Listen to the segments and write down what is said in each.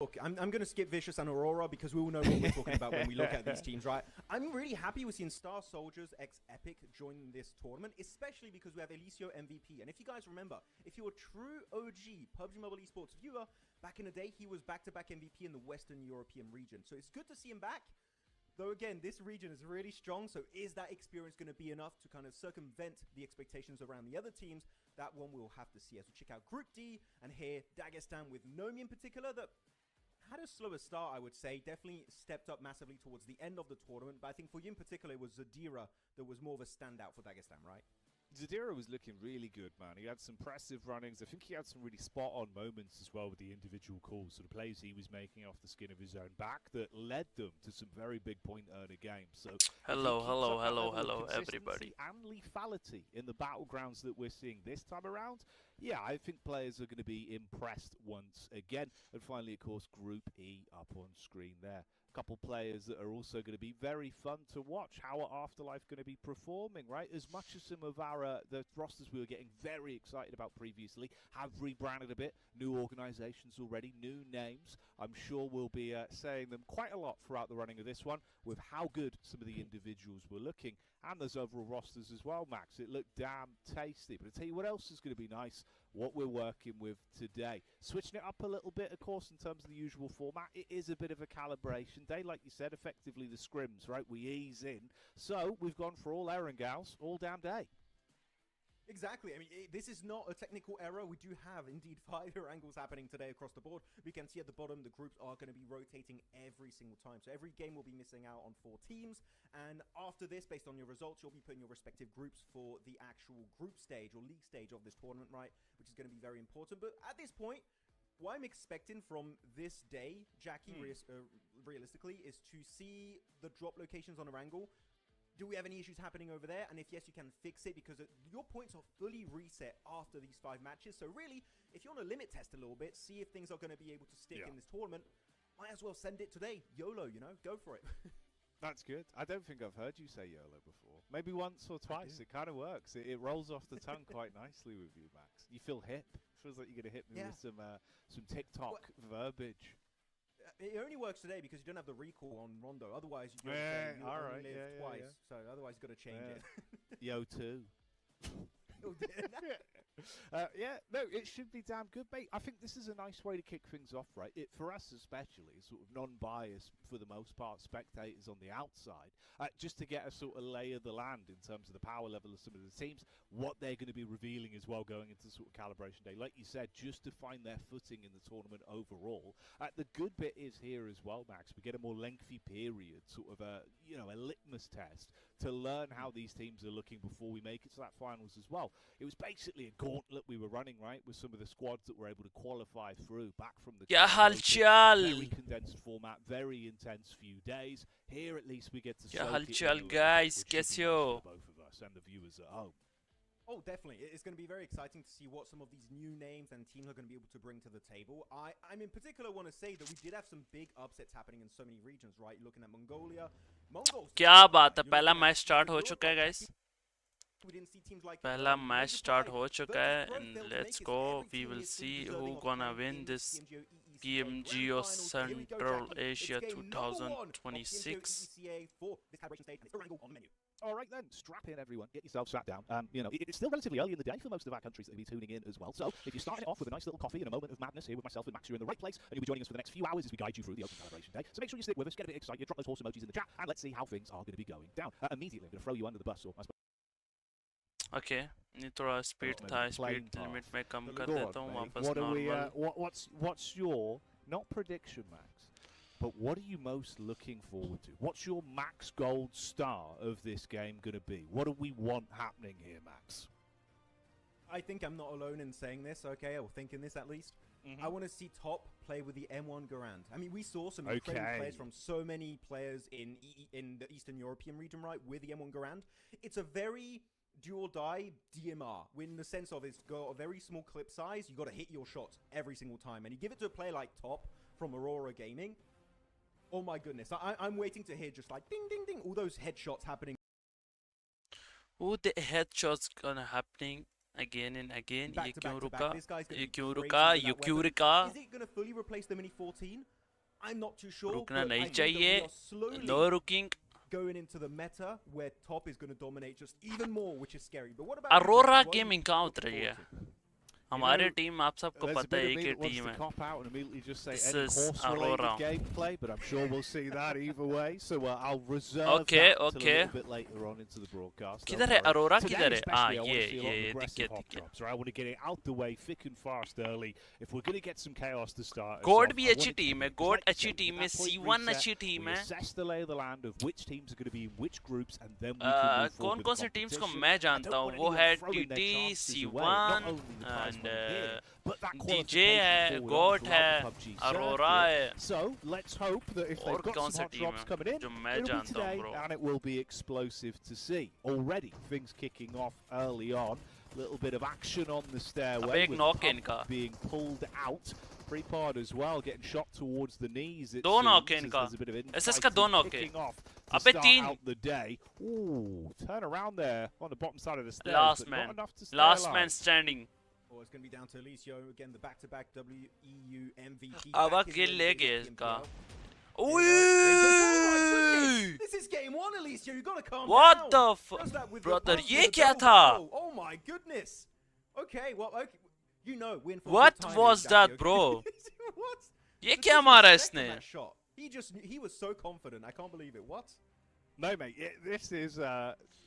Look, I'm going to skip Vicious and Aurora because we all know what we're talking about when we look at these teams, right? I'm really happy we're seeing Star Soldiers x Epic join this tournament, especially because we have Elicio MVP. And if you guys remember, if you're a true OG PUBG Mobile Esports viewer, back in the day, he was back-to-back MVP in the Western European region. So it's good to see him back. Though again, this region is really strong, so is that experience going to be enough to kind of circumvent the expectations around the other teams? That one we'll have to see as we check out Group D, and here, Dagestan with Nomi in particular, that had a slower start, I would say. Definitely stepped up massively towards the end of the tournament, but I think for you in particular, it was Zadira that was more of a standout for Dagestan, right? Zadira was looking really good, man. He had some impressive runnings. I think he had some really spot-on moments as well with the individual calls. So the plays he was making off the skin of his own back that led them to some very big point-earner games. So hello, everybody. And lethality in the battlegrounds that we're seeing this time around. Yeah, I think players are going to be impressed once again. And finally, of course, Group E up on screen there. Couple players that are also going to be very fun to watch. How are Afterlife going to be performing, right? As much as some of our the rosters we were getting very excited about previously have rebranded a bit, new organizations already, new names. I'm sure we'll be saying them quite a lot throughout the running of this one with how good some of the individuals were looking. And those overall rosters as well, Max. It looked damn tasty. But I'll tell you what else is going to be nice, what we're working with today. Switching it up a little bit, of course, in terms of the usual format. It is a bit of a calibration day, like you said, effectively the scrims, right? We ease in. So we've gone for all Erangels all damn day. Exactly. I mean, this is not a technical error. We do have, indeed, 5 Erangels happening today across the board. We can see at the bottom, the groups are going to be rotating every single time. So every game will be missing out on 4 teams. And after this, based on your results, you'll be putting your respective groups for the actual group stage or league stage of this tournament, right? Which is going to be very important. But at this point, what I'm expecting from this day, Jackie, realistically, is to see the drop locations on Erangel. Do we have any issues happening over there? And if yes, you can fix it because your points are fully reset after these 5 matches. So really, if you want to limit test a little bit, see if things are going to be able to stick in this tournament, might as well send it today. YOLO, you know, go for it. That's good. I don't think I've heard you say YOLO before. Maybe once or twice. It kind of works. It rolls off the tongue quite nicely with you, Max. You feel hip. Feels like you're going to hit me with some TikTok verbiage. It only works today because you don't have the recall on Rondo. Otherwise, you only live twice. So otherwise, you've got to change it. Yo, too. No, it should be damn good, mate. I think this is a nice way to kick things off, right? For us especially, sort of non-biased, for the most part, spectators on the outside, just to get a sort of lay of the land in terms of the power level of some of the teams, what they're going to be revealing as well going into sort of calibration day. Like you said, just to find their footing in the tournament overall. The good bit is here as well, Max. We get a more lengthy period, sort of a litmus test to learn how these teams are looking before we make it to that finals as well. It was basically a gauntlet we were running, right, with some of the squads that were able to qualify through back from the very condensed format, very intense few days. Here at least we get to guys, both of us and the viewers at home. Oh, definitely. It's going to be very exciting to see what some of these new names and teams are going to be able to bring to the table. I in particular want to say that we did have some big upsets happening in so many regions, right? Looking at Mongolia. क्या बात है, पहला match start हो चुका है guys. पहला match start हो चुका है and let's go. We will see who gonna win this PMGO Central Asia 2026. All right then, strap in everyone, get yourself sat down. It's still relatively early in the day for most of our countries that will be tuning in as well. So if you're starting it off with a nice little coffee and a moment of madness here with myself and Max, you're in the right place, and you'll be joining us for the next few hours as we guide you through the open calibration day. So make sure you stick with us, get a bit excited, drop those horse emojis in the chat, and let's see how things are going to be going down. Immediately, I'm going to throw you under the bus. Okay, ये थोड़ा speed था, speed limit में कम कर देता हूँ वापस normal. What's your not prediction, Max? But what are you most looking forward to? What's your max gold star of this game going to be? What do we want happening here, Max? I think I'm not alone in saying this, okay, or thinking this at least. I want to see Top play with the M1 Garand. I mean, we saw some incredible players from so many players in the Eastern European region, right, with the M1 Garand. It's a very do-or-die DMR, in the sense of it's got a very small clip size. You got to hit your shots every single time. And you give it to a player like Top from Aurora Gaming. Oh my goodness, I'm waiting to hear just like ding, ding, ding, all those headshots happening. All the headshots gonna happening again and again. Back to back to back. This guy's gonna ये क्यों रुका? Is it gonna fully replace the Mini 14? I'm not too sure. रुकना but I नहीं think that we चाहिए. are slowly No looking. going into the meta where top is going to dominate just even more, which is scary. But what about Aurora what are you Gaming कहाँ looking उतरी है? forward to? हमारी team आप सबको There's a पता bit है of me एक that wants team to है. cop out and immediately just say This any is horse-related Aurora. gameplay, but I'm sure we'll see that either way. So I'll reserve Okay, that till a okay. little bit later on into the broadcast. किधर don't है worry. Aurora? Today किधर है? especially, I want to ये see a lot of ये aggressive दिख hop गया. drops, right? I want to get it out the way thick and fast early. If we're going to get some chaos to start us God off, भी I अच्छी want it to team be- है. it's God like you अच्छी said, team at है. that point C1 reset, अच्छी team we है. assess the lay of the land of which teams are going to be in which groups, and then we can move forward कौन-कौन with C teams को competition. मैं I जानता don't हूँ want वो anyone है throwing their TT, chances away, not C1 only the prize and money here, but that DJ qualification है, forward God on throughout है, the PUBG Aurora circuit. है. So let's hope that if और they've got कौन some सा hot team drops है coming in, जो मैं it'll be जानता हूँ today bro. and it will be explosive to see. Already things kicking off early on. Little bit of action on the अबे stairway एक with knock है Pump इनका. being pulled out. Prepod as well getting shot towards the knees. It दो knock seems, है as इनका. there's a bit of SS का infighting दो knock है. kicking off to अबे start तीन. out the day. Ooh, turn around there on the bottom side of the stairs, Last but man. not enough to stay Last alive. man standing. Oh, it's going to be down to Alicio again, the back-to-back WEU MVP. आवा back in kill the ले league गए of the इसका. MPL. Oh my Ooh! goodness! This is game one, Alicio. You got to calm What down. the f- Does that with the brother, pump, ये with the क्या double था? barrel. Oh my goodness. Okay, well, okay. You know, win for What good timing, was Jackie, that, okay? bro? What? ये The क्या मारा disrespect in इसने? that shot. He was so confident. I can't believe it. What? No, mate, this is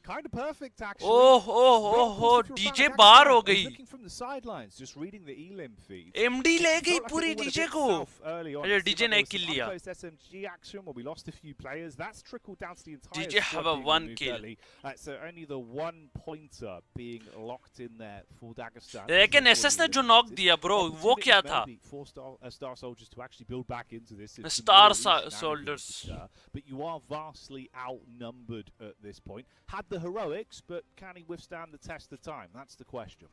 kind of perfect, actually. Oh, But oh, of oh, course, oh, if you're a DJ fan of बाहर Destine, हो I was गई. looking from the sidelines, just reading the elim feed. MD ले It गई felt like it पूरी all went a DJ bit को. south early on. अच्छा It seemed DJ like ने there was kill some लिया. unclosed SMG action where we lost a few players. That's trickled down to the entire DJ squad have a being one removed kill. early. So only the one pointer being locked in there for Dagestan. लेकिन SS ने जो knock दिया bro, वो क्या था? Maybe for star soldiers to actually build back into this. It's some Star Middle East soldiers. shenanigans, but you are vastly outnumbered at this point. Had the heroics, but can he withstand the test of time? That's the question.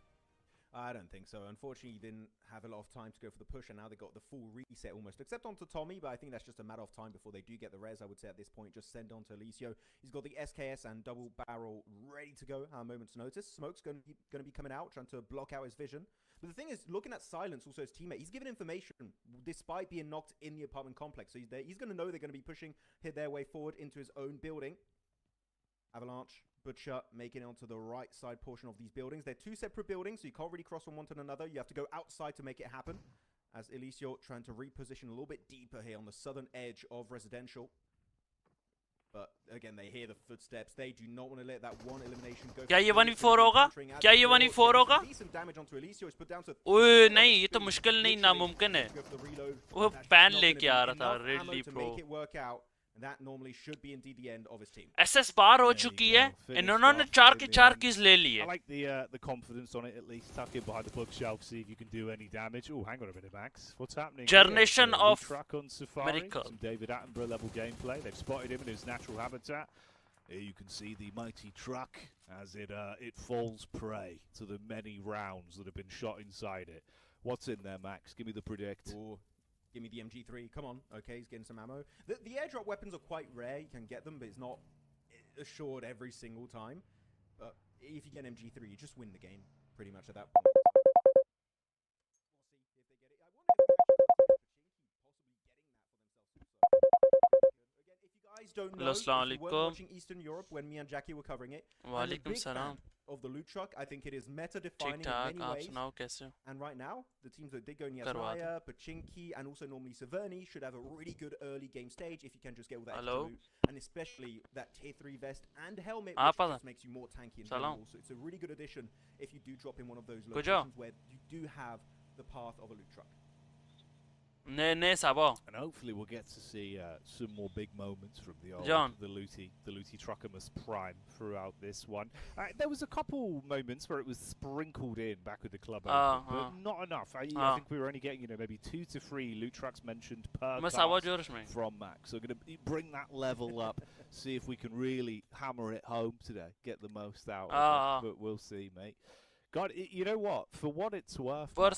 I don't think so. Unfortunately, he didn't have a lot of time to go for the push, and now they got the full reset almost, except onto Tommy, but I think that's just a matter of time before they do get the res. I would say at this point, just send on to Alicio. He's got the SKS and double barrel ready to go at a moment's notice. Smoke's going to be coming out, trying to block out his vision. But the thing is, looking at Silence, also his teammate, he's given information despite being knocked in the apartment complex. So he's going to know they're going to be pushing their way forward into his own building. Avalanche, Butcher making it onto the right side portion of these buildings. They're two separate buildings, so you can't really cross from one to another. You have to go outside to make it happen. As Alicio trying to reposition a little bit deeper here on the southern edge of residential. But again, they hear the footsteps. They do not want to let that one elimination go. क्या ये 1v4 होगा? क्या ये 1v4 होगा? ओए नहीं, ये तो मुश्किल नहीं, नामुमकिन है. वो पैन लेके आ रहा था, Ridley Pro. That normally should be indeed the end of his team. SS बाहर हो चुकी है. इन्होंने 4 के 4 kills ले लिए. I like the confidence on it at least. Tuck in behind the bookshelf, see if you can do any damage. Oh, hang on a minute, Max. What's happening? Generation of Truck on Safari. MIRACL. Some David Attenborough level gameplay. They've spotted him in his natural habitat. Here you can see the mighty truck as it falls prey to the many rounds that have been shot inside it. What's in there, Max? Give me the predict. Ooh. Give me the MG3. Come on. Okay, he's getting some ammo. The airdrop weapons are quite rare. You can get them, but it's not assured every single time. But if you get an MG3, you just win the game pretty much at that point. We'll see if they get it. I wonder if Again, if you guys don't know, if you weren't watching Eastern Europe when me and Jackie were covering it, I'm a big fan of the loot truck. I think it is meta-defining in many ways. And right now, the teams that did go Niazraya, Pachinki, and also normally Severny should have a really good early game stage if you can just get all that extra loot. And especially that tier 3 vest and helmet, which just makes you more tanky in general. So it's a really good addition if you do drop in one of those locations where you do have the path of a loot truck. And hopefully we'll get to see some more big moments from the old, the Looty Truckamus Prime throughout this one. There was a couple moments where it was sprinkled in back with the club, but not enough. I think we were only getting maybe 2 to 3 loot trucks mentioned per cast from Max. So we're going to bring that level up, see if we can really hammer it home today, get the most out of it. But we'll see, mate. God, you know what? For what it's worth, it's all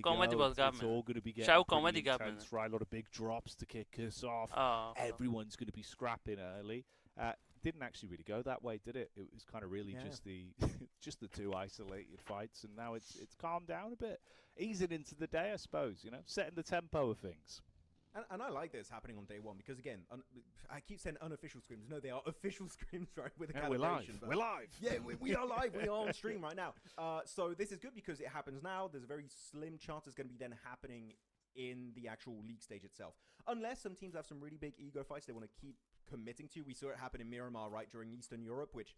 going to be getting intense, right? A lot of big drops to kick us off. Everyone's going to be scrapping early. Didn't actually really go that way, did it? It was kind of really just the just the 2 isolated fights, and now it's calmed down a bit, easing into the day, I suppose. Setting the tempo of things. And I like this happening on day one because, again, I keep saying unofficial scrims. No, they are official scrims, right? With the calibration. We're live. Yeah, we are live. We are on stream right now. So this is good because it happens now. There's a very slim chance it's going to be then happening in the actual league stage itself. Unless some teams have some really big ego fights they want to keep committing to. We saw it happen in Miramar, right, during Eastern Europe, which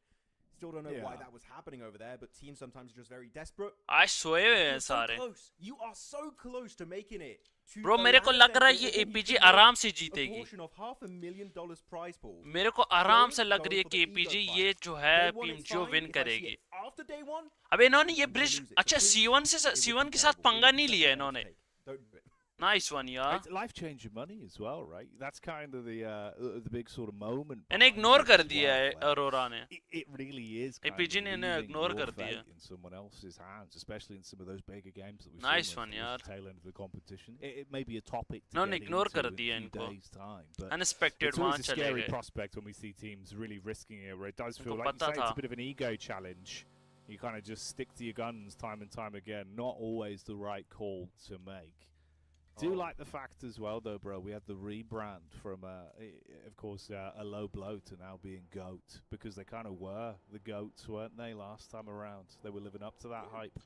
still don't know why that was happening over there, but teams sometimes are just very desperate. आज सोए हुए हैं सारे. You are so close to making it. Bro, मेरे को लग रहा है ये APG आराम से जीतेगी. मेरे को आराम से लग रही है कि APG ये जो है PMGO विन करेगी. अब इन्होंने ये ब्रिज अच्छा C1 के साथ पंगा नहीं लिया इन्होंने. Nice one, yeah. It's life-changing money as well, right? That's kind of the big sort of moment. इन्हें ignore कर दिया है Aurora ने. It really is. APG ने इन्हें ignore कर दिया. In someone else's hands, especially in some of those bigger games that we've nice seen. Nice one, यार. Tail end of the competition. It may be a topic to no, ignore कर into दिया in a few इनको. days' time, but Unexpected it's always a scary चले गए. prospect when we see teams really risking it, where it does feel like you say, it's a bit of an ego challenge. You kind of just stick to your guns time and time again. Not always the right call to make. Do like the fact as well, though, bro. We had the rebrand from, of course, a low blow to now being GOAT, because they kind of were the GOATs, weren't they, last time around? They were living up to that hype.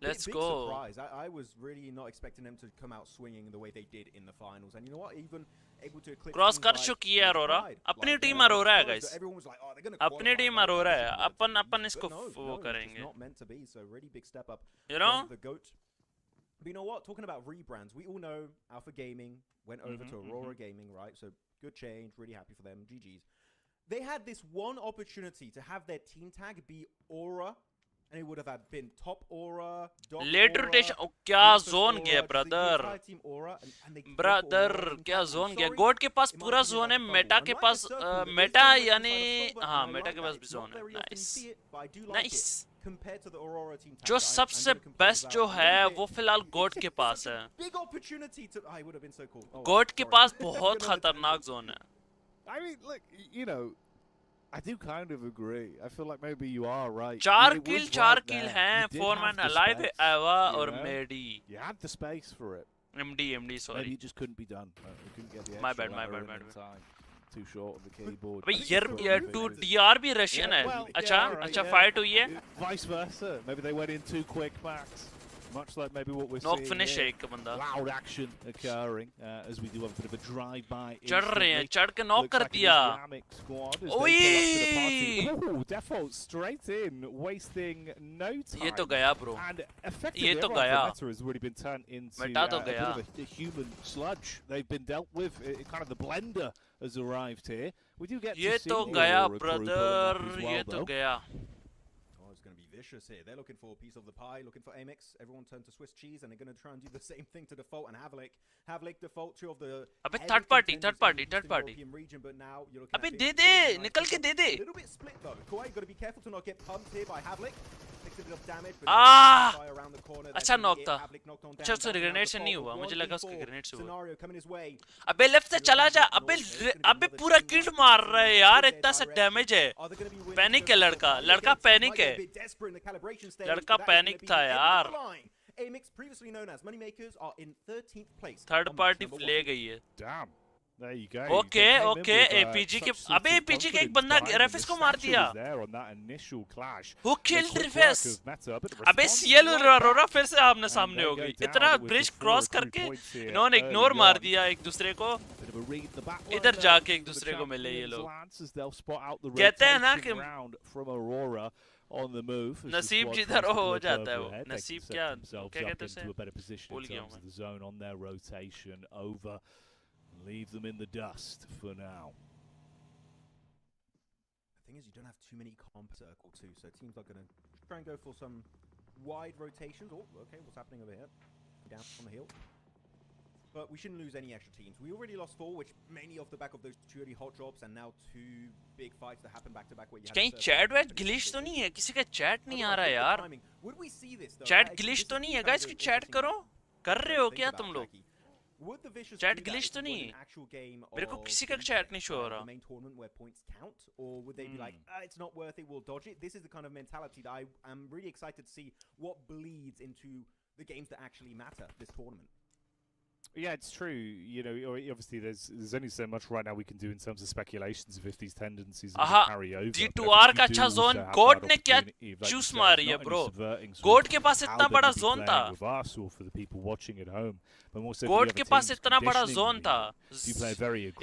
Let's big go. Surprise. I was really not expecting them to come out swinging the way they did in the finals, and you know what? Even able to eclipse cross कर चुकी है Aurora. अपनी team Aurora है, guys. अपनी team Aurora है. अपन इसको वो करेंगे. Not meant to be, so really big step up. You know? The GOAT. But you know what? Talking about rebrands, we all know Alpha Gaming went over to Aurora Gaming, right? So good change, really happy for them. GG's. They had this one opportunity to have their team tag be Aura, and it would have been top Aura, late rotation. Oh, क्या zone गया, brother? Brother, क्या zone गया? God के पास पूरा zone है. Meta के पास Meta यानी हाँ, Meta के पास भी zone है. Nice, nice. जो सबसे बेस्ट जो है वो फिलहाल गोट के पास है. गोट के पास बहुत खतरनाक जोन है. I mean, look, you know, I do kind of agree. I feel like maybe you are right. चार kill हैं. 4-man alive है Ava और Medi. You had the space for it. MD, sorry. Maybe it just couldn't be done. We couldn't get the my extra bad. Too short on the keyboard. But ये to DR भी Russian है. अच्छा fight हुई है. Vice versa. Maybe they went in too quick, Max. Much like maybe what we're knock seeing finish here. एक बंदा. Loud action occurring as we do have a bit of a drive-by. चढ़ रहे हैं, चढ़ के knock कर दिया. Ooh, default straight in, wasting no time. ये तो गया, bro. And effectively, ये तो गया. Meta has really been turned into Meta तो a bit गया. of a human sludge. They've been dealt with. Kind of the blender has arrived here. We do get ये to see तो the गया, Aurora crew pulling brother. up as well, ये तो though. गया. Going to be vicious here. They're looking for a piece of the pie, looking for AMIX. Everyone turned to Swiss cheese, and they're going to try and do the same thing to Default and Havlik Default, two of the अबे third party. Region, but now you're looking अबे at दे दे, निकल के दे दे. A little bit split though. Kawhi, got to be careful to not get pumped here by Havlik. Takes a bit of damage, but around the corner. अच्छा knock था. अच्छा उससे grenade से नहीं हुआ. मुझे लगा उसके grenade से हुआ. Scenario coming his way. अबे लेफ्ट से चला जा. अबे पूरा किल मार रहा है यार. इतना सा डैमेज है. पैनिक है लड़का पैनिक है. लड़का पैनिक था यार. AMIX, previously known as Moneymakers, are in 13th place. Third party ले गई है. Damn. There you go. Okay, APG के अबे APG का एक बंदा रेफिस को मार दिया. Who killed रेफिस? अबे CL और अरोरा फिर से आमने सामने हो गई. इतना ब्रिज क्रॉस करके इन्होंने इग्नोर मार दिया एक दूसरे को. इधर जाके एक दूसरे को मिले ये लोग. कहते हैं ना कि on the move. नसीब जिधर हो जाता है वो. नसीब क्या कहते हैं उसे? भूल गया मैं. The zone on their rotation over. Leave them in the dust for now. The thing is, you don't have too many comp circle too, so teams are going to try and go for some wide rotations. Oh, okay, what's happening over here? Down on the hill. But we shouldn't lose any extra teams. We already lost 4, which mainly off the back of those 2 early hot drops, and now 2 big fights that happen back to back. Where you कहीं chat VAT glitch तो नहीं है? किसी का chat नहीं आ रहा यार. Chat glitch तो नहीं है guys कि chat करो? कर रहे हो क्या तुम लोग? Chat glitch तो नहीं. मेरे को किसी का chat नहीं show हो रहा. Main tournament where points count, or would they be like, it's not worth it, we'll dodge it? This is the kind of mentality that I am really excited to see what bleeds into the games that actually matter this tournament. Yeah, it's true. You know, obviously there's only so much right now we can do in terms of speculations of if these tendencies are going to carry over. G2R का अच्छा zone गोड ने क्या चूस मारी है bro गोड के पास इतना बड़ा जोन था गोड के पास इतना बड़ा जोन था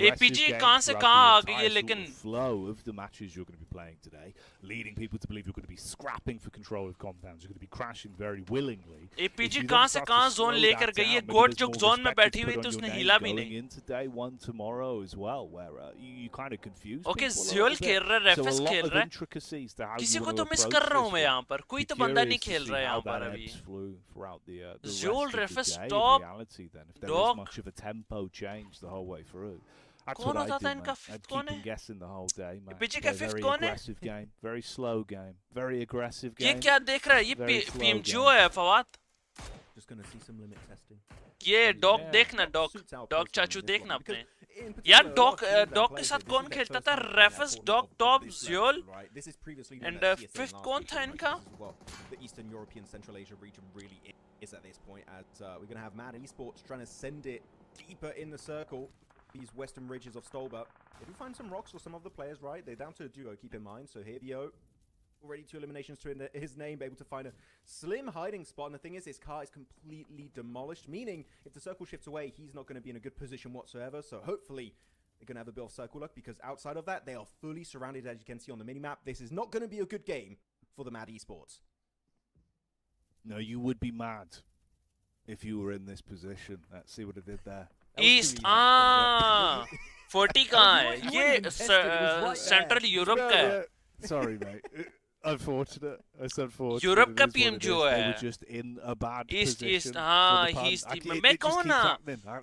एपीजी कहां से कहां आ गई है लेकिन flow of the matches you're going to be playing today, leading people to believe you're going to be scrapping for control of compounds, you're going to be crashing very willingly. APG कहां से कहां zone लेकर गई है गोड जो zone में बैठी हुई थी उसने हिला भी नहीं into day one tomorrow as well where you kind of confused okay ज़्योल खेल रहा है रेफेस खेल रहा है किसी को तो मिस कर रहा हूं मैं यहां पर कोई तो बंदा नहीं खेल रहा है यहां पर अभी ज़्योल रेफेस top dog much of a tempo change the whole way through. कौन होता था इनका फिफ्थ कौन है guessing the whole day, man. पीछे का फिफ्थ कौन है aggressive game, very slow game, very aggressive game. ये क्या देख रहा है ये पीएमजीओ है Fawad just going to see some limit testing. ये डॉग देखना डॉग चाचू देखना अपने यार डॉग के साथ कौन खेलता था रेफेस डॉग टॉप ज़्योल एंड फिफ्थ कौन था इनका the Eastern European Central Asia region really is at this point as we're going to have Mad Esports trying to send it deeper in the circle these western ridges of Stolberg. They do find some rocks for some of the players, right? They're down to a duo, keep in mind. So here Bio already 2 eliminations to his name, able to find a slim hiding spot. And the thing is, his car is completely demolished, meaning if the circle shifts away, he's not going to be in a good position whatsoever. So hopefully they're going to have a bit of circle luck, because outside of that, they are fully surrounded, as you can see on the minimap. This is not going to be a good game for the Mad Esports. No, you would be mad if you were in this position. Let's see what it did there. East 40 कहाँ है ये central Europe का है Sorry mate. Unfortunate. It's unfortunate. Europe का पीएमजीओ है They were just in a bad East position. हाँ east मैं कहूँ ना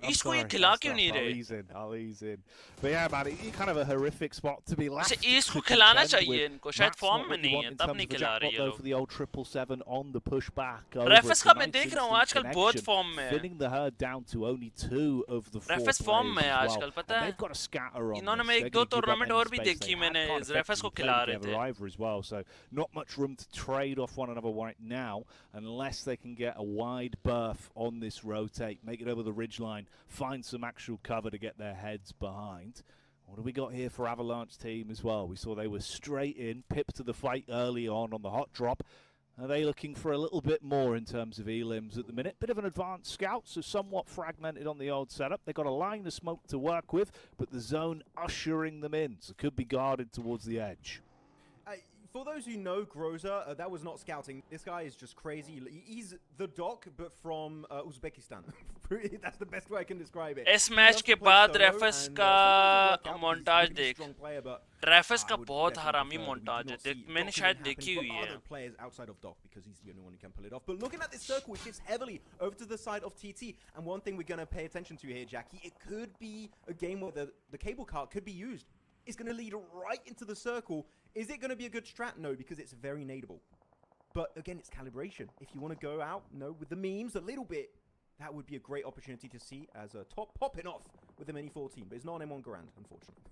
इसको ये खिला क्यों नहीं रहे I'll ease in. But yeah man, it's kind of a horrific spot to be left. उसे ईस्ट को खिलाना चाहिए इनको शायद फॉर्म में नहीं है तब नहीं खिला रही है for the old 777 on the pushback. रेफेस का मैं देख रहा हूँ आजकल बहुत फॉर्म में है Thinning the herd down to only 2 of the 4 रेफेस form में है आजकल पता है They've got a scatter on. इन्होंने मैं 1-2 टूर्नामेंट और भी देखी मैंने रेफेस को खिला रहे थे as well, so not much room to trade off one another right now unless they can get a wide berth on this rotate, make it over the ridgeline, find some actual cover to get their heads behind. What do we got here for Avalanche team as well? We saw they were straight in, pipped to the fight early on the hot drop. Are they looking for a little bit more in terms of elims at the minute? Bit of an advanced scout, so somewhat fragmented on the old setup. They've got a line of smoke to work with, but the zone ushering them in, so could be guarded towards the edge. For those who know Groza, that was not scouting. This guy is just crazy. He's the doc, but from Uzbekistan. That's the best way I can describe it. इस match के बाद रेफेस का montage देख रेफेस का बहुत हरामी montage है मैंने शायद देखी हुई है players outside of doc because he's the only one who can pull it off. But looking at this circle, it shifts heavily over to the side of TT. And one thing we're going to pay attention to here, Jackie, it could be a game where the cable car could be used. It's going to lead right into the circle. Is it going to be a good strat? No, because it's very nadeable. But again, it's calibration. If you want to go out, with the memes a little bit, that would be a great opportunity to see as a top popping off with the Mini 14. But it's not an M1 Garand, unfortunately.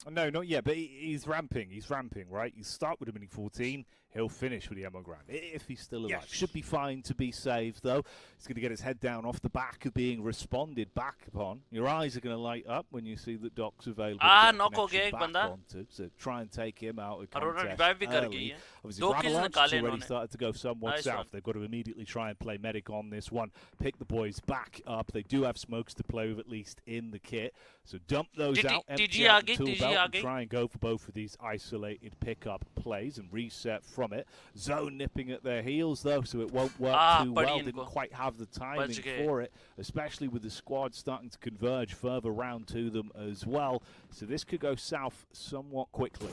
No, not yet, but he's ramping. He's ramping, right? You start with a Mini 14, he'll finish with the M1 Grand. If he's still alive. Yes. Should be fine to be saved, though. He's going to get his head down off the back of being responded back upon. Your eyes are going to light up when you see that Doc's available. Knock ho gaya ek banda. So try and take him out of Aurora contest early. Obviously, Avalanche already started to go somewhat south. They've got to immediately try and play medic on this one. Pick the boys back up. They do have smokes to play with, at least in the kit. So dump those out, empty out the tool belt, and try and go for both of these isolated pickup plays and reset from it. Zone nipping at their heels, though, so it won't work too well. Didn't quite have the timing for it, especially with the squad starting to converge further round to them as well. So this could go south somewhat quickly.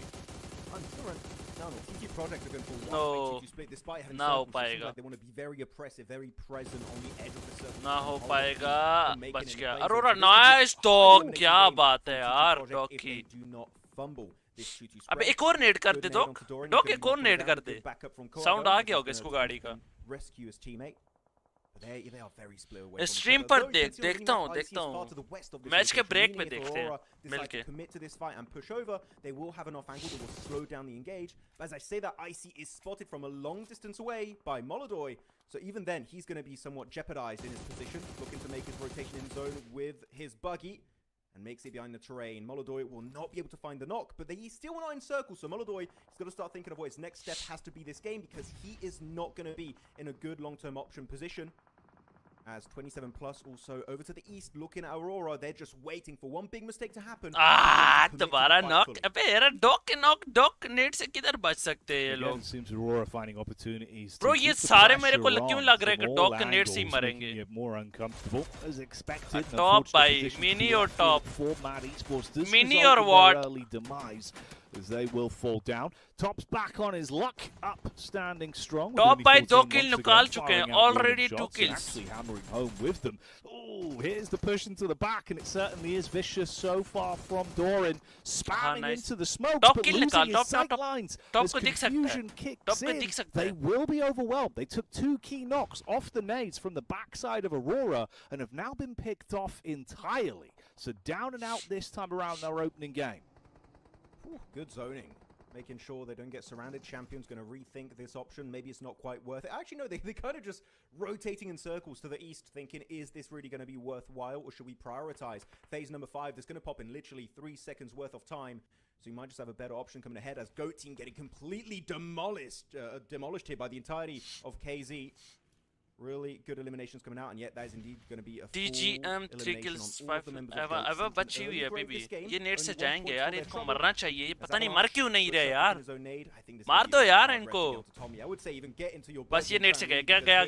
TT Project are going for one split despite having like they want to be very oppressive, very present on the edge of the circle. ना हो पाएगा बच गया Arora nice dog क्या बात है यार dog की अबे एक और नेड कर दे डॉग एक और नेड कर दे साउंड आ गया होगा इसको गाड़ी का rescue his teammate. They are very split away. Stream पर देखता हूँ मैच के ब्रेक पे देखते हैं मिलके commit to this fight and push over, they will have an off angle that will slow down the engage. But as I say that, IC is spotted from a long distance away by Molodoi. So even then, he's going to be somewhat jeopardized in his position, looking to make his rotation in zone with his buggy. And makes it behind the terrain. Molodoi will not be able to find the knock, but he's still not in circle. So Molodoi is going to start thinking of what his next step has to be this game, because he is not going to be in a good long-term option position. As 27 plus also over to the east, looking at Aurora, they're just waiting for one big mistake to happen. दोबारा knock. अबे यार dock net से किधर बच सकते हैं ये लोग? Seems Aurora finding opportunities. Bro, ये सारे मेरे को क्यों लग रहा है कि dock नेट से ही मरेंगे? More uncomfortable as expected. Top भाई, mini or top? Esports. Mini or what? Early demise. As they will fall down. Top's back on his luck, up, standing strong. Top by 2 kill निकाल चुके हैं, already 2 kills. Actually hammering home with them. Oh, here's the push into the back, and it certainly is vicious so far from Doran, spamming into the smoke, but losing his sight lines. As confusion kicks in, they will be overwhelmed. They took 2 key knocks off the nades from the backside of Aurora, and have now been picked off entirely. So down and out this time around their opening game. Good zoning. Making sure they don't get surrounded. Champion's going to rethink this option. Maybe it's not quite worth it. Actually, no, they're kind of just rotating in circles to the east, thinking, is this really going to be worthwhile, or should we prioritize? Phase number 5, that's going to pop in literally 3 seconds worth of time. So you might just have a better option coming ahead, as Goat Team getting completely demolished here by the entirety of KZ. Really good eliminations coming out, and yet that is indeed going to be a TGM 3 kills 5 Eva बची हुई है अभी भी ये net से जाएंगे यार इनको मरना चाहिए ये पता नहीं मर क्यों नहीं रहे यार मार दो यार इनको बस ये नेट से गया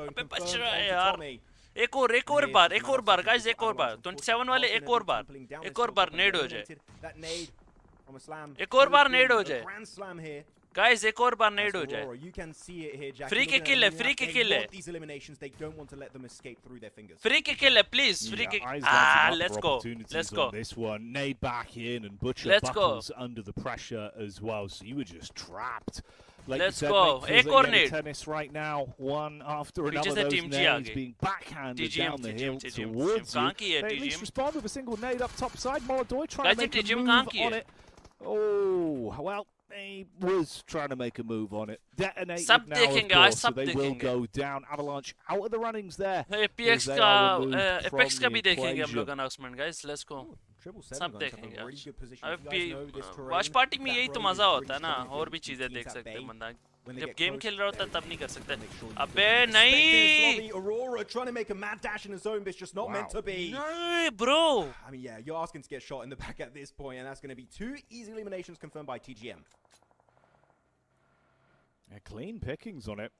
अबे बच रहा है यार एक और बार गाइस एक और बार 27 वाले एक और बार नेड हो जाए एक और बार नेड हो जाए Guys, एक और बार नेड हो जाए फ्री के किल है फ्री के किल है please फ्री के let's go this one nade back in and Butcher let's buckles under the pressure as well, so you were just trapped. Like let's said, go एक और नेड tennis right now, one after another, those nades being backhanded down the hill towards you. They at least respond with a single nade up top side. Molodoi trying to make a move on it. Oh well, he was trying to make a move on it. Detonated now, of course, so they will go down. Avalanche out of the runnings there. Apex का भी देखेंगे हम लोग announcement, guys. Let's go. सब देखेंगे आज watch party में यही तो मजा होता है ना और भी चीजें देख सकते हैं बंदा जब गेम खेल रहा होता है तब नहीं कर सकते अबे नहीं Aurora trying to make a mad dash in the zone, but it's just not meant to be. No, bro. I mean, yeah, you're asking to get shot in the back at this point, and that's going to be 2 easy eliminations confirmed by TGM. Yeah, clean pickings on it.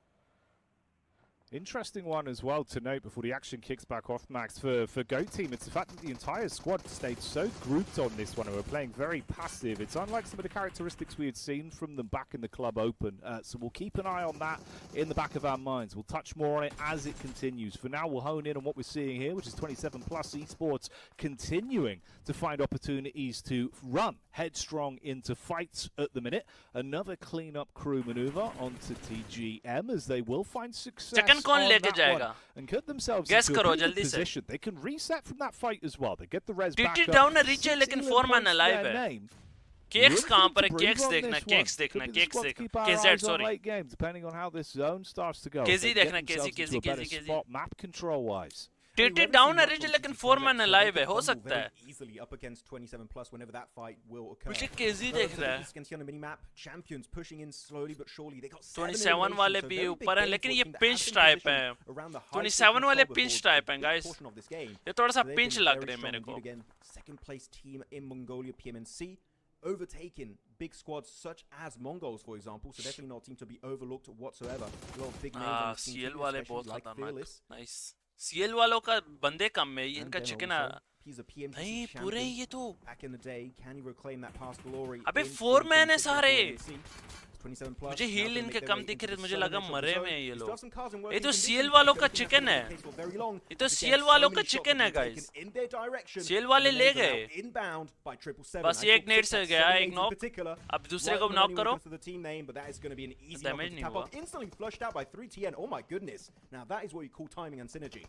Interesting one as well to note before the action kicks back off, Max, for Goat Team. It's the fact that the entire squad stayed so grouped on this one and were playing very passive. It's unlike some of the characteristics we had seen from them back in the Club Open. So we'll keep an eye on that in the back of our minds. We'll touch more on it as it continues. For now, we'll hone in on what we're seeing here, which is 27 plus Esports continuing to find opportunities to run headstrong into fights at the minute. Another clean-up crew maneuver onto TGM as they will find success. कौन लेके जाएगा and get themselves guess into करो a जल्दी से position. They can reset from that fight as well. They get the res back TT up. down है reach है लेकिन 4 man alive है केक्स कहां पर है केक्स देखना KZ sorry late game depending on how this zone starts to go. KZ देखना KZ map control wise. TT down है रीच लेकिन 4 man alive है हो सकता है easily up against 27 plus whenever that fight will occur. मुझे KZ देख रहा है on the mini map, champions pushing in slowly but surely. They got 27 वाले भी ऊपर हैं लेकिन ये पिंच टाइप है 27 वाले पिंच टाइप हैं गाइस ये थोड़ा सा पिंच लग रहे हैं मेरे को second place team in Mongolia PMNC overtaking big squads such as Mongols, for example, so definitely not a team to be overlooked whatsoever. A lot of big names on the team, CL वाले बहुत like खतरनाक nice CL वालों का बंदे कम है इनका chicken He's a PMGC भाई पूरे champion ये तो back in the day. Can he reclaim that past glory? अबे in 4 मैन है 2026 सारे 27 plus. मुझे Now हील gonna इनके make their कम way दिख into रहे the मुझे southern लगा edge of the मरे zone. में ये He still लोग have some cars in ये working तो condition. सीएल वालों का Don't think चिकन that's है been the case for very long. ये तो Again, सीएल so वालों many का shots चिकन have है been guys taken in their direction. CL वाले The ले nades are गए now inbound by 777. बस I एक thought नेट six से at गया 7 एक in नॉक particular. अब दूसरे Right को on the knock money when it करो comes to the team name, but that is going to be an easy knock Damage to नहीं tap हुआ off. Instantly flushed out by 3TN. Oh my goodness. Now that is what you call timing and synergy.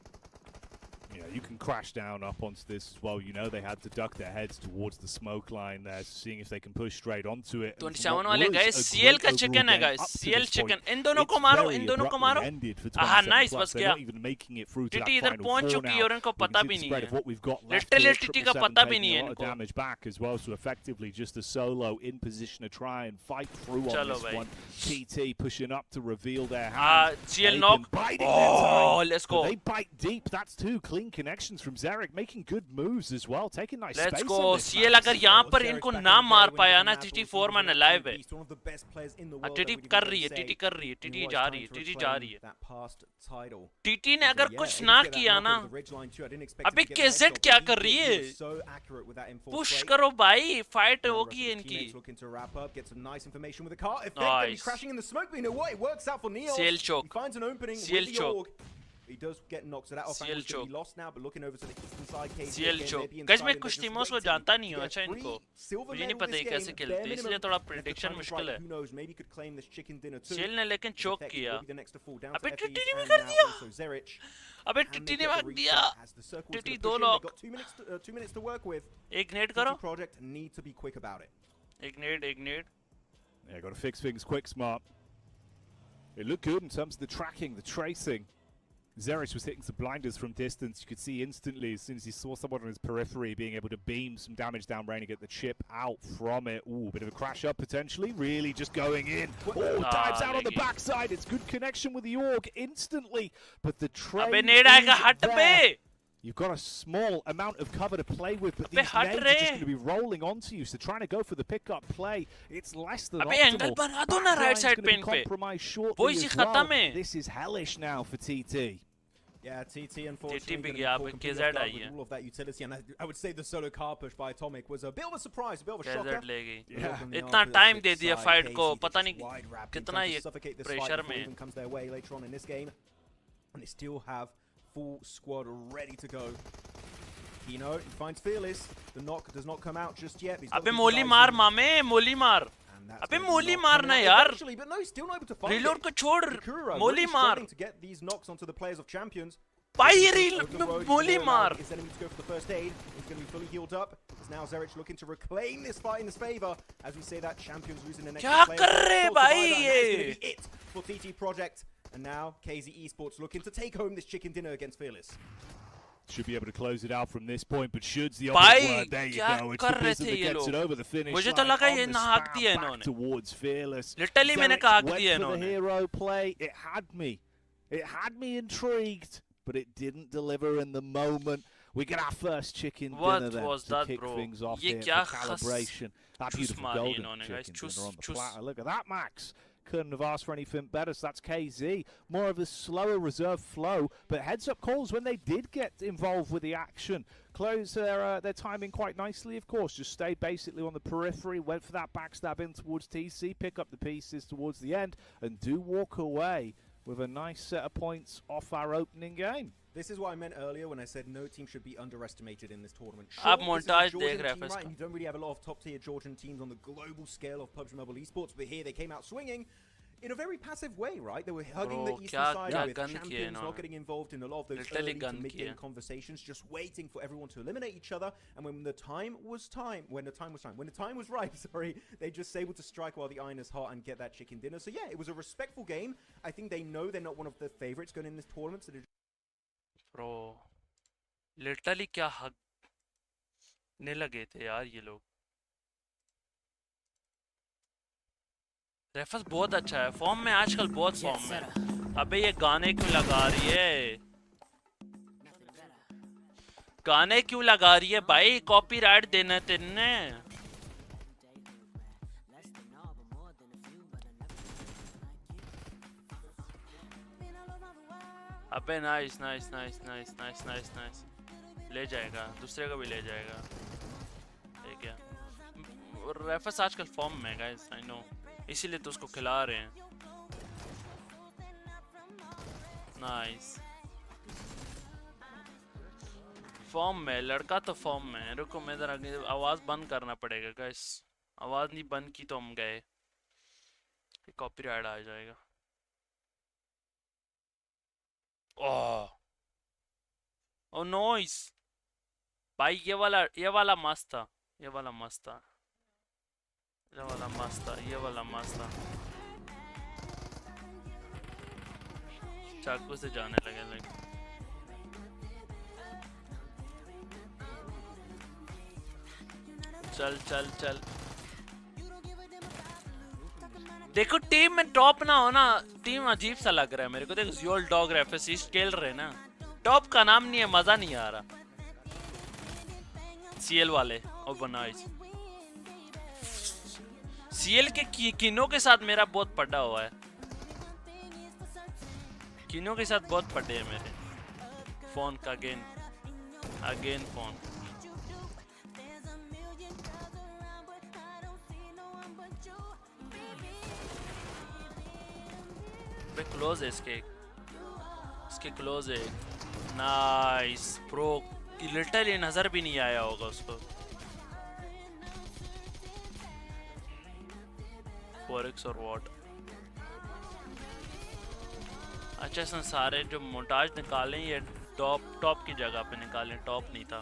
Yeah, you can crash down up onto this as well. You know they had to duck their heads towards the smoke line there, seeing if they can push straight onto it. 27 वाले guys CL का chicken है guys CL chicken in दोनों को मारो इन दोनों को मारो हाँ नाइस बस गया टीटी इधर पहुंच चुकी है और इनको पता भी नहीं है लिटरली टीटी का पता भी नहीं है इनको damage back as well, so effectively just a solo in position to try and fight through on this one. TT pushing up to reveal their hand. CL knock. Oh, let's go. They bite deep. That's two clean connections from Zarek, making good moves as well, taking nice Let's space go. on this CL अगर यहाँ पर इनको ना मार पाया ना TT 4 man alive है TT कर रही है TT कर रही है TT जा रही है TT जा रही है TT ने अगर कुछ ना किया ना अबे KZ क्या कर रही है पुश करो भाई फाइट होगी इनकी CL choke CL choke He does get knocked, so that offense is going to be lost now, but looking over to the eastern side, CL choke. Guys, मैं कुछ टीमों को जानता नहीं हूँ अच्छा इनको मुझे नहीं पता ये कैसे खेलते हैं इसलिए थोड़ा प्रेडिक्शन मुश्किल है CL ने लेकिन चोक किया अबे टिटी ने भी कर दिया अबे टिटी ने भाग दिया टिटी दो lock 2 minutes to work with. एक नेट करो Project need to be quick about it. एक net Yeah, got to fix things quick, smart. It looked good in terms of the tracking, the tracing. Zerich was hitting some blinders from distance. You could see instantly as soon as he saw someone on his periphery being able to beam some damage down range and get the chip out from it. Ooh, bit of a crash up potentially. Really just going in. Oh, dives out on the backside. It's good connection with the org instantly. But the train is there. You've got a small amount of cover to play with, but these nades are just going to be rolling onto you. So trying to go for the pickup play, it's less than optimal. Right side going to be compromised shortly as well. This is hellish now for TT. Yeah, TT unfortunately all of that utility, and I would say the solo car push by Atomic was a bit of a surprise, a bit of a shocker. इतना time दे दिया fight को पता नहीं कितना ये pressure में comes their way later on in this game, and they still have full squad ready to go. Kino, he finds Fearless. The knock does not come out just yet. अबे मोली मार मामे मोली मार अबे मोली मारना यार रीलोड को छोड़ मोली मार भाई रीलोड मोली मार क्या कर रहे भाई ये And now KZ Esports looking to take home this chicken dinner against Fearless. Should be able to close it out from this point, but shoulds the opposite word. There you go. It's the Bizzle that gets it over the finish line. On the spam back towards Fearless. Literally मैंने कहा went for the hero play. It had me intrigued, but it didn't deliver in the moment. We get our first chicken dinner then to kick things off here for Calibration. That beautiful golden chicken dinner on the platter. Look at that, Max. Couldn't have asked for anything better, so that's KZ. More of a slower reserve flow, but heads-up calls when they did get involved with the action. Close their timing quite nicely, of course. Just stayed basically on the periphery, went for that backstab in towards TC, pick up the pieces towards the end, and do walk away with a nice set of points off our opening game. This is what I meant earlier when I said no team should be underestimated in this tournament. Sure, montage देख रहे हैं and you don't really have a lot of top-tier Georgian teams on the global scale of PUBG Mobile Esports, but here they came out swinging in a very passive way, right? They were hugging the eastern side with champions, not getting involved in a lot of those early to mid-game conversations, just waiting for everyone to eliminate each other. And when the time was right, sorry, they just able to strike while the iron is hot and get that chicken dinner. So yeah, it was a respectful game. I think they know they're not one of the favorites going in this tournament, so they're Bro, literally क्या हक ने लगे थे यार ये लोग refers बहुत अच्छा है फॉर्म में आजकल बहुत फॉर्म में अबे ये गाने क्यों लगा रही है भाई कॉपीराइट देना तेने अबे नाइस ले जाएगा, दूसरे को भी ले जाएगा। ठीक है, रेफस आजकल फॉर्म में गाइस, आई नो, इसीलिए तो उसको खिला रहे हैं। नाइस, फॉर्म में लड़का तो फॉर्म में। रुको मैं जरा आवाज बंद करना पड़ेगा गाइस, आवाज नहीं बंद की तो हम गए, कॉपीराइट आ जाएगा। ओह ओ नॉइस भाई, ये वाला मस्त था, ये वाला मस्त था, ये वाला मस्त था, ये वाला मस्त था। चाकू से जाने लगे लाइक। चल चल चल, देखो टीम में टॉप ना हो ना, टीम अजीब सा लग रहा है मेरे को। देखो ज़ोल डॉग रेफेस खेल रहे ना, टॉप का नाम नहीं है, मजा नहीं आ रहा। सीएल वाले और बनाइज, सीएल के किनों के साथ मेरा बहुत पड़ा हुआ है, किनों के साथ बहुत पड़े हैं मेरे। फोन का अगेन फोन। क्लोज है इसके क्लोज है। नाइस प्रो, लिटरली नजर भी नहीं आया होगा उसको। 4x और वॉट। अच्छा, इसने सारे जो मोटाज निकाले ये टॉप की जगह पे निकाले, टॉप नहीं था।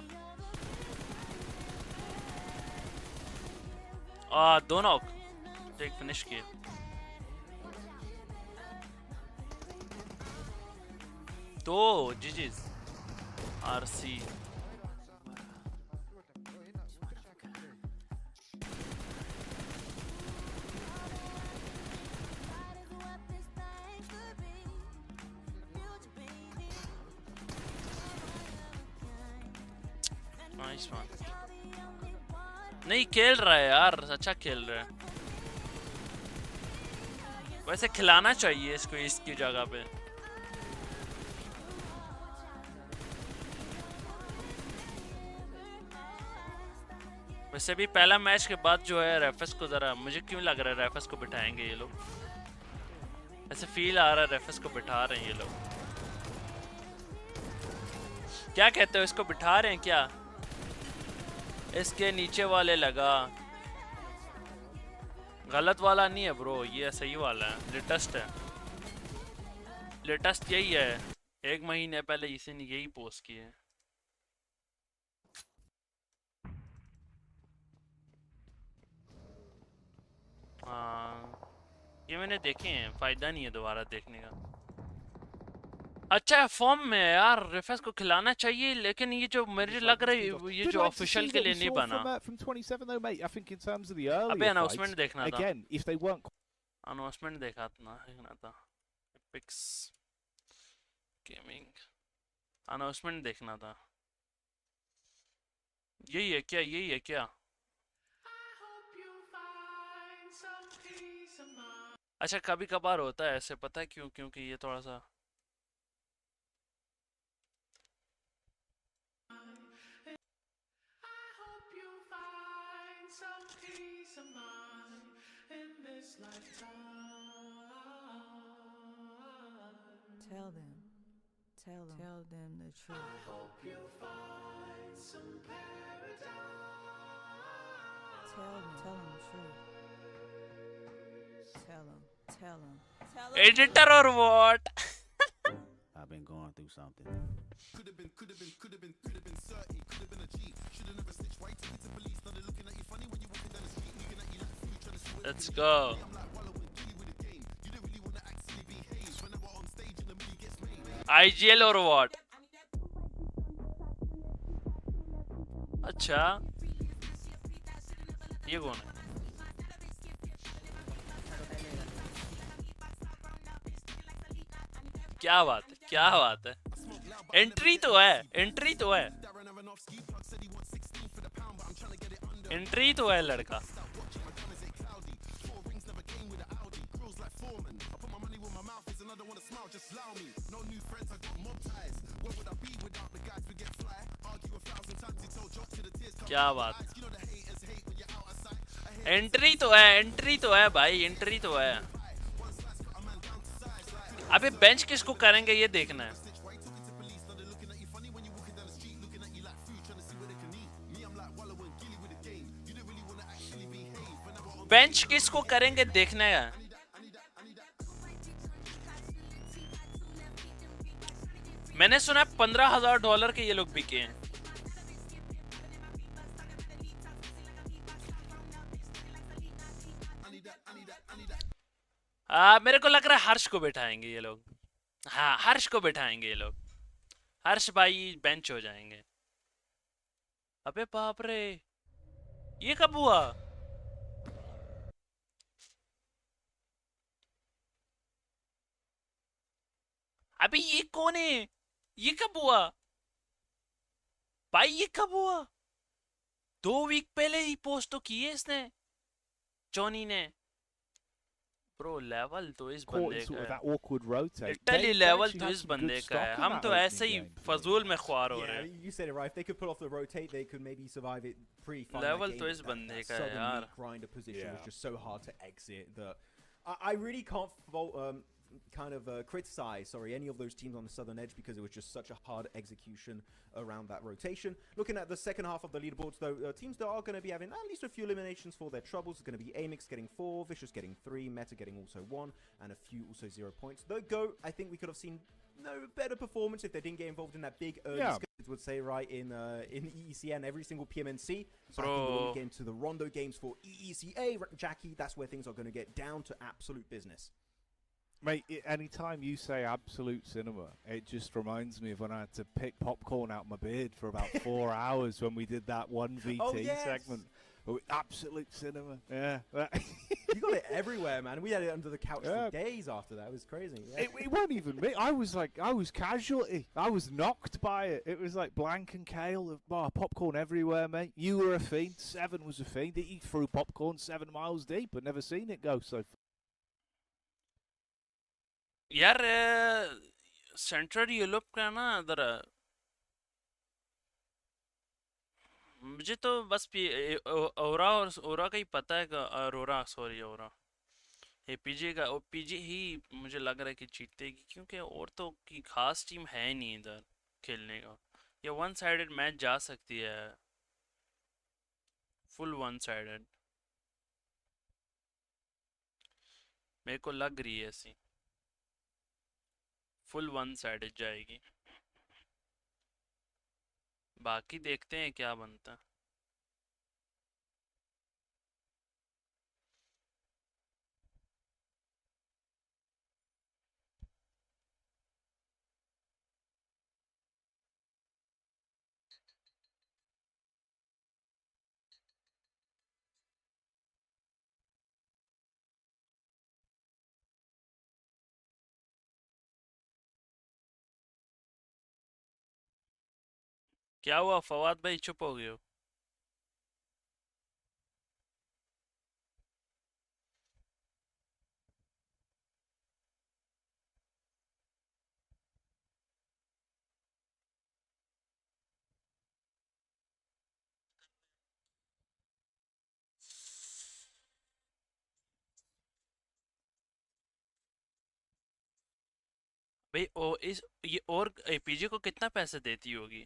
दोनों एक फिनिश किए। तो जीजीज आरसी नाइस वन। नहीं खेल रहा है यार, अच्छा खेल रहा है। वैसे खिलाना चाहिए इसको इसकी जगह पे। वैसे भी पहला मैच के बाद जो है रेफेस को जरा, मुझे क्यों लग रहा है रेफेस को बिठाएंगे ये लोग, ऐसे फील आ रहा है रेफेस को बिठा रहे हैं ये लोग। क्या कहते हो, इसको बिठा रहे हैं क्या? इसके नीचे वाले लगा, गलत वाला नहीं है ब्रो, ये सही वाला है, लेटेस्ट है, लेटेस्ट यही है। 1 महीने पहले इसी ने यही पोस्ट किए। ये मैंने देखे हैं, फायदा नहीं है दोबारा देखने का। अच्छा फॉर्म में यार, रेफेस को खिलाना चाहिए, लेकिन ये जो मुझे लग रहा है ये जो ऑफिशियल के लिए नहीं बना। अबे अनाउंसमेंट देखना था, अनाउंसमेंट देखना था। एपिक्स गेमिंग अनाउंसमेंट देखना था। यही है क्या, यही है क्या? अच्छा कभी कभार होता है ऐसे, पता है क्यों? क्योंकि ये थोड़ा सा Tell them the truth. I hope you find some paradise. Tell them the truth. Tell them. Editor और what? I've been going through something. Could have been 30. Could have been a G. Should have never snitched. Why take it to police? Started looking at you funny when you walking down the street. Looking at you like a fool, trying to see what. Let's go. I'm like, well, I went G with the game. You don't really want to actually behave. Whenever on stage and the movie gets made. IGL और what? अच्छा ये कौन है? क्या बात है, क्या बात है। एंट्री तो है, एंट्री तो है, एंट्री तो है लड़का। क्या बात, एंट्री तो है, एंट्री तो है भाई, एंट्री तो है। अबे बेंच किसको करेंगे ये देखना है। बेंच किसको करेंगे देखना है। मैंने सुना $15,000 के ये लोग बिके हैं। मेरे को लग रहा है हर्ष को बैठाएंगे ये लोग। हाँ हर्ष को बैठाएंगे ये लोग। हर्ष भाई बेंच हो जाएंगे। अबे बाप रे, ये कब हुआ? अबे ये कौन है? ये कब हुआ भाई? ये कब हुआ? 2 वीक पहले ही पोस्ट तो की है इसने, जॉनी ने। ब्रो लेवल तो इस बंदे का है, लिटरली लेवल तो इस बंदे का है। हम तो ऐसे ही फजूल में ख्वार हो रहे हैं। You said it right. If they could pull off the rotate, they could maybe survive it pretty fine. Level तो इस बंदे का है यार। Grinder position was just so hard to exit that I really can't fault criticize any of those teams on the southern edge, because it was just such a hard execution around that rotation. Looking at the second half of the leaderboards though, teams that are going to be having at least a few eliminations for their troubles is going to be AMIX getting 4, Vicious getting 3, Meta getting also 1, and a few also 0 points. Though Go, I think we could have seen no better performance if they didn't get involved in that big early would say right in EECN every single PMNC. So I think when we get into the Rondo games for EECA, Jackie, that's where things are going to get down to absolute business. Mate, anytime you say absolute cinema, it just reminds me of when I had to pick popcorn out my beard for about 4 hours when we did that 1v10 segment. Oh, absolute cinema, yeah. You got it everywhere, man. We had it under the couch for days after that. It was crazy. Yeah. It wasn't even me. I was casualty. I was knocked by it. It was like blank and kale. Popcorn everywhere, mate. You were a fiend. Seven was a fiend. He threw popcorn 7 miles deep. I'd never seen it go so far. यार central Europe का ना इधर, मुझे तो बस ओरा का ही पता है कि ओरा एपीजे का ओपीजे ही मुझे लग रहा है कि जीतेगी, क्योंकि और तो की खास टीम है नहीं इधर खेलने का। ये वन साइडेड मैच जा सकती है, फुल वन साइडेड मेरे को लग रही है ऐसी, फुल वन साइडेड जाएगी। बाकी देखते हैं क्या बनता। क्या हुआ फवाद भाई, चुप हो गए हो? भाई ये और एपीजे को कितना पैसे देती होगी?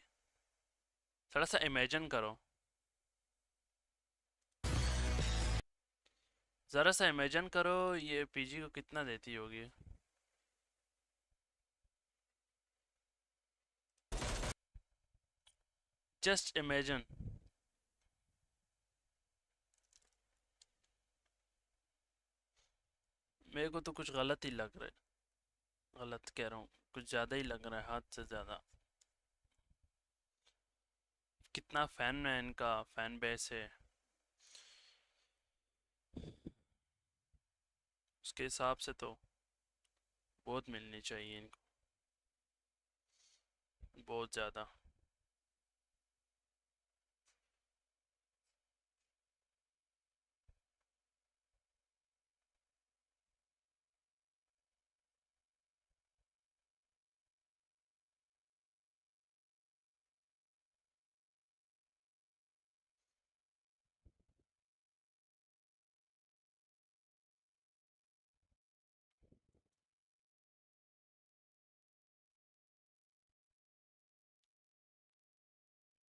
थोड़ा सा इमेजिन करो, जरा सा इमेजिन करो ये पीजी को कितना देती होगी। Just imagine. मेरे को तो कुछ गलत ही लग रहा है, गलत कह रहा हूँ, कुछ ज़्यादा ही लग रहा है, हद से ज़्यादा। कितना फैन है इनका, फैन बेस है, उसके हिसाब से तो बहुत मिलनी चाहिए इनको, बहुत ज़्यादा।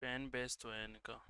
फैन बेस तो है इनका.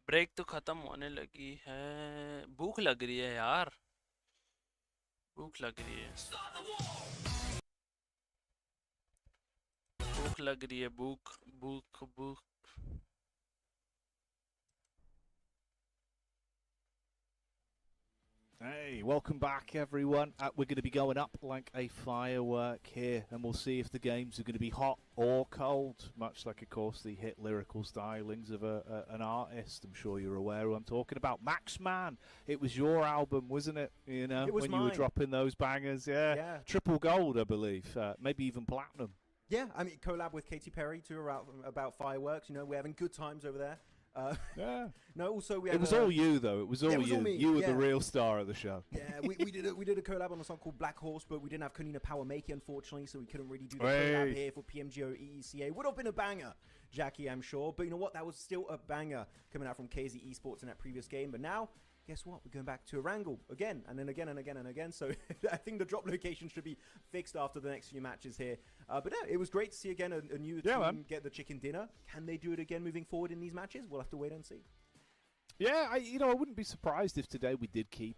ब्रेक तो खत्म होने लगी है. भूख लग रही है यार. भूख लग रही है. भूख लग रही है. भूख भूख भूख. Hey, welcome back everyone. We're going to be going up like a firework here, and we'll see if the games are going to be hot or cold, much like, of course, the hit lyrical stylings of an artist. I'm sure you're aware who I'm talking about. Max Man, it was your album, wasn't it? You know, when you were dropping those bangers. Yeah. Triple gold, I believe, maybe even platinum. Yeah, I mean, collab with Katy Perry too about fireworks. You know, we're having good times over there. Yeah. No, also we. It was all you though. It was all you. Me. You were the real star of the show. Yeah, we did a collab on a song called Black Horse, but we didn't have Kunina Power Makey, unfortunately, so we couldn't really do the collab here for PMGO EECA. Would have been a banger, Jackie, I'm sure. But you know what? That was still a banger coming out from KZ Esports in that previous game. But now, guess what? We're going back to Erangel again, and then again and again and again. So I think the drop location should be fixed after the next few matches here. But yeah, it was great to see again a new team get the chicken dinner. Can they do it again moving forward in these matches? We'll have to wait and see. Yeah, I wouldn't be surprised if today we did keep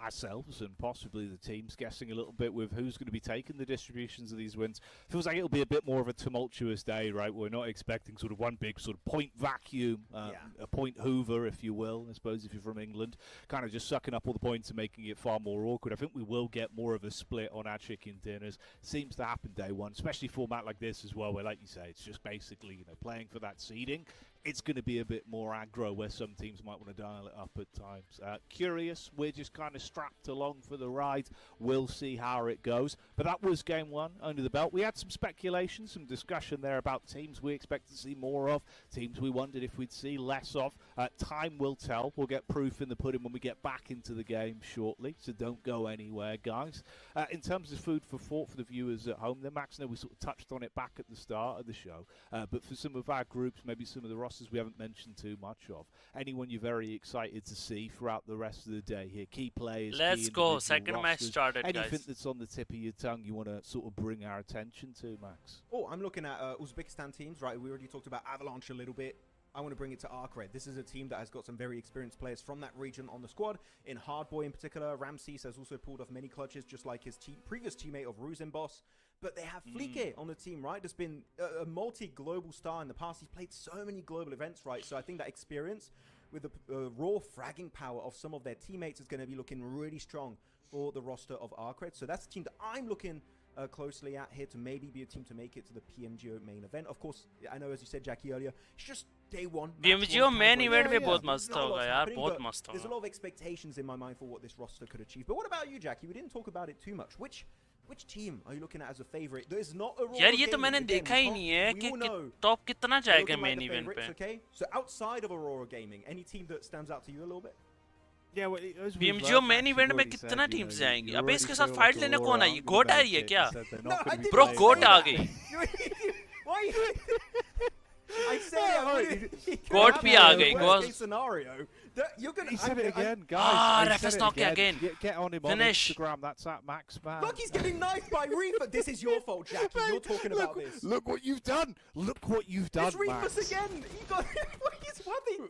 ourselves and possibly the teams guessing a little bit with who's going to be taking the distributions of these wins. Feels like it'll be a bit more of a tumultuous day, right? We're not expecting sort of one big sort of point vacuum, a point hoover, if you will, I suppose, if you're from England, kind of just sucking up all the points and making it far more awkward. I think we will get more of a split on our chicken dinners. Seems to happen day one, especially format like this as well, where, like you say, it's just basically, you know, playing for that seeding. It's going to be a bit more aggro where some teams might want to dial it up at times. Curious, we're just kind of strapped along for the ride. We'll see how it goes. But that was game one under the belt. We had some speculation, some discussion there about teams we expect to see more of, teams we wondered if we'd see less of. Time will tell. We'll get proof in the pudding when we get back into the game shortly, so don't go anywhere, guys. In terms of food for thought for the viewers at home, then Max, I know we sort of touched on it back at the start of the show, but for some of our groups, maybe some of the rosters we haven't mentioned too much of, anyone you're very excited to see throughout the rest of the day here, key players, let's go, second match started, anything guys. That's on the tip of your tongue you want to sort of bring our attention to, Max? Oh, I'm looking at Uzbekistan teams, right? We already talked about Avalanche a little bit. I want to bring it to ARCRED. This is a team that has got some very experienced players from that region on the squad. In Hardboy in particular, Ramses has also pulled off many clutches, just like his previous teammate of Ruzenboss. But they have Flique on the team, right? There's been a multi-global star in the past. He's played so many global events, right? So I think that experience with the raw fragging power of some of their teammates is going to be looking really strong for the roster of ARCRED. So that's the team that I'm looking closely at here to maybe be a team to make it to the PMGO main event. Of course, I know, as you said, Jackie, earlier, it's just day one. PMGO main event में बहुत मस्त होगा यार, बहुत मस्त होगा. There's a lot of expectations in my mind for what this roster could achieve. But what about you, Jackie? We didn't talk about it too much. Which team are you looking at as a favorite? There's not Aurora यार ये तो Gaming. मैंने Again, देखा ही नहीं है कि top कितना जाएगा मेन इवेंट पे. Okay, so outside of Aurora Gaming, any team that stands out to you a little bit? Yeah, well, PMGO main event में कितना टीम्स जाएंगे? अबे इसके साथ फाइट लेने कौन आई? गोट आ रही है क्या? ब्रो गोट आ गई. Why? I said गोट भी आ गई. Worst scenario. You're gonna. He said it again, guys. Ref's knock again. Get on him Finish. on Instagram. That's at Max Man. Look, he's getting knifed by Reaper. This is your fault, Jackie. You're talking about this. Look what you've done. Look what you've done, It's Reapers Max. again. He got.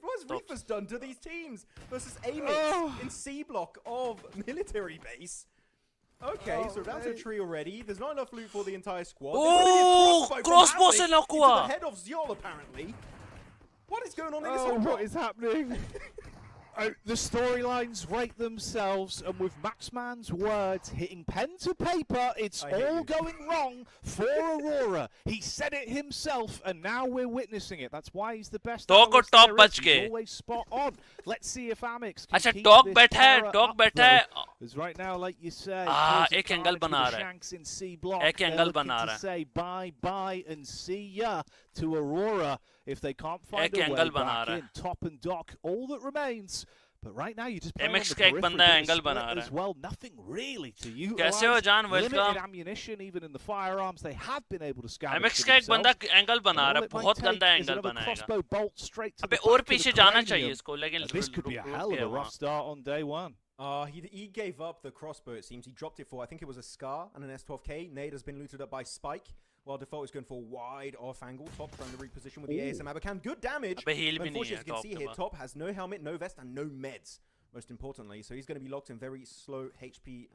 What's Reapers done to these teams versus AMIX in C block of military base? Okay, so down to a tree already. There's not enough loot for the entire squad. Oh, crossbow se knock into हुआ. the head of Ziol apparently. What is going on in this whole What is happening? The storylines write themselves, and with Maxman's words hitting pen to paper, it's all going wrong for Aurora. He said it himself, and now we're witnessing it. That's why he's the best. Dog ko top bach He's ke. always spot on. Let's see if AMIX can अच्छा keep dog this बैठा है, terror dog up, बैठा though. है. Because right now, like you say, एक angle बना रहा है. Shanks in C block. एक They're एंगल looking बना to रहा है. say bye-bye and see ya to Aurora if they can't find एक a way एंगल बना back रहा है. in. Top and Doc, all that remains. But right now, you just play MX on the का एक periphery, बंदा bit of angle split बना रहा as है. well. Nothing really to utilize. कैसे हो जान? Limited Welcome. ammunition even in the firearms. They have been able to scavenge MX for का एक बंदा themselves. एंगल बना रहा है. बहुत गंदा Is एंगल another बनाएगा. crossbow bolt straight to अबे the और back of पीछे the जाना cranium. चाहिए इसको, लेकिन This could be a hell of a rough start on day one. He gave up the crossbow, it seems. He dropped it for, I think it was a Scar and an S12K. Nade has been looted up by Spike, while Default is going for a wide off angle. Top trying to reposition with the ASM Abacan. Good damage. अबे heal भी नहीं Unfortunately, है as you can see top here, के बाद. Top has no helmet, no vest, and no meds, most importantly. So he's going to be locked in very slow HP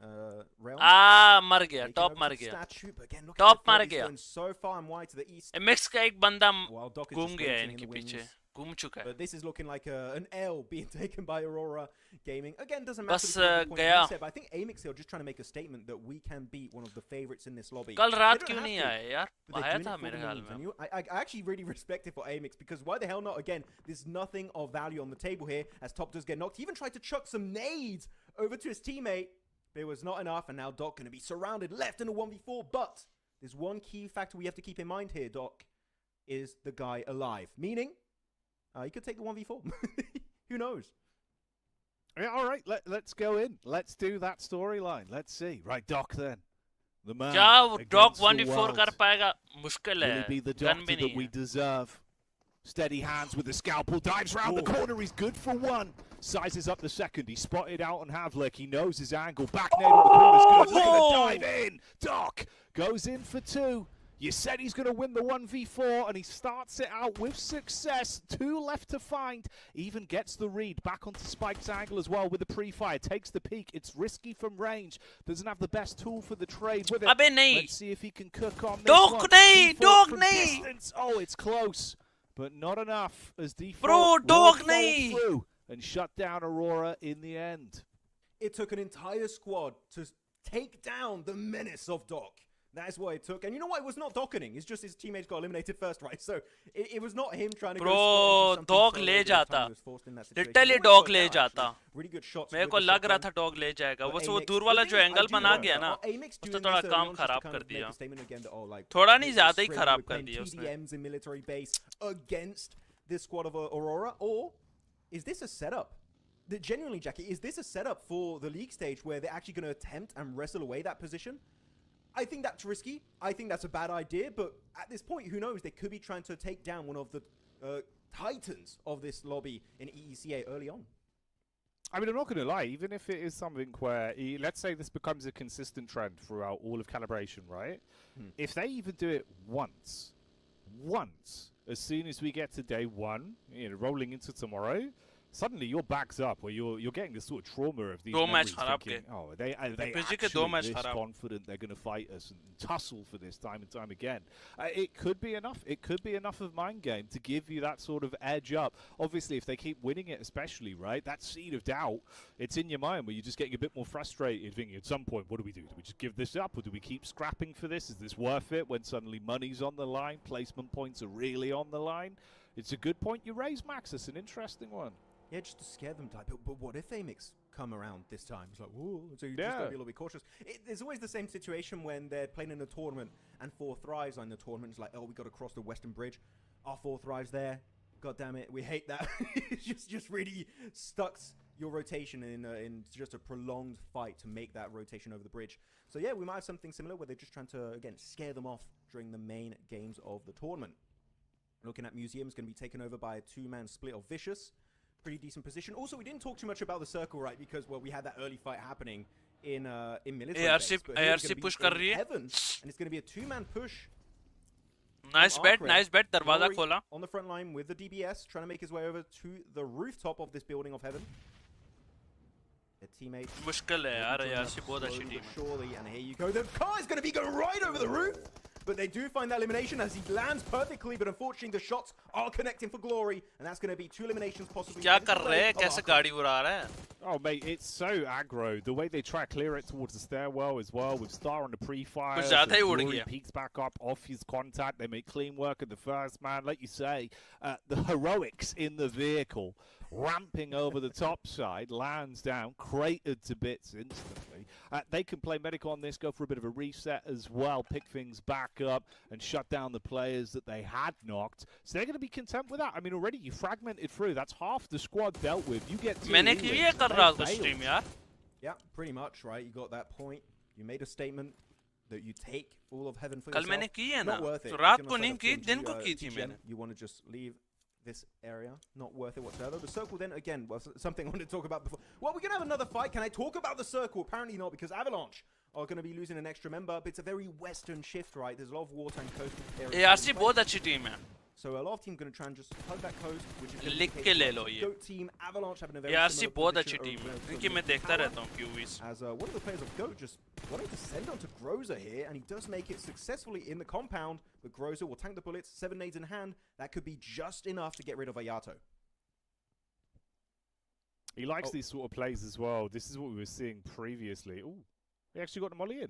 realm. मर गया. Taking Top over मर to the गया. statue, but again, look Top at Default, मर he's गया. going so far and wide to the east. MX का एक बंदा While Doc is घूम just गया है waiting in इनके the wings. पीछे. घूम चुका है. But this is looking like an L being taken by Aurora Gaming. Again, doesn't matter. बस the point गया. you said, but I think AMIX are just trying to make a statement that we can beat one of the favorites in this lobby. कल They रात don't क्यों have नहीं to, आए यार? but they're आया doing था it for मेरे the ख्याल memes. में. And I actually really respect it for AMIX, because why the hell not? Again, there's nothing of value on the table here as Top does get knocked. He even tried to chuck some nades over to his teammate, but it was not enough. And now Doc going to be surrounded left in a 1v4. But there's one key factor we have to keep in mind here, Doc, is the guy alive. Meaning, he could take the 1v4. Who knows? Yeah, all right, let's go in. Let's do that storyline. Let's see. Right, Doc then. The man. क्या वो Doc against the 1v4 world. कर पाएगा? मुश्किल Will he है. be the gun doctor भी that नहीं we है. deserve? Steady hands with the scalpel, dives round the corner, he's good for one. Sizes up the second, he's spotted out on Havlik, he knows his angle, back nade on the corner's good, look at the dive in. Doc goes in for two. You said he's going to win the 1v4, and he starts it out with success. Two left to find. Even gets the read back onto Spike's angle as well with the pre-fire. Takes the peek. It's risky from range. Doesn't have the best tool for the trade with it. अबे नहीं. Let's see if he can cook on this Doc one. नहीं, Default Doc from नहीं. distance. Oh, it's close, but not enough as Default Bro, will Doc fall नहीं. through and shut down Aurora in the end. It took an entire squad to take down the menace of Doc. That is what it took. And you know what? It was not docketing. It's just his teammates got eliminated first, right? So it was not him trying to Bro, go Doc ले जाता. Literally Doc ले जाता. Really good shots. मेरे को लग रहा था Doc ले जाएगा. बस वो दूर वाला जो एंगल बना गया ना, उसने थोड़ा काम खराब कर दिया. थोड़ा नहीं ज़्यादा ही खराब कर दिया उसने. TDMs in military base against this squad of Aurora, or is this a setup? Genuinely, Jackie, is this a setup for the league stage where they're actually going to attempt and wrestle away that position? I think that's risky. I think that's a bad idea. But at this point, who knows? They could be trying to take down one of the titans of this lobby in EECA early on. I mean, I'm not going to lie, even if it is something where, let's say this becomes a consistent trend throughout all of Calibration, right? If they even do it once, as soon as we get to day one, rolling into tomorrow, suddenly your back's up, where you're getting this sort of trauma of these memories thinking, oh, they actually this confident they're going to fight us and tussle for this time and time again. It could be enough. It could be enough of mind game to give you that sort of edge up. Obviously, if they keep winning it, especially, right, that seed of doubt, it's in your mind where you're just getting a bit more frustrated, thinking at some point, what do we do? Do we just give this up, or do we keep scrapping for this? Is this worth it when suddenly money's on the line, placement points are really on the line? It's a good point you raise, Max. It's an interesting one. Yeah, just to scare them type. But what if AMIX come around this time? It's like, whoa, so you just got to be a little bit cautious. There's always the same situation when they're playing in a tournament and 4 thrives on the tournament. It's like, oh, we got to cross the Western Bridge. Our 4 thrives there. God damn it, we hate that. It's just really stuck your rotation in just a prolonged fight to make that rotation over the bridge. So yeah, we might have something similar where they're just trying to, again, scare them off during the main games of the tournament. Looking at Museum, is going to be taken over by a 2-man split of Vicious. Pretty decent position. Also, we didn't talk too much about the circle, right? Because, well, we had that early fight happening in military base. ARC push कर रही है. Heaven, and it's going to be a 2-man push. Nice bet. दरवाजा खोला. On the front line with the DBS, trying to make his way over to the rooftop of this building of Heaven. A teammate. मुश्किल है यार, ARC बहुत अच्छी team है. Surely, and here you go. The car is going to be going right over the roof. but they do find that elimination as he lands perfectly, but unfortunately the shots are connecting for glory, and that's going to be 2 eliminations possibly. क्या कर रहे हैं? कैसे गाड़ी उड़ा रहा है? Oh, mate, it's so aggro. The way they try to clear it towards the stairwell as well, with Star on the pre-fire. कुछ ज़्यादा ही उड़ गया. Peeks back up off his contact. They make clean work of the first man. Like you say, the heroics in the vehicle, ramping over the top side, lands down, cratered to bits instantly. They can play medical on this, go for a bit of a reset as well, pick things back up, and shut down the players that they had knocked. So they're going to be content with that. I mean, already you fragmented through. That's half the squad dealt with. You get to मैंने ये कर रहा था stream यार. Yeah, pretty much, right? You got that point. You made a statement that you take all of heaven for कल yourself. मैंने की है ना. Not worth it. तो रात को नहीं की, दिन को की थी मैंने. You want to just leave this area, not worth it whatsoever. The circle then again was something I wanted to talk about before. Well, we're gonna have another fight. Can I talk about the circle? Apparently not, because Avalanche are going to be losing an extra member, but it's a very western shift, right? There's a lot of water and coastal areas. ARC बहुत अच्छी team है. So a lot of teams going to try and just hug that coast, which is लिख के ले लो ये. GOAT team, Avalanche having a very ARC similar बहुत position अच्छी team है. over क्योंकि मैं देखता रहता हूँ QVs. As one of the players of GOAT just wanting to send on to Groza here, and he does make it successfully in the compound, but Groza will tank the bullets, 7 nades in hand. That could be just enough to get rid of Ayato. He likes these sort of plays as well. This is what we were seeing previously. Ooh, he actually got the molly in.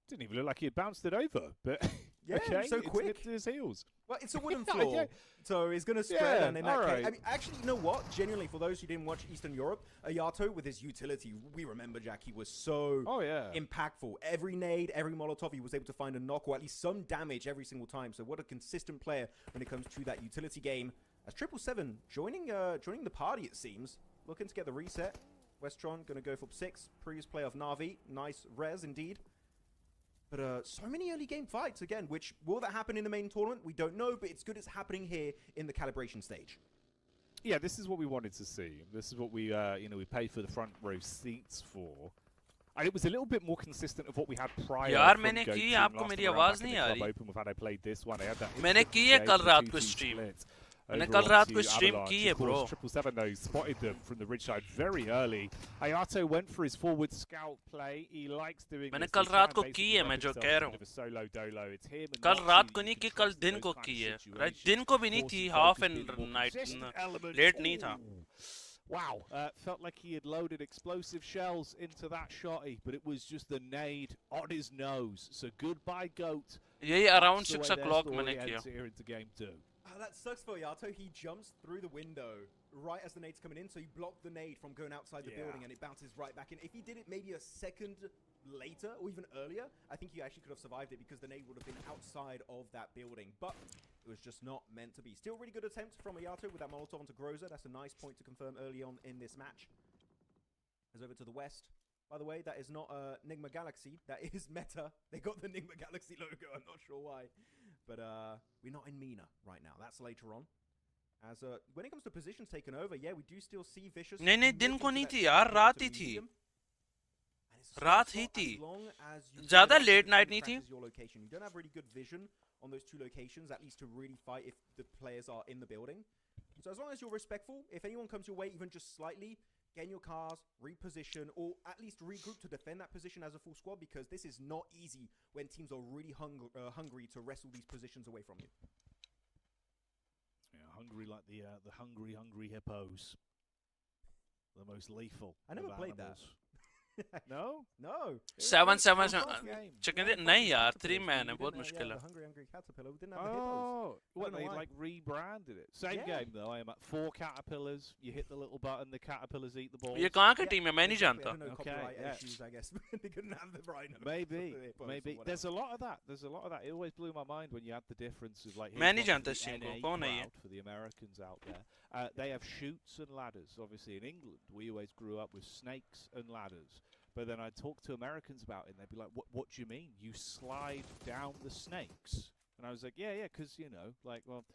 Didn't even look like he had bounced it over, but yeah, okay, so quick. It's his heels. Well, it's a wooden floor, yeah. so he's going to spread, and in that right. case, I mean, actually, you know what? Genuinely, for those who didn't watch Eastern Europe, Ayato with his utility, we remember, Jack, he was so impactful. Every nade, every Molotov, he was able to find a knock or at least some damage every single time. So what a consistent player when it comes to that utility game. As 777 joining the party, it seems, looking to get the reset. Westron going to go for 6. Previous play of Na'Vi, nice res indeed. But so many early game fights again, which will that happen in the main tournament? We don't know, but it's good it's happening here in the calibration stage. Yeah, this is what we wanted to see. This is what we, we paid for the front row seats for. And it was a little bit more consistent of what we had prior. यार मैंने की आपको मेरी आवाज नहीं आ रही. मैंने की है कल रात को stream. मैंने कल रात को stream की है bro. 777 though spotted them from the ridge side very early. Ayato went for his forward scout play. He likes doing this. मैंने कल रात को की है मैं जो कह रहा हूँ. कल रात को नहीं की, कल दिन को की है. Right? दिन को भी नहीं थी, half and night, late नहीं था. Wow, felt like he had loaded explosive shells into that shotty, but it was just the nade on his nose. So goodbye, GOAT. यही around 6 o'clock मैंने किया. Here into game 2. That sucks for Yato. He jumps through the window right as the nade's coming in, so he blocked the nade from going outside the building, and it bounces right back in. If he did it maybe a second later or even earlier, I think he actually could have survived it because the nade would have been outside of that building. But it was just not meant to be. Still really good attempt from Ayato with that Molotov onto Groza. That's a nice point to confirm early on in this match. As over to the west. By the way, that is not Nigma Galaxy. That is Meta. They got the Nigma Galaxy logo. I'm not sure why. But we're not in MENA right now. That's later on. As when it comes to positions taken over, yeah, we do still see Vicious. नहीं दिन को नहीं थी यार, रात ही थी. रात ही थी. ज़्यादा late night नहीं थी. You don't have really good vision on those 2 locations, at least to really fight if the players are in the building. So as long as you're respectful, if anyone comes your way even just slightly, get in your cars, reposition, or at least regroup to defend that position as a full squad, because this is not easy when teams are really hungry to wrestle these positions away from you. Yeah, hungry like the hungry hippos. The most lethal. I never played that. No? No. 7-7 chicken did नहीं यार 3 man है बहुत मुश्किल है. Hungry caterpillar. We didn't have the hippos. What they like rebranded it. Same game though. I am at 4 caterpillars. You hit the little button, the caterpillars eat the balls. ये कहाँ की team है मैं नहीं जानता. Okay. Issues, I guess. They couldn't have the right. Maybe. There's a lot of that. It always blew my mind when you had the difference of like. मैं नहीं जानता इस team को. कौन है ये? For the Americans out there, they have chutes and ladders. Obviously in England, we always grew up with snakes and ladders. But then I'd talk to Americans about it, and they'd be like, what do you mean? You slide down the snakes? And I was like, yeah, because, like, well,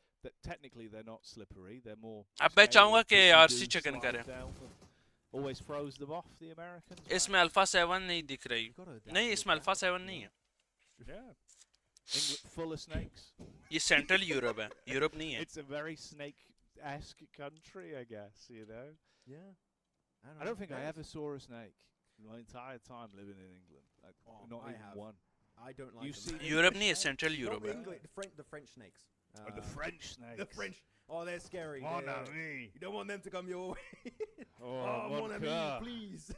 technically they're not slippery. They're more... अब मैं चाहूँगा कि RC chicken करें. Always froze them off, the Americans. इसमें Alpha 7 नहीं दिख रही. नहीं, इसमें Alpha 7 नहीं है. Yeah. England full of snakes. ये Central Europe है. Europe नहीं है. It's a very snake-esque country, I guess, Yeah. I don't think I ever saw a snake. My entire time living in England, not even one. I don't like You them. see Europe नहीं है, Central Not Europe है. England, the French snakes. the French snakes. The French. Oh, they're scary. Mon They're- ami. You don't want them to come your way. Oh, mon mon ami, cœur. please.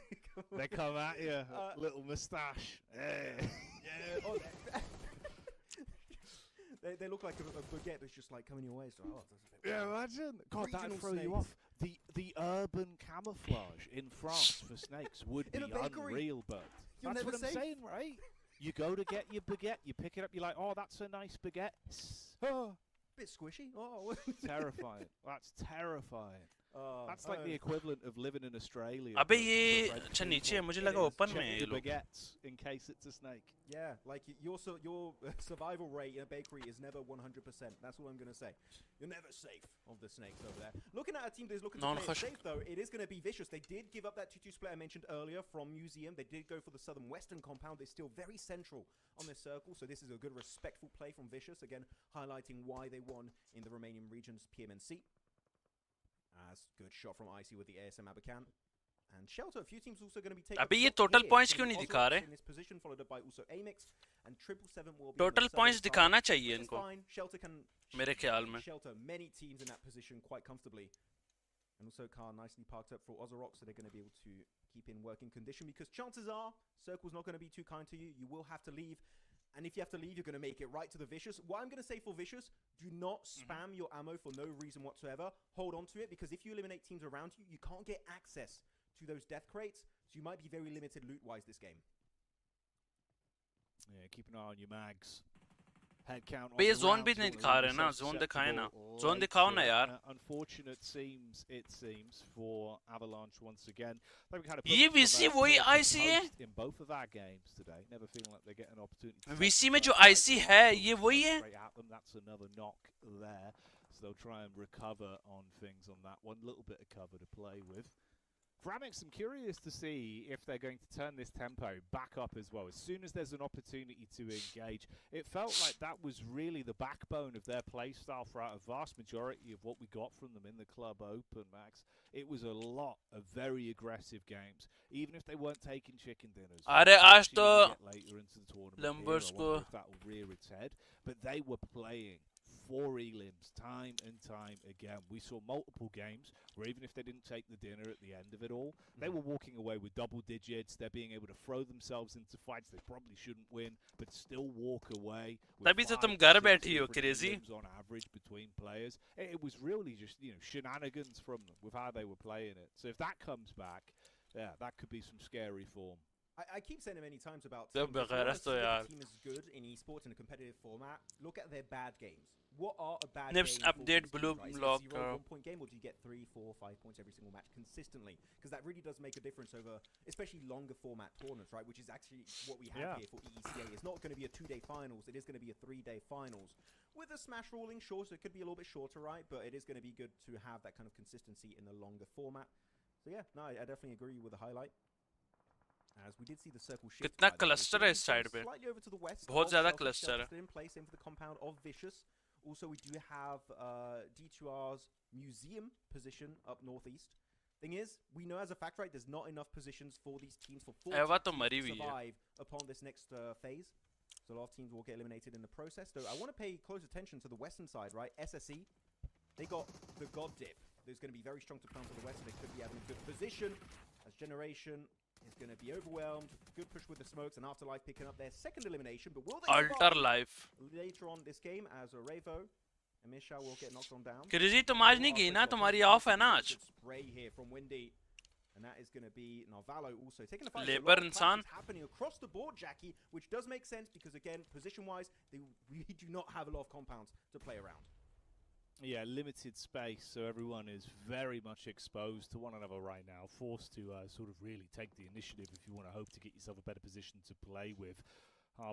They come at you, little moustache. Hey. Yeah. Oh, they look like a baguette that's just like coming your way. So, oh, that's a bit Yeah, imagine. God, that'd Regional throw you snakes. off. The urban camouflage in France for snakes would be In a bakery. unreal, but You're that's never what I'm safe. saying, right? You go to get your baguette, you pick it up, you're like, oh, that's a nice baguette. Oh, bit squishy. Oh, terrifying. That's terrifying. That's like the oh. equivalent of living in Australia. अबे but ये for French अच्छा people. नीचे है, मुझे It लगा is. open Check में है ये your लोग. baguettes in case it's a snake. Yeah, like your survival rate in a bakery is never 100%. That's all I'm gonna say. You're never safe of the snakes over there. Looking at a team that is looking to play it Non-khashk. safe, though, it is gonna be vicious. They did give up that 2-2 split I mentioned earlier from Museum. They did go for the southern western compound. They're still very central on this circle, so this is a good respectful play from Vicious. Again, highlighting why they won in the Romanian regions PMNC. As good shot from Icy with the ASM Abacan. And Shelter, a few teams also going to be taking. अबे a ये shot total here. points It's क्यों gonna नहीं be दिखा Ozlox रहे? in this position, followed by also AMIX and 777 will be on Total the points southern दिखाना side, चाहिए which is इनको. fine. Shelter can मेरे ख्याल में. shelter many teams in that position quite comfortably. And also car nicely parked up for Ozorock, so they're going to be able to keep in working condition because chances are Circle's not going to be too kind to you. You will have to leave. And if you have to leave, you're going to make it right to the Vicious. What I'm going to say for Vicious, do not spam your ammo for no reason whatsoever. Hold on to it because if you eliminate teams around you, you can't get access to those death crates. So you might be very limited loot-wise this game. Yeah, keep an eye on your mags. Head count. बे ये on the zone भी rounds, नहीं don't दिखा leave रहे ना, yourself zone दिखाए ना. susceptible Zone दिखाओ ना later. यार. Unfortunate it seems for Avalanche once again. They've kind of ये put VC some, वही pillar to IC है? post in both of our games today. Never feeling like they get an opportunity. to VC take में the जो first IC fight. है, ये वही है? Straight at them. That's another knock there. So they'll try and recover on things on that one. Little bit of cover to play with. For AMIX, I'm curious to see if they're going to turn this tempo back up as well. As soon as there's an opportunity to engage, it felt like that was really the backbone of their play style throughout a vast majority of what we got from them in the Club Open, Max. It was a lot of very aggressive games, even if they weren't taking chicken dinners. अरे आज Especially तो when we get later into the tournament here, Lumbers I को- wonder if that will rear its head. But they were playing for elims time and time again. We saw multiple games where even if they didn't take the dinner at the end of it all, they were walking away with double digits. They're being able to throw themselves into fights they probably shouldn't win, but still walk away with तभी तो 5 तुम to घर 6 बैठी हो, different crazy. elims on average between players. It was really just, shenanigans from them with how they were playing it. So if that comes back, yeah, that could be some scary form. I keep saying it many times about जब teams. If you बगैर wanna तो see if यार. a team is good in esports in a competitive format, look at their bad games. What are a bad Nips game for update these teams, blue right? Is it block, a 0 1-point game, or do you get 3, 4, 5 points every single match consistently? Because that really does make a difference over, especially longer format tournaments, right? Which is actually what we have Yeah. here for EECA. It's not going to be a 2-day finals. It is going to be a 3-day finals. With a smash ruling, sure, so it could be a little bit shorter, right? But it is going to be good to have that kind of consistency in the longer format. So yeah, no, I definitely agree with the highlight. As we did see the circle shift. कितना by the way. cluster So है we इस go side पे? Slightly over to the west. बहुत of ज़्यादा Shelter. cluster Shelter है. still in place, same for the compound of Vicious. Also, we do have D2R's museum position up northeast. Thing is, we know as a fact, right, there's not enough positions for these teams for 4 एवा तो teams मरी to हुई है. survive upon this next phase. So a lot of teams will get eliminated in the process. Though I want to pay close attention to the western side, right? SSE, they got the God Dip. There's going to be very strong to come to the west, so they could be having a good position. As Generation is going to be overwhelmed. Good push with the smokes, and Afterlife picking up their second elimination. But will they Alter survive life. later on this game as a Ravo and Misha will get knocked on down? Crazy तुम आज नहीं गई ना, तुम्हारी of है ना आज. Good spray here from Windy. And that is going to be Narvalo also taking a fight. Labor इंसान. Happening across the board, Jackie, which does make sense because, again, position-wise, they really do not have a lot of compounds to play around. Yeah, limited space, so everyone is very much exposed to one another right now, forced to sort of really take the initiative if you want to hope to get yourself a better position to play with.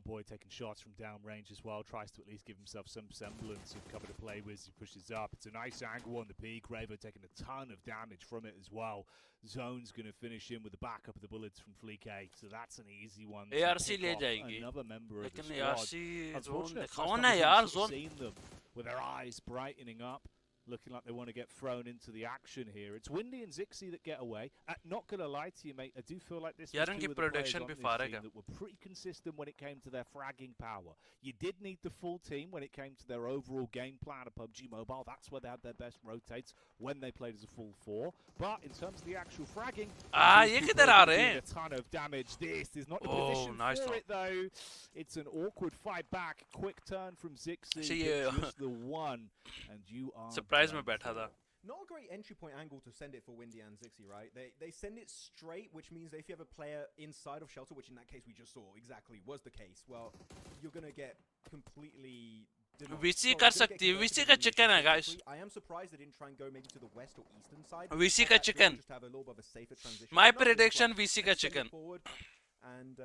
Boy taking shots from downrange as well, tries to at least give himself some semblance of cover to play with as he pushes up. It's a nice angle on the peak. Ravo taking a ton of damage from it as well. Zone's going to finish in with the backup of the bullets from Fleek 8, so that's an easy one. to ARC pick ले off जाएगी. another member of the लेकिन squad. ARC zone Unfortunate, दिखाओ first ना time यार, we've sort of zone. seen them with their eyes brightening up. looking like they want to get thrown into the action here. It's Windy and Zixi that get away. Not going to lie to you, mate, I do feel like this was two of the players on this team that were pretty consistent when it came to their fragging power. You did need the full team when it came to their overall game plan of PUBG Mobile. That's where they had their best rotates, when they played as a full 4. But in terms of the actual fragging, a ton of damage. This is not the position for it, though. It's an awkward fight back. Quick turn from Zixi. Just the one, and you are surprise me बैठा था. Not a great entry point angle to send it for Windy and Zixi, right? They send it straight, which means that if you have a player inside of shelter, which in that case we just saw exactly was the case, well, you're gonna get completely. VC कर सकती है. VC का chicken है, guys. I am surprised they didn't try and go maybe to the west or eastern side. VC का chicken. Just have a little bit of a safer transition. My prediction, VC का chicken. And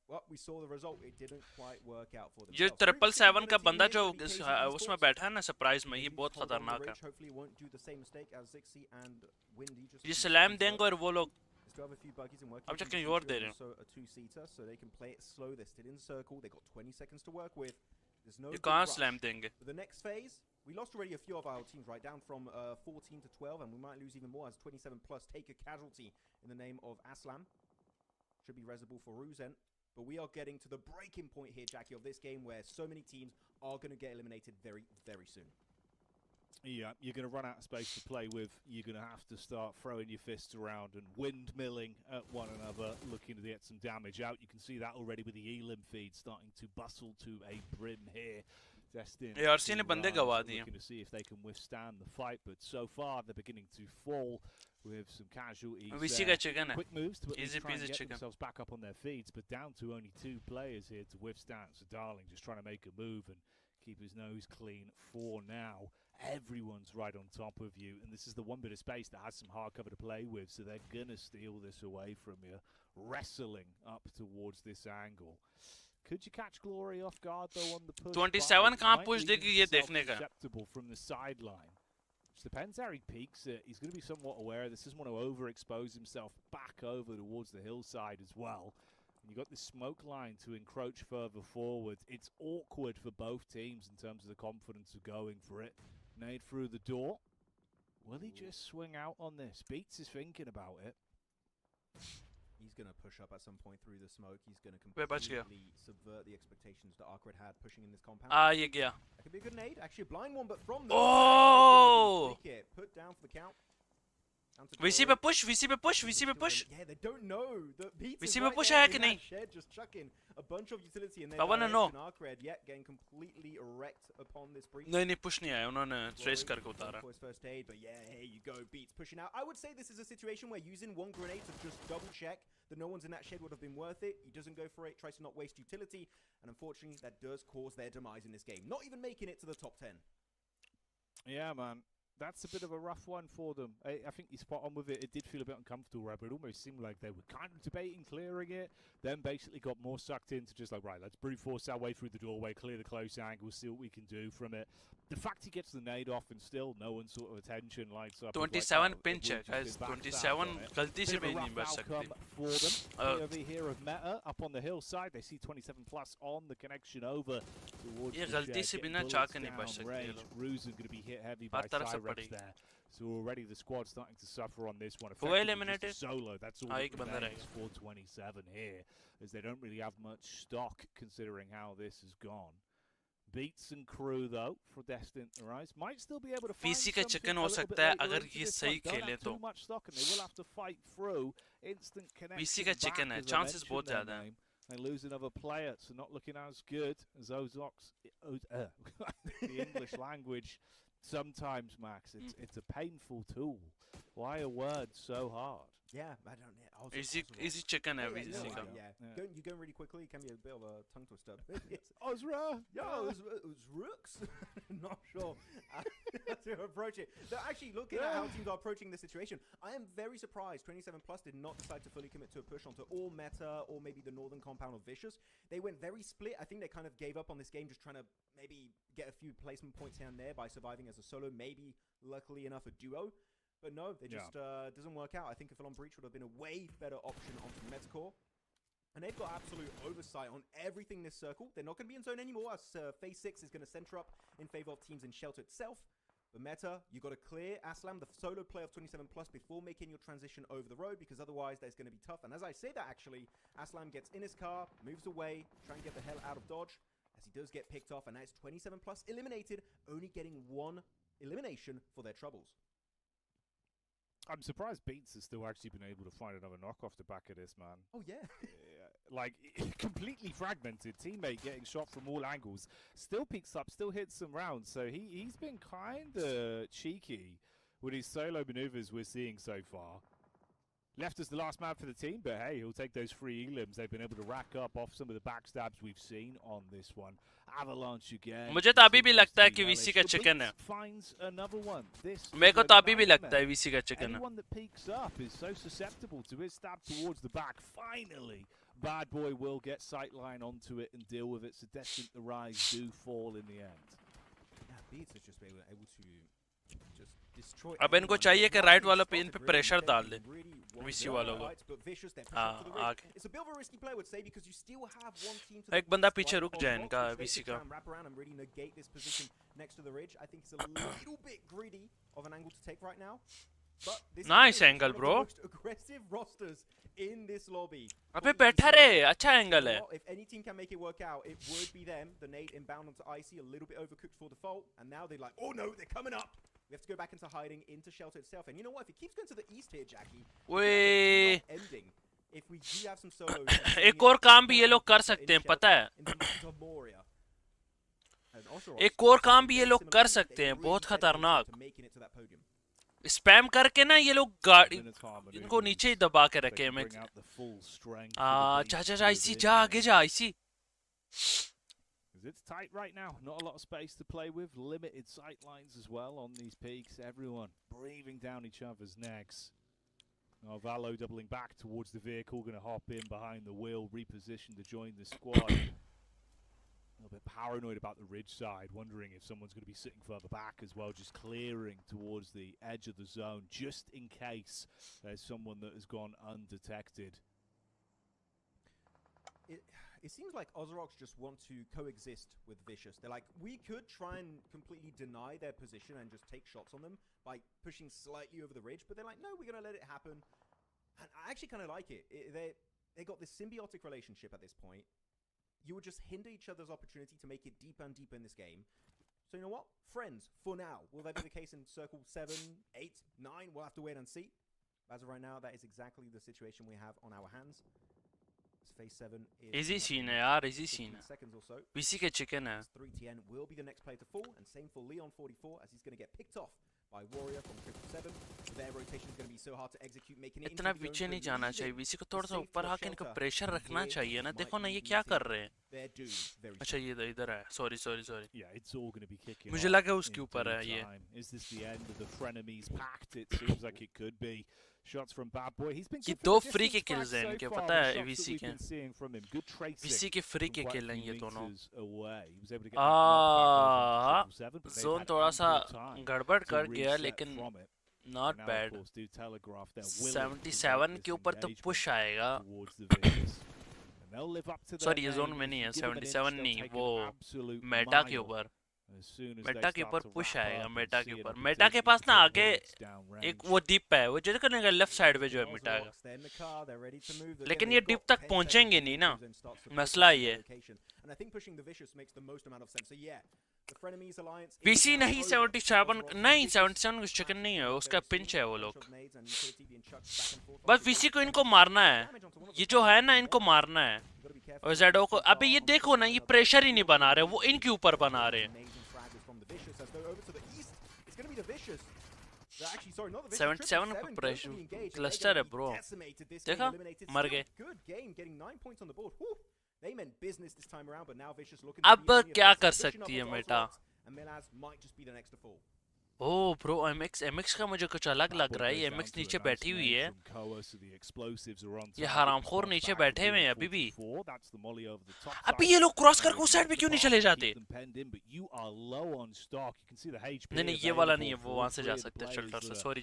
well, we saw the result. It didn't quite work out for them. ये 777 का बंदा जो उसमें बैठा है ना सरप्राइज में, ये बहुत खतरनाक है. ये स्लैम देंगे और वो लोग अब चेक करें और दे रहे हैं. ये कहाँ स्लैम देंगे? The next phase, we lost already a few of our teams, right, down from 14 to 12, and we might lose even more as 27 plus take a casualty in the name of Aslam. Should be reservable for Ruzen, but we are getting to the breaking point here, Jackie, of this game where so many teams are going to get eliminated very, very soon. Yeah, you're going to run out of space to play with. You're going to have to start throwing your fists around and windmilling at one another, looking to get some damage out. You can see that already with the Elim feed starting to bustle to a brim here. Destine looking to see if they can withstand the fight, but so far they're beginning to fall with some casualties. Quick moves to at least try and get themselves back up on their feet, but down to only 2 players here to withstand. So Darling just trying to make a move and keep his nose clean for now. Everyone's right on top of you, and this is the one bit of space that has some hard cover to play with, so they're gonna steal this away from you. Wrestling up towards this angle. Could you catch Glory off guard though on the push? 27 कहाँ push देगी ये देखने का. Acceptable from the sideline. Which depends how he peaks it. He's going to be somewhat aware. This doesn't want to overexpose himself back over towards the hillside as well. And you've got this smoke line to encroach further forward. It's awkward for both teams in terms of the confidence of going for it. Nade through the door. Will he just swing out on this? Beats is thinking about it. He's going to push up at some point through the smoke. He's going to completely subvert the expectations that ARCRED had pushing in this compound. ये गया. That could be a good nade. Actually, a blind one, but from the put down for the count. VC पे push, VC पे push, VC पे push. Yeah, they don't know. VC पे push है कि नहीं? Just chucking a bunch of utility in there. ARCRED yet getting completely wrecked upon this breach. नहीं push नहीं आया. उन्होंने trace करके उतारा. First aid, but yeah, here you go. Beats pushing out. I would say this is a situation where using one grenade to just double check that no one's in that shed would have been worth it. He doesn't go for it, tries to not waste utility, and unfortunately that does cause their demise in this game. Not even making it to the top 10. Yeah, man. That's a bit of a rough one for them. I think he's spot on with it. It did feel a bit uncomfortable, right? But it almost seemed like they were kind of debating clearing it, then basically got more sucked into just like, right, let's brute force our way through the doorway, clear the close angle, see what we can do from it. The fact he gets the nade off and still no one's sort of attention lights up. 27 pinch है, guys. 27 गलती से भी नहीं बच सकती. For them. Over here of Meta up on the hillside, they see 27 plus on the connection over towards ये गलती से बिना चाक नहीं बच सकती. Ruzen going to be hit heavy by Cyrex there. So already the squad starting to suffer on this one. Who eliminated? Solo. That's all that remains for 27 here, as they don't really have much stock considering how this has gone. Beats and crew though for Destine Arise might still be able to find VC का chicken हो सकता है अगर ये सही खेले तो. Too much stock and they will have to fight through instant connection. VC का chicken है, chances बहुत ज़्यादा हैं. They lose another player, so not looking as good as Ozox. The English language sometimes, Max, it's a painful tool. Why are words so hard? Yeah, I don't know. Easy chicken है VC का. Yeah. You're going really quickly. It can be a bit of a tongue twister. Ozra! Yo, it was Rooks? Not sure how to approach it. So actually, looking at how teams are approaching this situation, I am very surprised 27 Plus did not decide to fully commit to a push onto all Meta or maybe the northern compound of Vicious. They went very split. I think they kind of gave up on this game, just trying to maybe get a few placement points here and there by surviving as a solo, maybe, luckily enough, a duo. But no, they just doesn't work out. I think a full-on breach would have been a way better option onto METACORE. And they've got absolute oversight on everything this circle. They're not going to be in zone anymore, as Phase 6 is going to center up in favor of teams in shelter itself. But Meta, you got to clear Aslam, the solo player of 27 plus, before making your transition over the road, because otherwise that's going to be tough. And as I say that, actually, Aslam gets in his car, moves away, try and get the hell out of dodge, as he does get picked off, and now it's 27 plus eliminated, only getting one elimination for their troubles. I'm surprised Beats has still actually been able to find another knock off the back of this, man. Oh, yeah. Like, completely fragmented. Teammate getting shot from all angles. Still peeks up, still hits some rounds. So he's been kind of cheeky with his solo maneuvers we're seeing so far. Left as the last man for the team, but hey, he'll take those 3 elims they've been able to rack up off some of the backstabs we've seen on this one. Avalanche again. मुझे तो अभी भी लगता है कि VC का chicken है. मेरे को तो अभी भी लगता है VC का चिकन है. Anyone that peeks up is so susceptible to his stab towards the back. Finally, Bad Boy will get sightline onto it and deal with it. So Destine, the rise do fall in the end. Yeah, Beats has just been able to just destroy. अब इनको चाहिए कि right वालों पे इन पे pressure डाल दे. VC वालों को. It's a bit of a risky play, I would say, because you still have one team to एक बंदा पीछे रुक जाए इनका VC का. Wrap around and really negate this position next to the ridge. I think it's a little bit greedy of an angle to take right now. But this Nice is angle, one of bro. the most aggressive rosters in this lobby. अबे बैठा रहे, अच्छा angle है. If any team can make it work out, it would be them. The nade inbound onto Icy, a little bit overcooked for default, and now they're like, oh no, they're coming up. We have to go back into hiding, into shelter itself. And you know what? If it keeps going to the east here, Jackie, way ending. If we do have some solos, एक और काम भी ये लोग कर सकते हैं, पता है? एक और काम भी ये लोग कर सकते हैं, बहुत खतरनाक. स्पैम करके ना ये लोग गाड़ी इनको नीचे ही दबा के रखे हैं. जा आईसी जा आगे जा IC. It's tight right now. Not a lot of space to play with. Limited sight lines as well on these peaks. Everyone breathing down each other's necks. Now Valo doubling back towards the vehicle, going to hop in behind the wheel, reposition to join the squad. A little bit paranoid about the ridge side, wondering if someone's going to be sitting further back as well, just clearing towards the edge of the zone, just in case there's someone that has gone undetected. It seems like Ozrox just want to coexist with Vicious. They're like, we could try and completely deny their position and just take shots on them by pushing slightly over the ridge, but they're like, no, we're going to let it happen. And I actually kind of like it. They got this symbiotic relationship at this point. You would just hinder each other's opportunity to make it deeper and deeper in this game. So you know what? Friends, for now. Will that be the case in Circle 7, 8, 9? We'll have to wait and see. As of right now, that is exactly the situation we have on our hands. Phase 7 is easy scene है यार, easy scene है. VC के chicken है. 3TN will be the next player to fall, and same for Leon 44 as he's going to get picked off by Warrior from 57. Their rotation is going to be so hard to execute, making it इतना पीछे नहीं जाना चाहिए. VC को थोड़ा सा ऊपर आके इनको प्रेशर रखना चाहिए ना. देखो ना ये क्या कर रहे हैं. अच्छा ये इधर है. Sorry. Yeah, it's all going to be kicking. मुझे लगा उसके ऊपर है ये. Is this the end of the frenemies pact? It seems like it could be. Shots from Bad Boy. He's been ये दो फ्री के किल्स हैं इनके, पता है VC के. VC के फ्री के किल हैं ये दोनों. जोन थोड़ा सा गड़बड़ कर गया लेकिन not bad. 77 के ऊपर तो पुश आएगा. सॉरी ये जोन में नहीं है. 77 नहीं, वो मेटा के ऊपर. मेटा के ऊपर पुश आएगा. मेटा के ऊपर. मेटा के पास ना आगे एक वो डिप है, वो जो करने का लेफ्ट साइड पे जो है मेटा का. लेकिन ये डिप तक पहुंचेंगे नहीं ना, मसला ये. VC नहीं 77 नहीं 77 कुछ चिकन नहीं है, उसका पिंच है वो लोग. बस VC को इनको मारना है. ये जो है ना इनको मारना है. और जेडो को अबे ये देखो ना, ये प्रेशर ही नहीं बना रहे, वो इनके ऊपर बना रहे हैं. 77 पे प्रेशर क्लस्टर है ब्रो. देखा मर गए. अब क्या कर सकती है मेटा. ओह ब्रो MX का मुझे कुछ अलग लग रहा है. ये MX नीचे बैठी हुई है. ये हरामखोर नीचे बैठे हुए हैं अभी भी. अभी ये लोग क्रॉस करके उस साइड पे क्यों नहीं चले जाते. नहीं ये वाला नहीं है, वो वहां से जा सकते हैं शेल्टर से. Sorry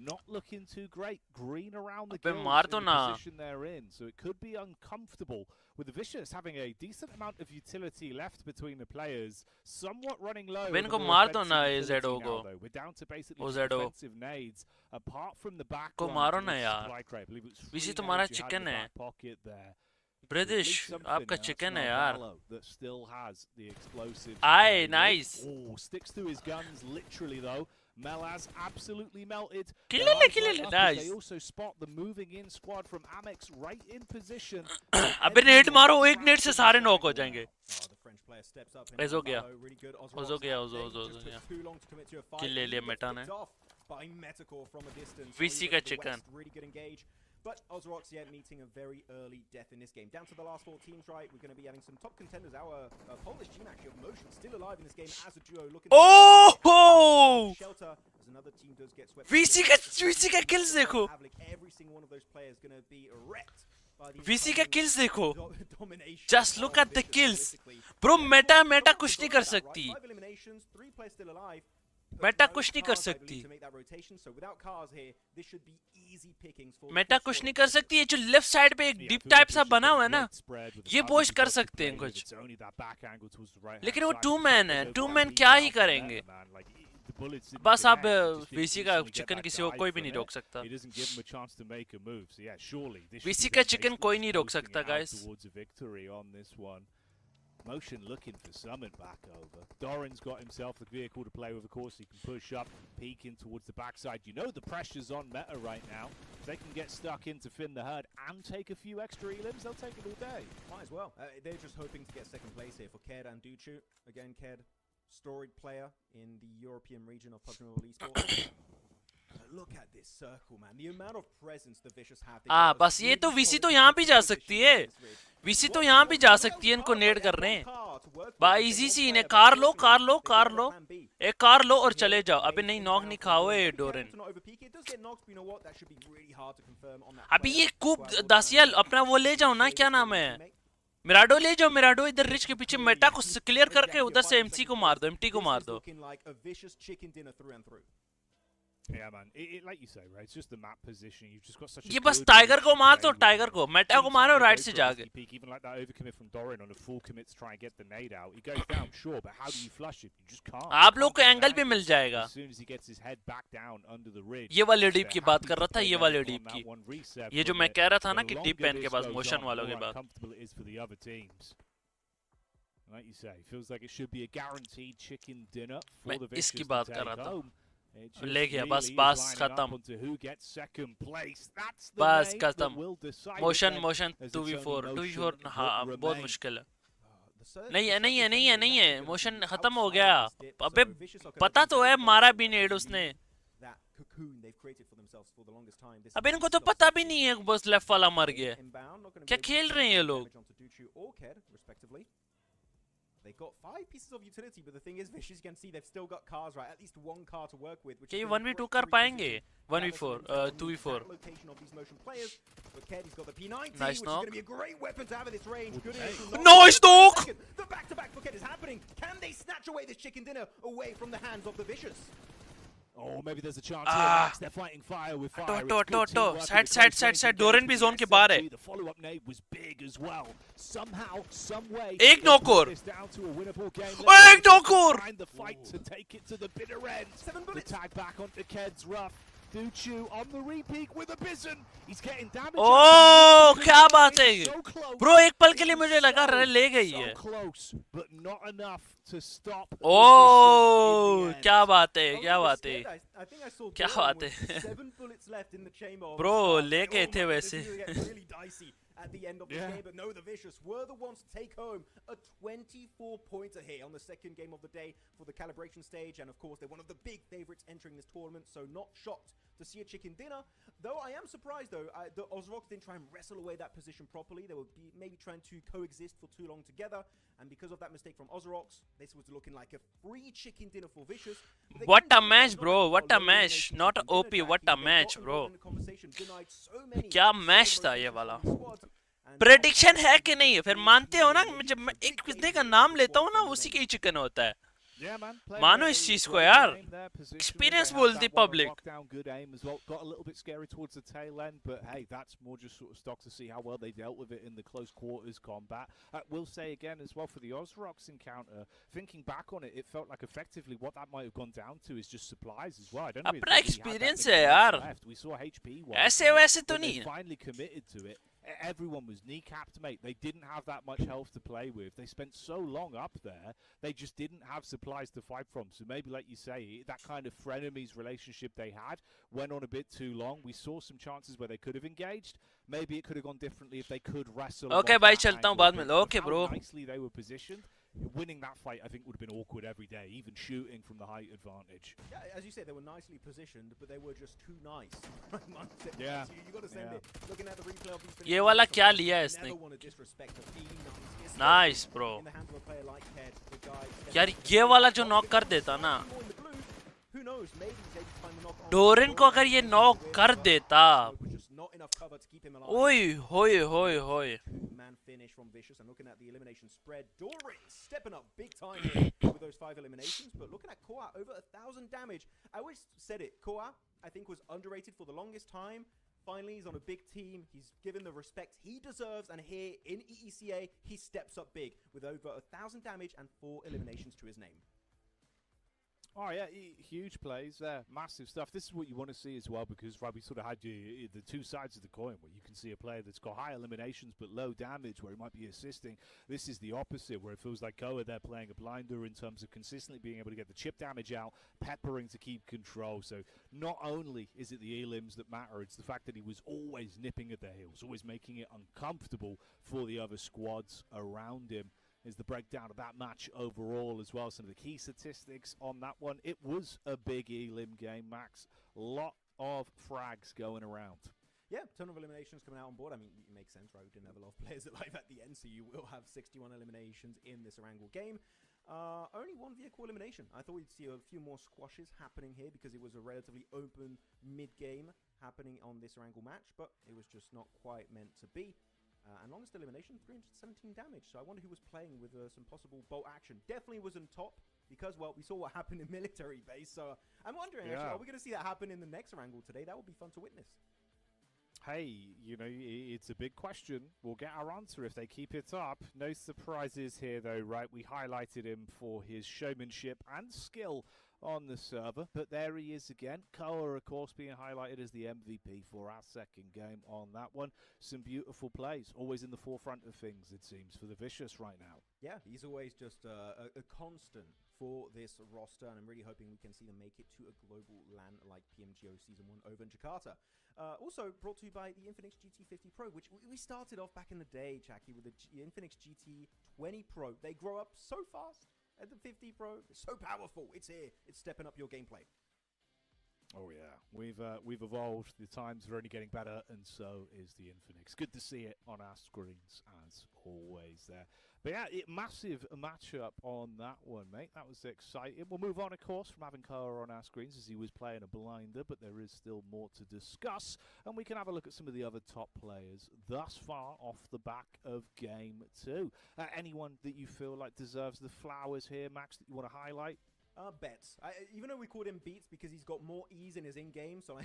not looking too great. Green around the अबे gills मार in दो the ना. position they're in, so it could be uncomfortable with the Vicious having a decent amount of utility left between the players, somewhat running low. अबे इनको मार दो ना AZO को. We're down to basically OZO. defensive nades. Apart from the back को मारो ना यार. VC तुम्हारा chicken है. British, आपका chicken है यार. Aye, nice. Oh, sticks to his guns literally though. Melaz absolutely melted. Kill it, nice. They also spot the moving in squad from AMIX right in position. अबे net मारो, एक net से सारे knock हो जाएंगे. हो गया. किल ले लिया मेटा ने. VC का chicken. But Ozrox, yeah, meeting a very early death in this game. Down to the last 4 teams, right? We're going to be adding some top contenders. Our Polish team actually of Motion still alive in this game as a duo. Looking Shelter as another team does get swept. VC का kills देखो. Every single one of those players going to be wrecked by the VC का kills देखो. Just look at the kills. Bro, meta कुछ नहीं कर सकती. 5 eliminations, 3 players still alive. Meta कुछ नहीं कर सकती. मेटा कुछ नहीं कर सकती. ये जो लेफ्ट साइड पे एक डीप टाइप सा बना हुआ है ना, ये पुश कर सकते हैं कुछ. लेकिन वो 2 मैन है. 2 मैन क्या ही करेंगे. बस अब VC का चिकन किसी को कोई भी नहीं रोक सकता. VC का चिकन कोई नहीं रोक सकता guys. Motion looking for Summon back over. Doran's got himself the vehicle to play with, of course. He can push up, peeking towards the backside. You know the pressure's on Meta right now. If they can get stuck in to fin the herd and take a few extra elims, they'll take it all day. Might as well. They're just hoping to get second place here for Ked and Duchu. Again, Ked, storied player in the European region of PUBG Mobile Esports. Look at this circle, man. The amount of presence the Vicious have. बस ये तो VC तो यहाँ भी जा सकती है. VC तो यहाँ भी जा सकती है इनको नेड करने. भाई इजी सीन है. कार लो. एक कार लो और चले जाओ. अबे नहीं नॉक नहीं खाओ ये डोरेन. अभी ये कूप दासियल अपना वो ले जाओ ना, क्या नाम है, मिराडो ले जाओ. मिराडो इधर रिच के पीछे मेटा को क्लियर करके उधर से MC को मार दो, MT को मार दो. Yeah, man. Like you say, right? It's just the map position. You've just got such a ये बस टाइगर को मार दो. टाइगर को मेटा को मारो राइट से जाके. Even like that overcommit from Doran on a full commit to try and get the nade out. He goes down, sure, but how do you flush it? You just can't. आप लोग को angle भी मिल जाएगा. As soon as he gets his head back down under the ridge. ये वाले deep की बात कर रहा था. ये वाले डीप की. ये जो मैं कह रहा था ना कि डीप पेन के पास मोशन वालों के पास. Like you say, feels like it should be a guaranteed chicken dinner for the Vicious. इसकी बात कर रहा था. ले गया बस खत्म. बस खत्म. मोशन 2v4 हाँ बहुत मुश्किल है. नहीं है मोशन खत्म हो गया. अबे पता तो है मारा भी नेड उसने. अब इनको तो पता भी नहीं है बस लेफ्ट वाला मर गया. क्या खेल रहे हैं ये लोग. They've got 5 pieces of utility, but the thing is, Vicious, you can see they've still got cars, right? At least 1 car to work with. क्या ये 1v2 कर पाएंगे? 1v4, 2v4. Location of these motion players. But Ked, he's got the P90, nice which knock. is going to be a great weapon to have at this range. Good Nice knock! The back-to-back for Ked is happening. Can they snatch away this chicken dinner away from the hands of the Vicious? Oh, maybe there's a chance here, Max. They're fighting fire with fire. Side. Doren भी zone के बाहर है. The follow-up nade was big as well. Somehow, some way. एक knock और. एक knock और. Find the fight to take it to the bitter end. The tag back onto Ked's rough. Duchu on the repeat with a Bison. He's getting damage. Oh, क्या बात है. Bro, एक पल के लिए मुझे लगा ले गई है. So close, but not enough to stop. Oh, क्या बात है. Bro, ले गए थे वैसे. At the end of the game, but no, the Vicious were the ones to take home a 24-pointer here on the second game of the day for the Calibration stage, and of course they're one of the big favorites entering this tournament, so not shocked to see a chicken dinner. Though I am surprised though, the Ozrox didn't try and wrestle away that position properly. They were maybe trying to coexist for too long together, and because of that mistake fromOzrox, this was looking like a free chicken dinner for Vicious. What a match, bro! What a match! Not a OP, what a match, bro! क्या match था ये वाला. Prediction है कि नहीं है? फिर मानते हो ना, जब मैं एक किसने का नाम लेता हूँ ना, उसी के ही चिकन होता है. Yeah, man. मानो इस चीज को यार. Experience बोलती public. Good aim as well. Got a little bit scary towards the tail end, but hey, that's more just sort of stock to see how well they dealt with it in the close quarters combat. We'll say again as well for the Ozrox encounter, thinking back on it, it felt like effectively what that might have gone down to is just supplies as well. I don't know if अपना experience है यार. We saw HP ऐसे वैसे तो नहीं. They finally committed to it. Everyone was kneecapped, mate. They didn't have that much health to play with. They spent so long up there, they just didn't have supplies to fight from. So maybe, like you say, that kind of frenemies relationship they had went on a bit too long. We saw some chances where they could have engaged. Maybe it could have gone differently if they could wrestle. Okay, bye, चलता हूँ बाद में. Okay, bro. How nicely they were positioned. Winning that fight, I think, would have been awkward every day, even shooting from the height advantage. Yeah, as you said, they were nicely positioned, but they were just too nice. Yeah. You got to send it. Looking at the replay of these. ये वाला क्या लिया है इसने? Nice, bro. यार ये वाला जो नॉक कर देता ना. डोरन को अगर ये नॉक कर देता. ओए होए होए होए. Man finish from Vicious, and looking at the elimination spread, Doran stepping up big time here with those 5 eliminations. But looking at Koa, over 1,000 damage. I always said it. Koa, I think, was underrated for the longest time. Finally, he's on a big team. He's given the respect he deserves, and here in EECA, he steps up big with over 1,000 damage and 4 eliminations to his name. Oh yeah, huge plays there, massive stuff. This is what you want to see as well, because Robbie sort of had the two sides of the coin, where you can see a player that's got high eliminations but low damage, where he might be assisting. This is the opposite, where it feels like Koa, they're playing a blinder in terms of consistently being able to get the chip damage out, peppering to keep control. So not only is it the elims that matter, it's the fact that he was always nipping at their heels, always making it uncomfortable for the other squads around him. Is the breakdown of that match overall as well. Some of the key statistics on that one. It was a big elim game, Max. Lot of frags going around. Yeah, ton of eliminations coming out on board. I mean, it makes sense, right? We didn't have a lot of players alive at the end, so you will have 61 eliminations in this Erangel game. Only one vehicle elimination. I thought we'd see a few more squashes happening here because it was a relatively open mid-game happening on this Erangel match, but it was just not quite meant to be. And longest elimination, 317 damage. So I wonder who was playing with some possible bolt action. Definitely wasn't top because, well, we saw what happened in military base. So I'm wondering, actually, are we going to see that happen in the next Erangel today? That would be fun to witness. Hey, you know, it's a big question. We'll get our answer if they keep it up. No surprises here, though, right? We highlighted him for his showmanship and skill on the server, but there he is again. Koa, of course, being highlighted as the MVP for our second game on that one. Some beautiful plays, always in the forefront of things, it seems, for the Vicious right now. Yeah, he's always just a constant for this roster, and I'm really hoping we can see them make it to a global LAN like PMGO Season 1 over in Jakarta. Also brought to you by the Infinix GT50 Pro, which we started off back in the day, Jackie, with the Infinix GT20 Pro. They grow up so fast. At the 50 Pro, it's so powerful. It's here. It's stepping up your gameplay. Oh yeah, we've evolved. The times are only getting better, and so is the Infinix. Good to see it on our screens as always there. But yeah, massive matchup on that one, mate. That was exciting. We'll move on, of course, from having Koa on our screens as he was playing a blinder, but there is still more to discuss, and we can have a look at some of the other top players thus far off the back of Game 2. Anyone that you feel like deserves the flowers here, Max, that you want to highlight? Bets. Even though we called him Beats because he's got more ease in his in-game, so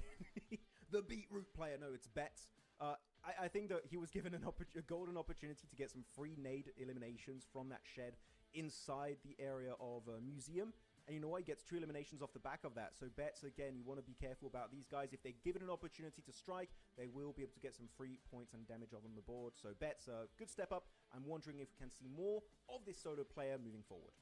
the beetroot player, no, it's Bets. I think that he was given a golden opportunity to get some free nade eliminations from that shed inside the area of a museum. And you know what? He gets 2 eliminations off the back of that. So Bets, again, you want to be careful about these guys. If they're given an opportunity to strike, they will be able to get some free points and damage on the board. So Bets, good step up. I'm wondering if we can see more of this solo player moving forward.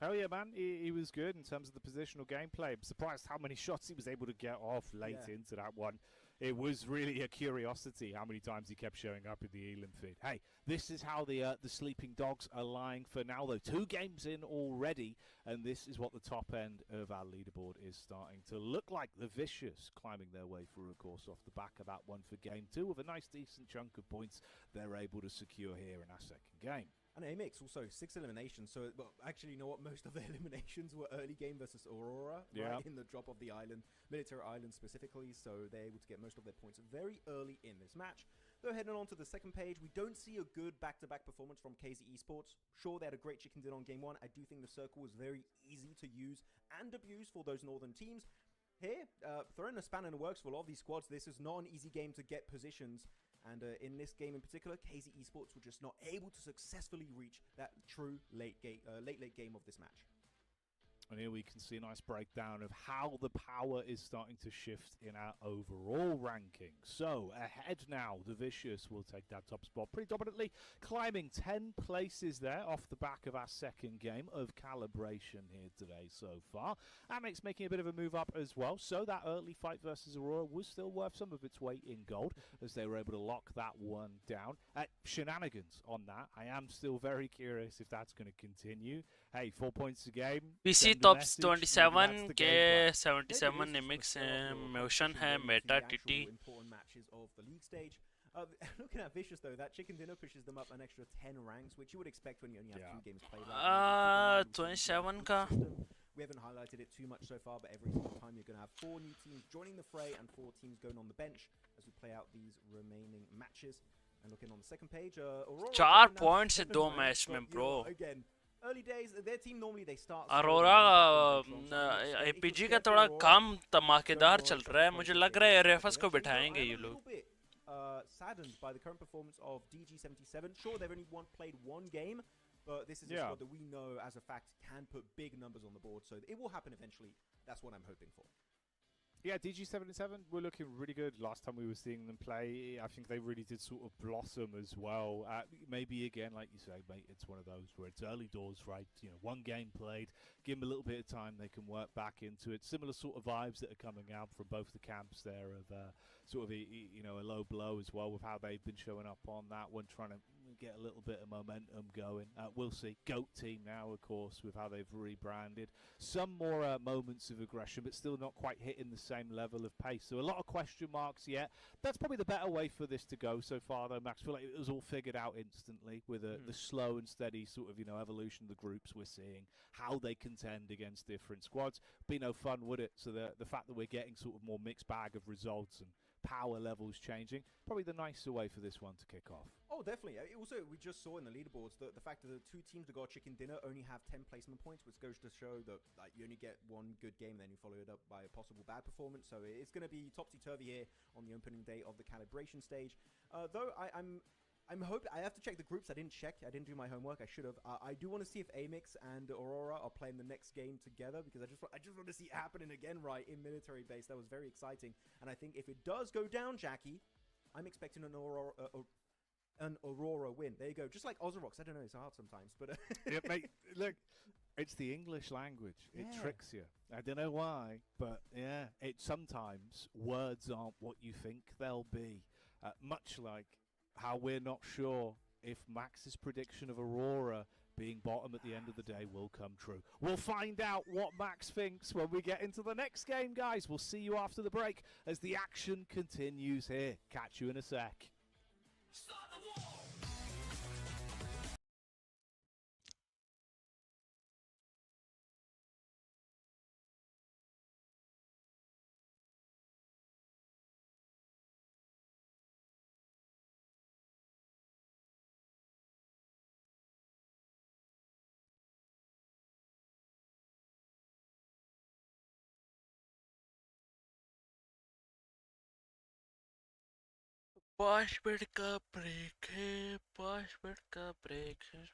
Oh yeah, man, he was good in terms of the positional gameplay. I'm surprised how many shots he was able to get off late into that one. It was really a curiosity how many times he kept showing up in the Elim feed. Hey, this is how the sleeping dogs are lying for now, though. 2 games in already, and this is what the top end of our leaderboard is starting to look like. The Vicious climbing their way through, of course, off the back of that one for Game 2 with a nice, decent chunk of points they're able to secure here in our second game. And AMIX also 6 eliminations. So, well, actually, you know what? Most of the eliminations were early game versus Aurora, right? In the drop of the island, military island specifically. So they're able to get most of their points very early in this match. Though heading on to the second page, we don't see a good back-to-back performance from KZ Esports. Sure, they had a great chicken dinner on game 1. I do think the circle was very easy to use and abuse for those northern teams. Here, throwing a spanner in the works for a lot of these squads, this is not an easy game to get positions. And in this game in particular, KZ Esports were just not able to successfully reach that true late game of this match. And here we can see a nice breakdown of how the power is starting to shift in our overall ranking. So, ahead now, the Vicious will take that top spot pretty dominantly, climbing 10 places there off the back of our second game of Calibration here today so far. AMIX making a bit of a move up as well, so that early fight versus Aurora was still worth some of its weight in gold, as they were able to lock that one down. Shenanigans on that. I am still very curious if that's going to continue. Hey, 4 points a game. PC tops 27 के 77 AMIX motion है meta TT. Important matches of the league stage. Looking at Vicious though, that chicken dinner pushes them up an extra 10 ranks, which you would expect when you only have 2 games played. 27 का. We haven't highlighted it too much so far, but every single time you're going to have 4 new teams joining the fray and 4 teams going on the bench as we play out these remaining matches. And looking on the second page, Aurora 4 points है 2 match में bro. Again, early days, their team normally they start. Aurora APG का थोड़ा काम धमाकेदार चल रहा है. मुझे लग रहा है रेफर्स को बिठाएंगे ये लोग. Saddened by the current performance of DG77. Sure, they've only played 1 game, but this is a squad that we know as a fact can put big numbers on the board, so it will happen eventually. That's what I'm hoping for. Yeah, DG77 were looking really good last time we were seeing them play. I think they really did sort of blossom as well. Maybe again, like you say, mate, it's one of those where it's early doors, right? You know, 1 game played, give them a little bit of time, they can work back into it. Similar sort of vibes that are coming out from both the camps there of sort of a low blow as well with how they've been showing up on that one, trying to get a little bit of momentum going. We'll see. GOAT team now, of course, with how they've rebranded. Some more moments of aggression, but still not quite hitting the same level of pace. So a lot of question marks yet. That's probably the better way for this to go so far, though, Max. I feel like it was all figured out instantly with the slow and steady sort of, evolution of the groups we're seeing, how they contend against different squads. Be no fun, would it? So the fact that we're getting sort of more mixed bag of results and power levels changing, probably the nicer way for this one to kick off. Oh, definitely. Also, we just saw in the leaderboards the fact that the 2 teams that got chicken dinner only have 10 placement points, which goes to show that you only get 1 good game, then you follow it up by a possible bad performance. So it's going to be topsy-turvy here on the opening day of the Calibration stage. Though I'm hoping, I have to check the groups. I didn't check. I didn't do my homework. I should have. I do want to see if AMIX and Aurora are playing the next game together, because I just want to see it happening again, right, in military base. That was very exciting. And I think if it does go down, Jackie, I'm expecting an Aurora win. There you go. Just like Ozorox. I don't know. It's hard sometimes, but yeah, mate, look, it's the English language. It tricks you. I don't know why, but yeah, sometimes words aren't what you think they'll be. Much like how we're not sure if Max's prediction of Aurora being bottom at the end of the day will come true. We'll find out what Max thinks when we get into the next game, guys. We'll see you after the break as the action continues here. Catch you in a sec. Password का break है, password का break है.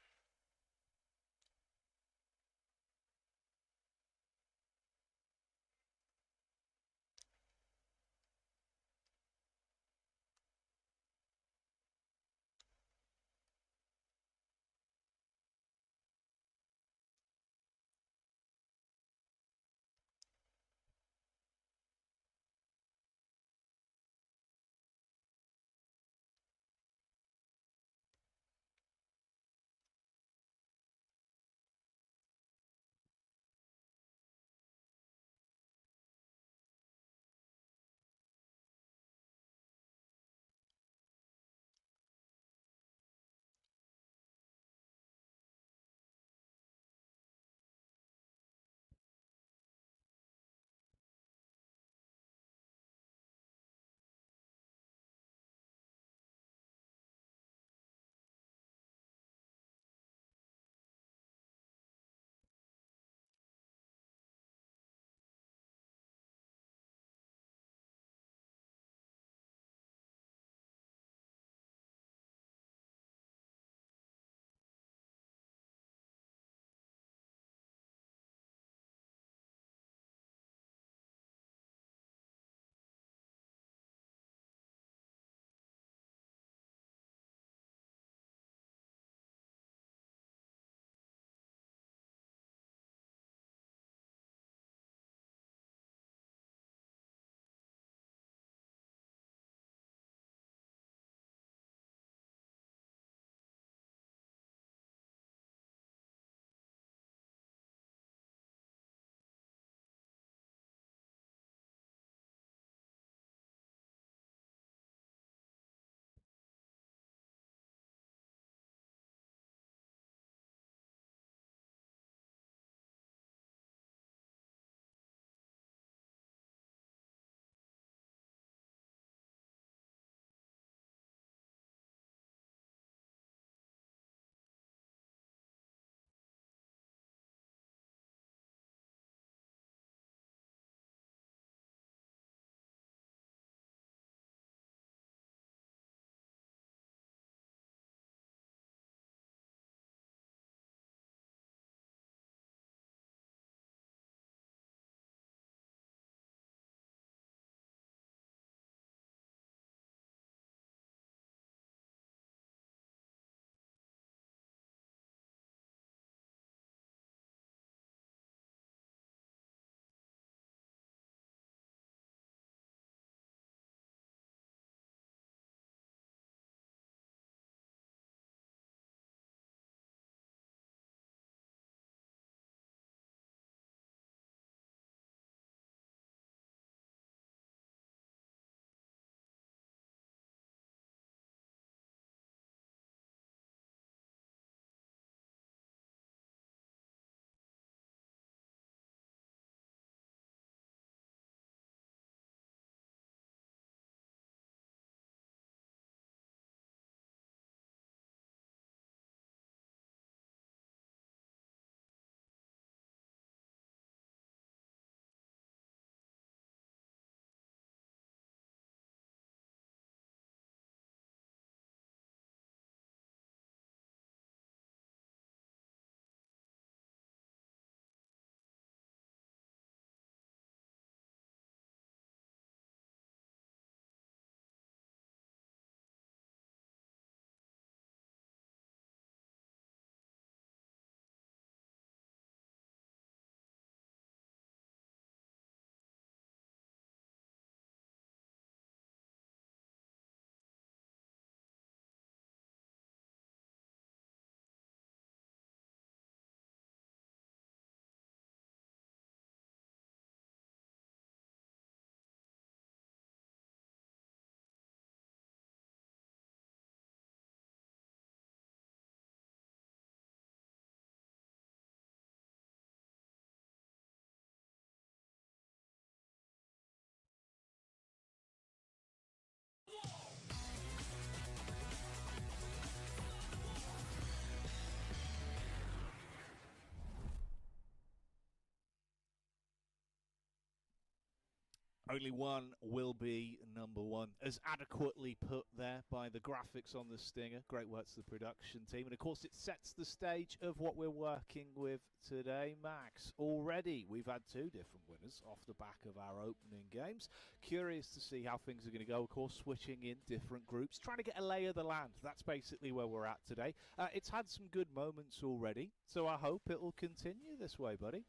Only one will be number one, as adequately put there by the graphics on the stinger. Great work to the production team. And of course, it sets the stage of what we're working with today, Max. Already, we've had 2 different winners off the back of our opening games. Curious to see how things are going to go, of course, switching in different groups, trying to get a lay of the land. That's basically where we're at today. It's had some good moments already, so I hope it will continue this way, buddy.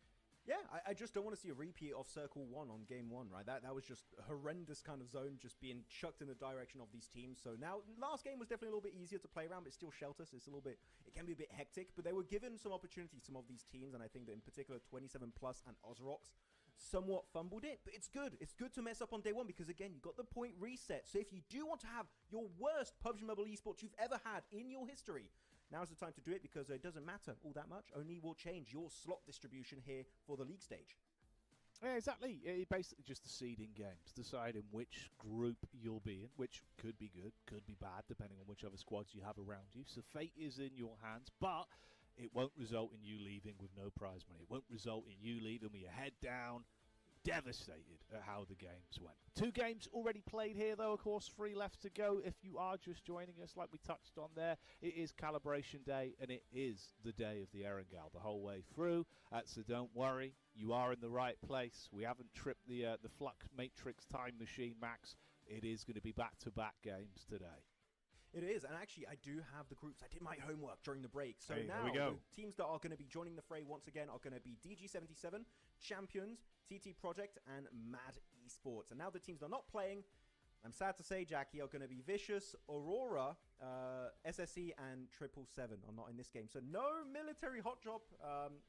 Yeah, I just don't want to see a repeat of Circle 1 on Game 1, right? That was just a horrendous kind of zone just being chucked in the direction of these teams. So now, last game was definitely a little bit easier to play around, but it's still shelter, so it can be a bit hectic. But they were given some opportunities, some of these teams, and I think that in particular 27 Plus and Ozrox somewhat fumbled it. But it's good. It's good to mess up on day 1 because, again, you got the point reset. So if you do want to have your worst PUBG Mobile Esports you've ever had in your history, now's the time to do it because it doesn't matter all that much. Only will change your slot distribution here for the league stage. Yeah, exactly. It's basically just the seeding games, deciding which group you'll be in, which could be good, could be bad, depending on which other squads you have around you. So fate is in your hands, but it won't result in you leaving with no prize money. It won't result in you leaving with your head down, devastated at how the games went. 2 games already played here, though, of course, 3 left to go. If you are just joining us, like we touched on there, it is Calibration Day, and it is the day of the Erangel the whole way through. So don't worry, you are in the right place. We haven't tripped the Flux Matrix time machine, Max. It is going to be back-to-back games today. It is, and actually, I do have the groups. I did my homework during the break. So hey, now, we go. the teams that are going to be joining the fray once again are going to be DG77, Champions, TT Project, and Mad Esports. And now the teams that are not playing, I'm sad to say, Jackie, are going to be Vicious, Aurora, SSE, and 777 are not in this game. So no military hot job.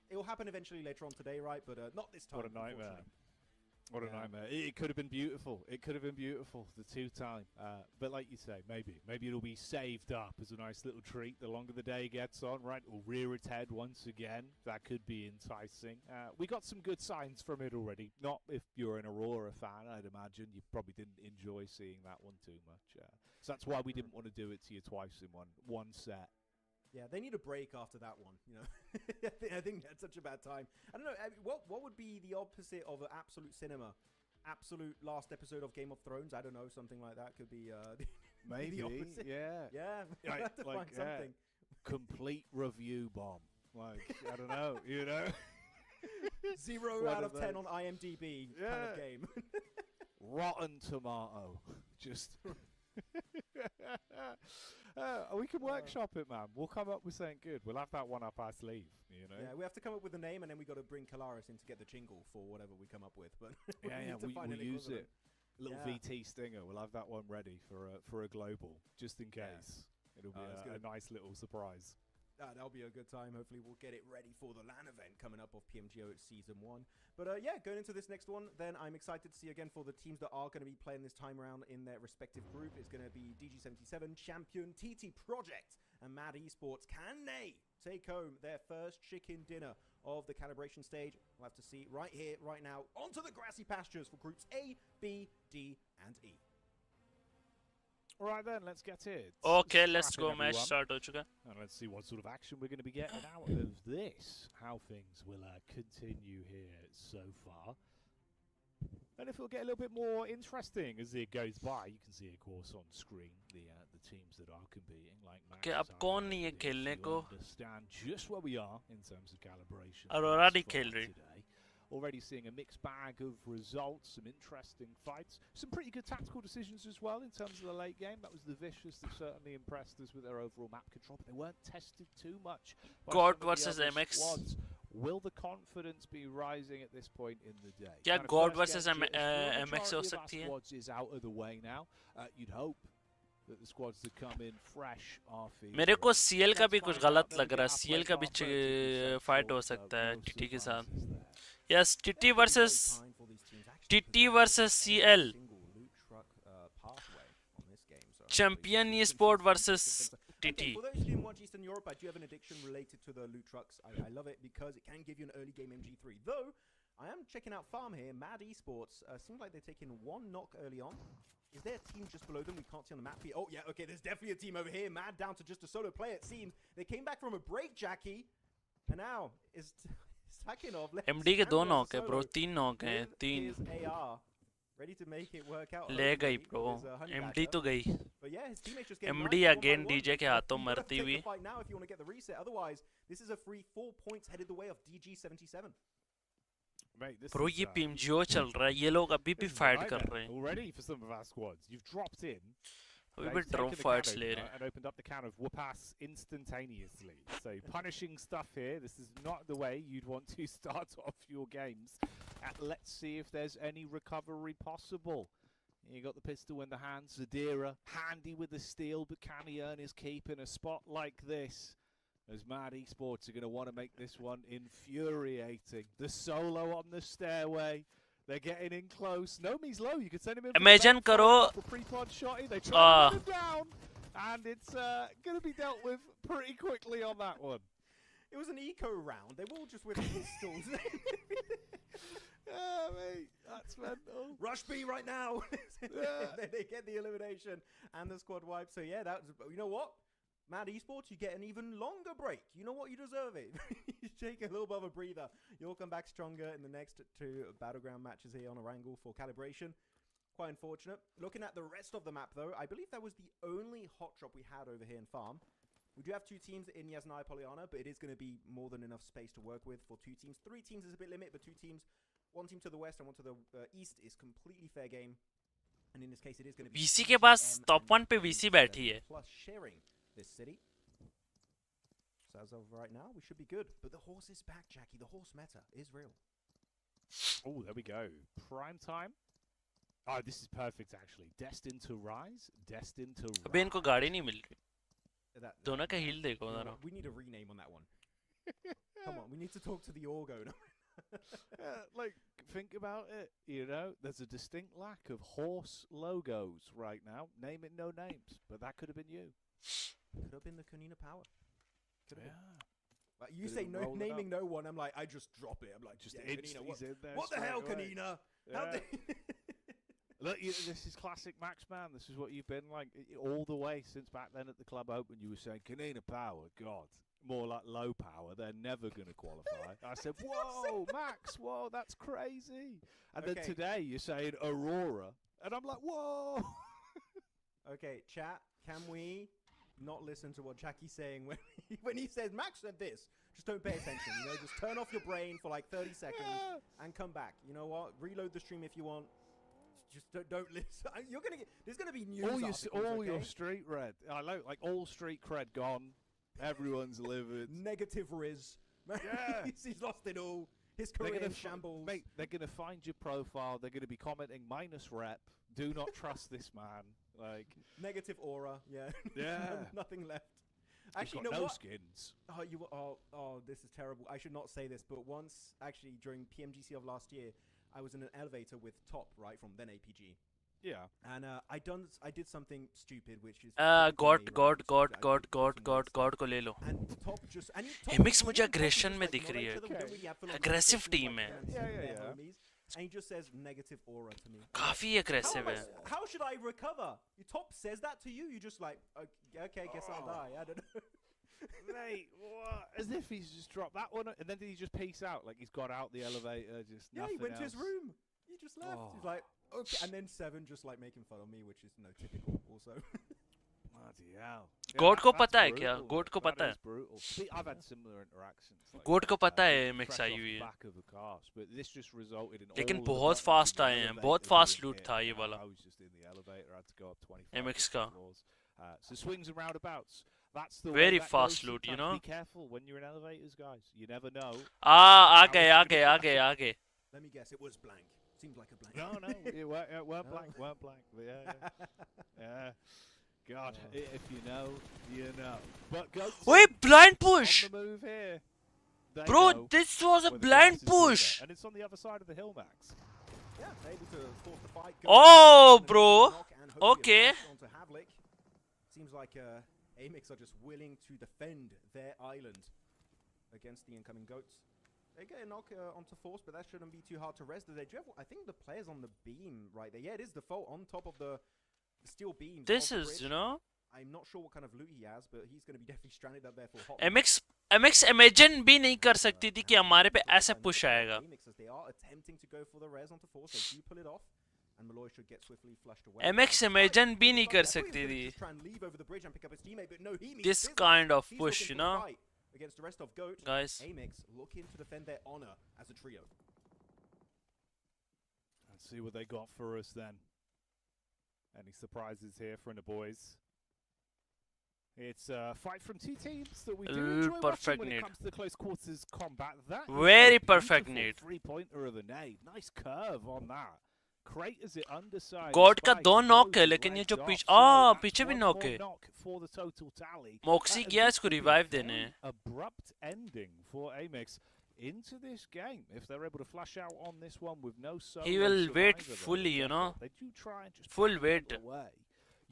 It will happen eventually later on today, right? But not this time. What a nightmare. What a nightmare. It could have been beautiful. It could have been beautiful, the 2-time. But like you say, maybe it'll be saved up as a nice little treat. The longer the day gets on, right, it'll rear its head once again. That could be enticing. We got some good signs from it already. Not if you're an Aurora fan, I'd imagine. You probably didn't enjoy seeing that one too much. So that's why we didn't want to do it to you twice in one set. Yeah, they need a break after that one, you know. I think that's such a bad time. I don't know, what would be the opposite of an Absolute Cinema? Absolute last episode of Game of Thrones? I don't know, something like that could be maybe the opposite. Yeah. Yeah, we'll have to find something. Complete review bomb. Like, I don't know, you know. 0 out of 10 on IMDb kind of game. Rotten tomato. Just... we can workshop it, man. We'll come up with something good. We'll have that one up our sleeve, you know. Yeah, we have to come up with a name, and then we got to bring Kalaris in to get the jingle for whatever we come up with. But we'll use it. Little VT stinger. We'll have that one ready for a global, just in case. It'll be a nice little surprise. That'll be a good time. Hopefully we'll get it ready for the LAN event coming up of PMGO Season 1. But yeah, going into this next one, then I'm excited to see again for the teams that are going to be playing this time around in their respective group. It's going to be DG77, Champion, TT Project, and Mad Esports. Can they take home their first chicken dinner of the calibration stage? We'll have to see right here, right now. Onto the grassy pastures for groups A, B, D, and E. All right then, let's get it. Okay, let's go. Match start ho chuka. And let's see what sort of action we're going to be getting out of this. How things will continue here so far. And if it'll get a little bit more interesting as it goes by, you can see, of course, on screen the teams that are competing. Like Max, okay, अब कौन नहीं है खेलने को? Understand just where we are in terms of calibration. Aurora नहीं खेल रही. Already seeing a mixed bag of results, some interesting fights, some pretty good tactical decisions as well in terms of the late game. That was the Vicious that certainly impressed us with their overall map control, but they weren't tested too much. God versus MX. Squads. Will the confidence be rising at this point in the day? क्या God versus MX हो सकती है? Squads is out of the way now. You'd hope that the squads that come in fresh are feeling. मेरे को CL का भी कुछ गलत लग रहा है. CL का भी फाइट हो सकता है TT के साथ. Yes, TT versus CL. Champion Esports versus TT. For those who didn't watch Eastern Europe, I do have an addiction related to the loot trucks. I love it because it can give you an early game MG3. Though, I am checking out Farm here. Mad Esports seems like they're taking 1 knock early on. Is there a team just below them we can't see on the map here? Oh, yeah, okay, there's definitely a team over here. Mad down to just a solo player, it seems. They came back from a break, Jackie. And now, is... MD के 2 knock है bro, 3 knock है, 3. ready to make it work out. ले गई hopefully, bro, with his, honey MD badger. तो गई, But yeah, his teammates just get MD knifed again one by DJ one. के हाथों You gotta मरती take हुई. the fight now if you want to get the reset. Otherwise, this is a free 4 points headed the way of DG77. Mate, this Bro is, ये PMGO चल रहा है, ये लोग अभी भी this is a फाइट कर nightmare रहे हैं. already for some of our squads. You've dropped in. अभी They've भी taken drop the fights can ले opener रहे हैं. and opened up the can of Whoopass instantaneously. So punishing stuff here. This is not the way you'd want to start off your games. Let's see if there's any recovery possible. You got the pistol in the hand. Zadira handy with the steal, but can he earn his keep in a spot like this? As Mad Esports are going to want to make this one infuriating. The solo on the stairway. They're getting in close. Nomi's low. You could send him in. Imagine करो, For pre-pod shotty. They try to put him down. And it's going to be dealt with pretty quickly on that one. It was an eco round. They were all just with pistols. Yeah, mate. That's mental. Rush B right now. They get the elimination and the squad wipe. So yeah, that's, you know what? Mad Esports, you get an even longer break. You know what? You deserve it. You take a little bit of a breather. You'll come back stronger in the next 2 battleground matches here on Erangel for Calibration. Quite unfortunate. Looking at the rest of the map, though, I believe that was the only hot drop we had over here in Farm. We do have 2 teams in Yasnaya Polyana, but it is going to be more than enough space to work with for 2 teams. 3 teams is a bit limit, but 2 teams, 1 team to the west and 1 to the east is completely fair game. And in this case, it is going to be VC के पास top 1 पे VC बैठी है. Plus sharing this city. So as of right now, we should be good. But the horse is back, Jackie. The horse meta is real. Oh, there we go. Prime time. Oh, this is perfect, actually. Destined to rise. Destined to rise. अबे इनको गाड़ी नहीं मिल रही. That, दोनों का heal देखो you know जरा. what? We need a rename on that one. Come on, we need to talk to the Orgo. Like, think about it. You know, there's a distinct lack of horse logos right now. Name it, no names. But that could have been you. Could have been the Kanina power. Could have been. Like, you Could say have no, rolled it naming no one. I'm like, I just drop it. I'm like, Just yeah, Kanina, instantly what, in there what the straight hell, away. Kanina? How Yeah. they Look, this is classic Max Man. This is what you've been like all the way since back then at the club open. You were saying, Kanina power, God. More like low power. They're never going to qualify. I said, whoa, Max, whoa, that's crazy. And then Okay. today you're saying Aurora. And I'm like, whoa. Okay, chat, can we not listen to what Jackie's saying when he says, Max said this? Just don't pay attention, you know, just turn off your brain for like 30 seconds and come back. You know what? Reload the stream if you want. Just don't listen. You're gonna get. There's gonna be news articles, all your okay? street red. I like all street cred gone. Everyone's livid. Negative Riz. Yeah. He's lost it all. His They're career gonna in shambles. Mate, they're going to find your profile. They're going to be commenting minus rep. Do not trust this man. Like Negative aura. Yeah. Yeah. Nothing left. he's Actually, got you know no what? skins. Oh, this is terrible. I should not say this, but once, actually, during PMGC of last year, I was in an elevator with Top, right, from then APG. Yeah. And I did something stupid, which is God God को ले लो. And Top just and Top AMIX he मुझे didn't aggression just, में like, दिख रही है. acknowledge that we don't really have full Aggressive conversations team like है. friends Yeah, and yeah, their yeah. homies, and he just says negative aura to me. काफी aggressive है. How should I recover? Your Top says that to you, you just like, okay, guess I'll die. I don't know. Mate, what? As if he's just dropped that one, and then did he just peace out? Like he's got out the elevator, just Yeah, nothing he went to else. his room. He just left. He's Oh. like, okay. And then Seven just like making fun of me, which is typical also. Bloody hell. God को that's पता है क्या? brutal. God को That पता is है? brutal. See, I've had similar interactions. Like, God को पता है fresh MX off I the हुई है. back of a cast, but this just resulted in लेकिन all of the बहुत buttons fast in the आए हैं, elevator बहुत being fast loot hit, था ये and वाला. I was just in the elevator, I had to go up 25 MX different का. floors. So swings and roundabouts. That's the Very way that fast goes loot, you sometimes. know? Be careful when you're in elevators, guys. You never know. आ गए. Let me guess, it was blank. Seems like a blank. No, it weren't No. blank, weren't blank. But yeah. God, if you know, you know. But go Wait, blind push. on the move here. They Bro, know this was a where the blind grass is greener. push. And it's on the other side of the hill, Max. Yeah, able to force the fight. Oh, And bro. knock and hopefully a Okay. flash onto Havlik. Seems like AMIX are just willing to defend their island against the incoming goats. They get a knock onto Force, but that shouldn't be too hard to res. I think the player's on the beam right there. Yeah, it is default on top of the steel beams. This of the is, bridge. you know, I'm not sure what kind of loot he has, but he's going to be definitely stranded up there for hot. MX imagine भी नहीं कर सकती थी कि हमारे पे ऐसे push आएगा. AMIX, as they are attempting to go for the res onto Force, they do pull it off. and Malloy should get swiftly flushed away. MX imagine भी नहीं कर सकती थी. This kind of push, you know, against the rest of GOAT. guys. AMIX looking to defend their honor as a trio. Let's see what they got for us then. Any surprises here from the boys? It's a fight from two teams that we do enjoy watching when it comes to the close quarters combat. That Very perfect need. 3-pointer of the nade. Nice curve on that. Craters it underside. God का दो knock है, लेकिन ये जो पीछे भी knock है. For the total tally. Moxie गया इसको revive देने. Abrupt ending for AMIX into this game. If they're able to flash out on this one with no solo, he will wait fully, you know. They do try and just full wait. Away.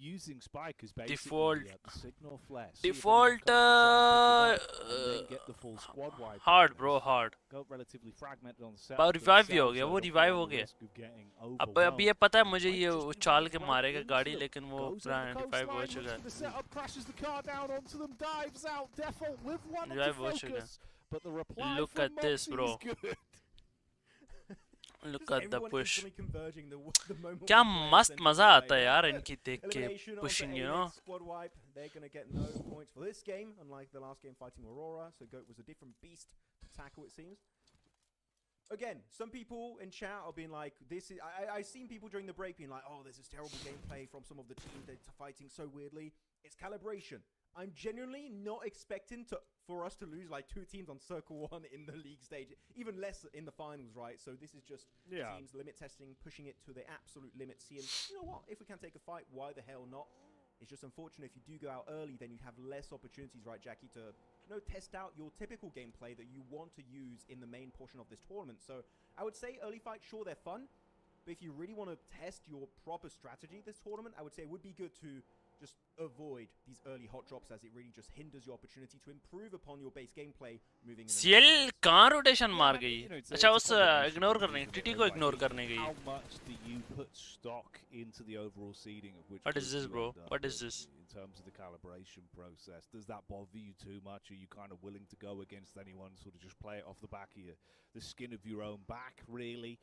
Using Spike as basically Default. The signal flare. Default Get the full squad wipe. hard bro, hard. Go relatively fragmented on the set. But revive भी हो गया, वो revive हो गया. अब अभी ये पता है मुझे ये उछाल के मारेगा गाड़ी, लेकिन वो revive हो चुका है. Revive हो चुका है. Look at this, bro. Look at the push. क्या मस्त मजा आता है यार इनकी देख के pushing, you know. Squad wipe. They're gonna get no points for this game, unlike the last game fighting Aurora. So GOAT was a different beast to tackle, it seems. Again, some people in chat are being like, "This is." I've seen people during the break being like, "Oh, this is terrible gameplay from some of the teams. They're fighting so weirdly." It's calibration. I'm genuinely not expecting for us to lose like 2 teams on Circle 1 in the league stage, even less in the finals, right? So this is just teams limit testing, pushing it to the absolute limit, seeing, you know what, if we can take a fight, why the hell not? It's just unfortunate if you do go out early, then you have less opportunities, right, Jackie, to test out your typical gameplay that you want to use in the main portion of this tournament. So I would say early fights, sure, they're fun, but if you really want to test your proper strategy this tournament, I would say it would be good to just avoid these early hot drops, as it really just hinders your opportunity to improve upon your base gameplay moving in. CL कहाँ rotation मार गई? अच्छा उस ignore करने, TT को ignore करने गई. How much do you put stock into the overall seeding of which? What is this, bro? What is this? In terms of the calibration process, does that bother you too much? Are you kind of willing to go against anyone, sort of just play it off the back of the skin of your own back, really?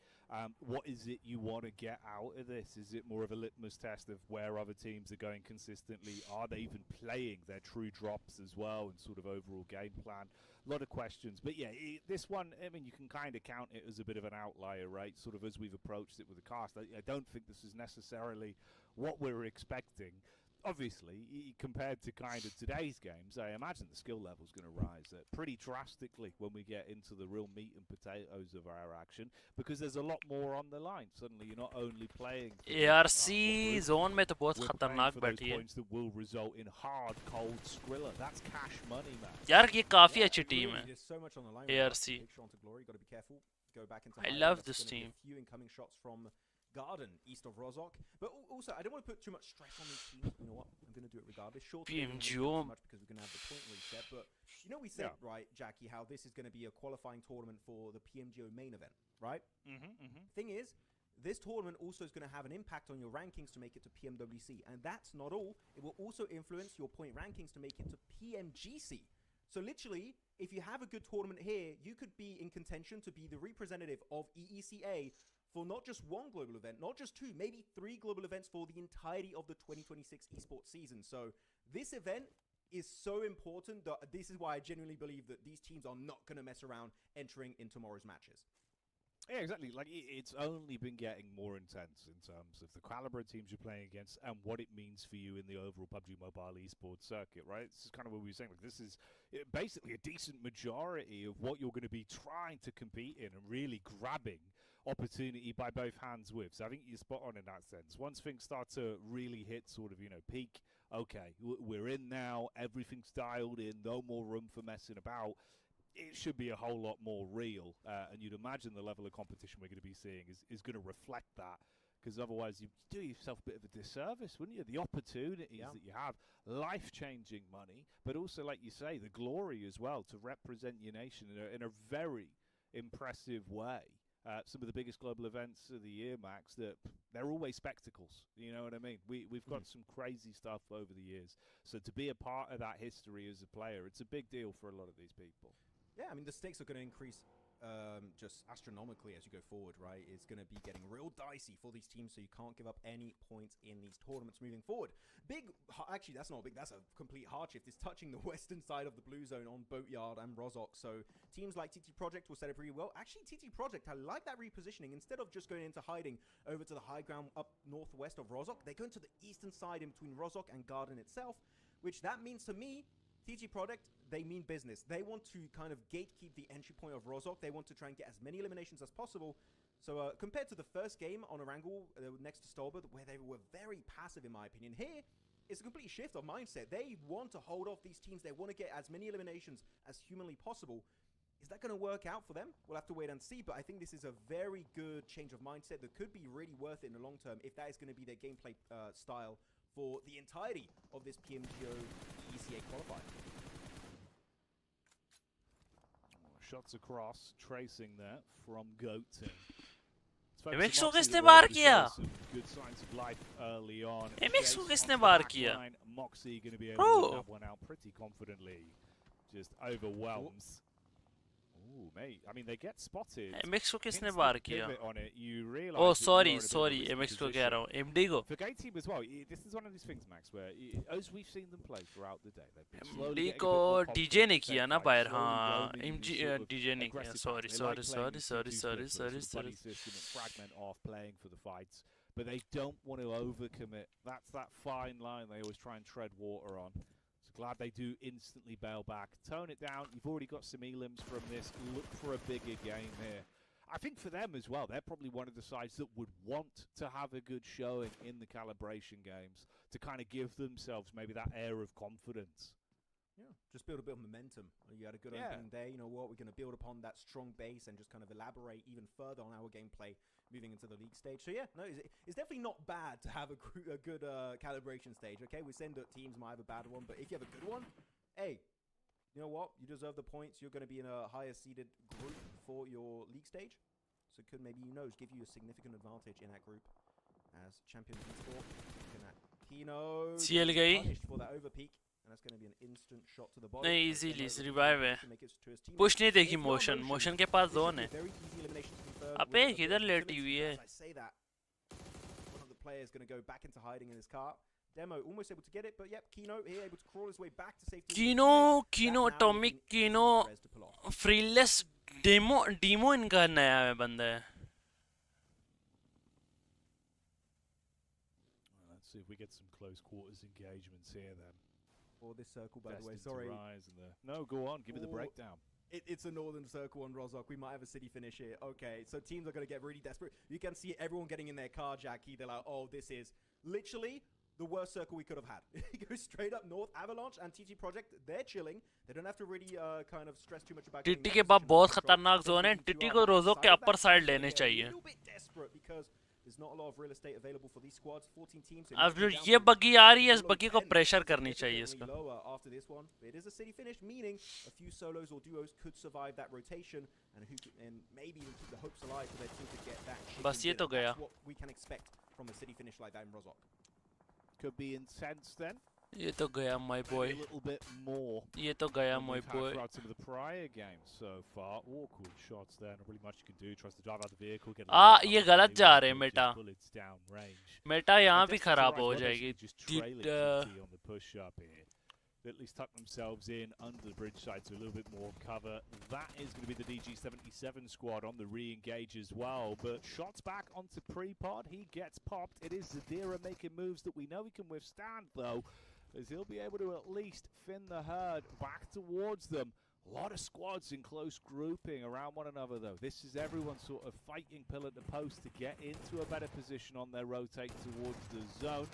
What is it you want to get out of this? Is it more of a litmus test of where other teams are going consistently? Are they even playing their true drops as well, and sort of overall game plan? A lot of questions, but yeah, this one, I mean, you can kind of count it as a bit of an outlier, right? Sort of as we've approached it with the cast. I don't think this is necessarily what we were expecting. Obviously, compared to kind of today's games, I imagine the skill level is going to rise pretty drastically when we get into the real meat and potatoes of our action, because there's a lot more on the line. Suddenly, you're not only playing ARC zone में तो बहुत खतरनाक बैठी है. Points that will result in hard, cold Skrilla. That's cash money, man. यार ये काफी अच्छी team है. ARC. I love this team. Few incoming shots from Garden, east of Rozok. But also, I don't want to put too much stress on these teams. You know what? I'm going to do it regardless. Sure, PMGO. much because we're going to have the point reset. But you know, we said, right, Jackie, how this is going to be a qualifying tournament for the PMGO main event, right? Thing is, this tournament also is going to have an impact on your rankings to make it to PMWC. And that's not all. It will also influence your point rankings to make it to PMGC. So literally, if you have a good tournament here, you could be in contention to be the representative of EECA for not just one global event, not just 2, maybe 3 global events for the entirety of the 2026 esports season. So this event is so important that this is why I genuinely believe that these teams are not going to mess around entering in tomorrow's matches. Yeah, exactly. Like, it's only been getting more intense in terms of the caliber of teams you're playing against and what it means for you in the overall PUBG Mobile esports circuit, right? This is kind of what we were saying. Like, this is basically a decent majority of what you're going to be trying to compete in and really grabbing opportunity by both hands with. So I think you're spot on in that sense. Once things start to really hit sort of, peak, okay, we're in now, everything's dialed in, no more room for messing about. It should be a whole lot more real, and you'd imagine the level of competition we're going to be seeing is going to reflect that, because otherwise you do yourself a bit of a disservice, wouldn't you? The opportunities that you have, life-changing money, but also, like you say, the glory as well to represent your nation in a very impressive way. Some of the biggest global events of the year, Max, they're always spectacles. You know what I mean? We've got some crazy stuff over the years. So to be a part of that history as a player, it's a big deal for a lot of these people. Yeah, I mean, the stakes are going to increase just astronomically as you go forward, right? It's going to be getting real dicey for these teams, so you can't give up any points in these tournaments moving forward. Actually, that's not big. That's a complete hard shift. It's touching the western side of the blue zone on Boatyard and Rozhok, so teams like TT Project will set up really well. Actually, TT Project, I like that repositioning. Instead of just going into hiding over to the high ground up northwest of Rozhok, they're going to the eastern side in between Rozhok and Garden itself, which that means to me, TT Project, they mean business. They want to kind of gatekeep the entry point of Rozhok. They want to try and get as many eliminations as possible. So compared to the first game on Erangel next to Stolberg, where they were very passive in my opinion, here it's a complete shift of mindset. They want to hold off these teams. They want to get as many eliminations as humanly possible. Is that going to work out for them? We'll have to wait and see, but I think this is a very good change of mindset that could be really worth it in the long term if that is going to be their gameplay style for the entirety of this PMGO ECA qualifier. Shots across, tracing there from Goat Team. AMIX को किसने बार किया? Good signs of life early on. AMIX को किसने बार किया? Moxie going to be able to have one out pretty confidently. Just overwhelms. Ooh, mate. I mean, they get spotted. AMIX को किसने बार किया? Oh, sorry, AMIX को कह रहा हूँ. MD को. For Gate Team as well, this is one of these things, Max, where as we've seen them play throughout the day, they've been slowly MD getting को a bit more DJ ने confident, किया ना like बाहर, slowly हाँ. roaming MG these sort of DJ ने किया. aggressive Sorry. pattern. They like playing these buddy system and fragment off, playing for the fights, but they don't want to overcommit. That's that fine line they always try and tread water on. Glad they do instantly bail back. Tone it down. You've already got some elims from this. Look for a bigger game here. I think for them as well, they're probably one of the sides that would want to have a good showing in the calibration games to kind of give themselves maybe that air of confidence. Yeah, just build a bit of momentum. You had a good opening day. You know what? We're going to build upon that strong base and just kind of elaborate even further on our gameplay moving into the league stage. So yeah, no, it's definitely not bad to have a good calibration stage. Okay, we send that teams might have a bad one, but if you have a good one, hey, you know what? You deserve the points. You're going to be in a higher seeded group for your league stage, so it could maybe, you know, give you a significant advantage in that group as champion Esports. Looking at Kino punished for that overpeak. And that's going to be an instant shot to the body. नहीं easily revive है. Push नहीं देखी motion के पास zone है. अबे किधर लेटी हुई है? One of the players going to go back into hiding in his car. Demo almost able to get it, but yep, Kino here able to crawl his way back to safety. Kino Atomic Kino Freeless demo इनका नया है बंदा है. Let's see if we get some close quarters engagements here then. Or this circle, by the way. Destined Sorry. No, go on. Give me the breakdown. It's a northern circle on Rozhok. We might have a city finish here. Okay, so teams are going to get really desperate. You can see everyone getting in their car, Jackie. They're like, oh, this is literally the worst circle we could have had. It goes straight up north. Avalanche and TT Project, they're chilling. They don't have to really kind of stress too much about TT के बाद बहुत खतरनाक zone है. TT को Rozhok के upper side लेने चाहिए. A little bit desperate because there's not a lot of real estate available for these squads. 14 teams. अब जो ये बग्गी आ रही है, इस बग्गी को प्रेशर करनी चाहिए इसका. After this one, it is a city finish, meaning a few solos or duos could survive that rotation and maybe even keep the hopes alive for their team to get that. बस ये तो गया. That's what we can expect from a city finish like that in Rozhok. Could be intense then. ये तो गया my boy. A little bit more. ये तो गया my boy. Throughout some of the prior games so far. Awkward shots there. Not really much you can do. Tries to drive out the vehicle. ये गलत जा रहे हैं Meta. Meta यहाँ भी खराब हो जाएगी. On the push up here. They at least tuck themselves in under the bridge side to a little bit more cover. That is going to be the DG77 squad on the re-engage as well. But shots back onto pre-pod. He gets popped. It is Zadira making moves that we know he can withstand though, as he'll be able to at least fin the herd back towards them. A lot of squads in close grouping around one another though. This is everyone sort of fighting pillar to post to get into a better position on their rotate towards the zone.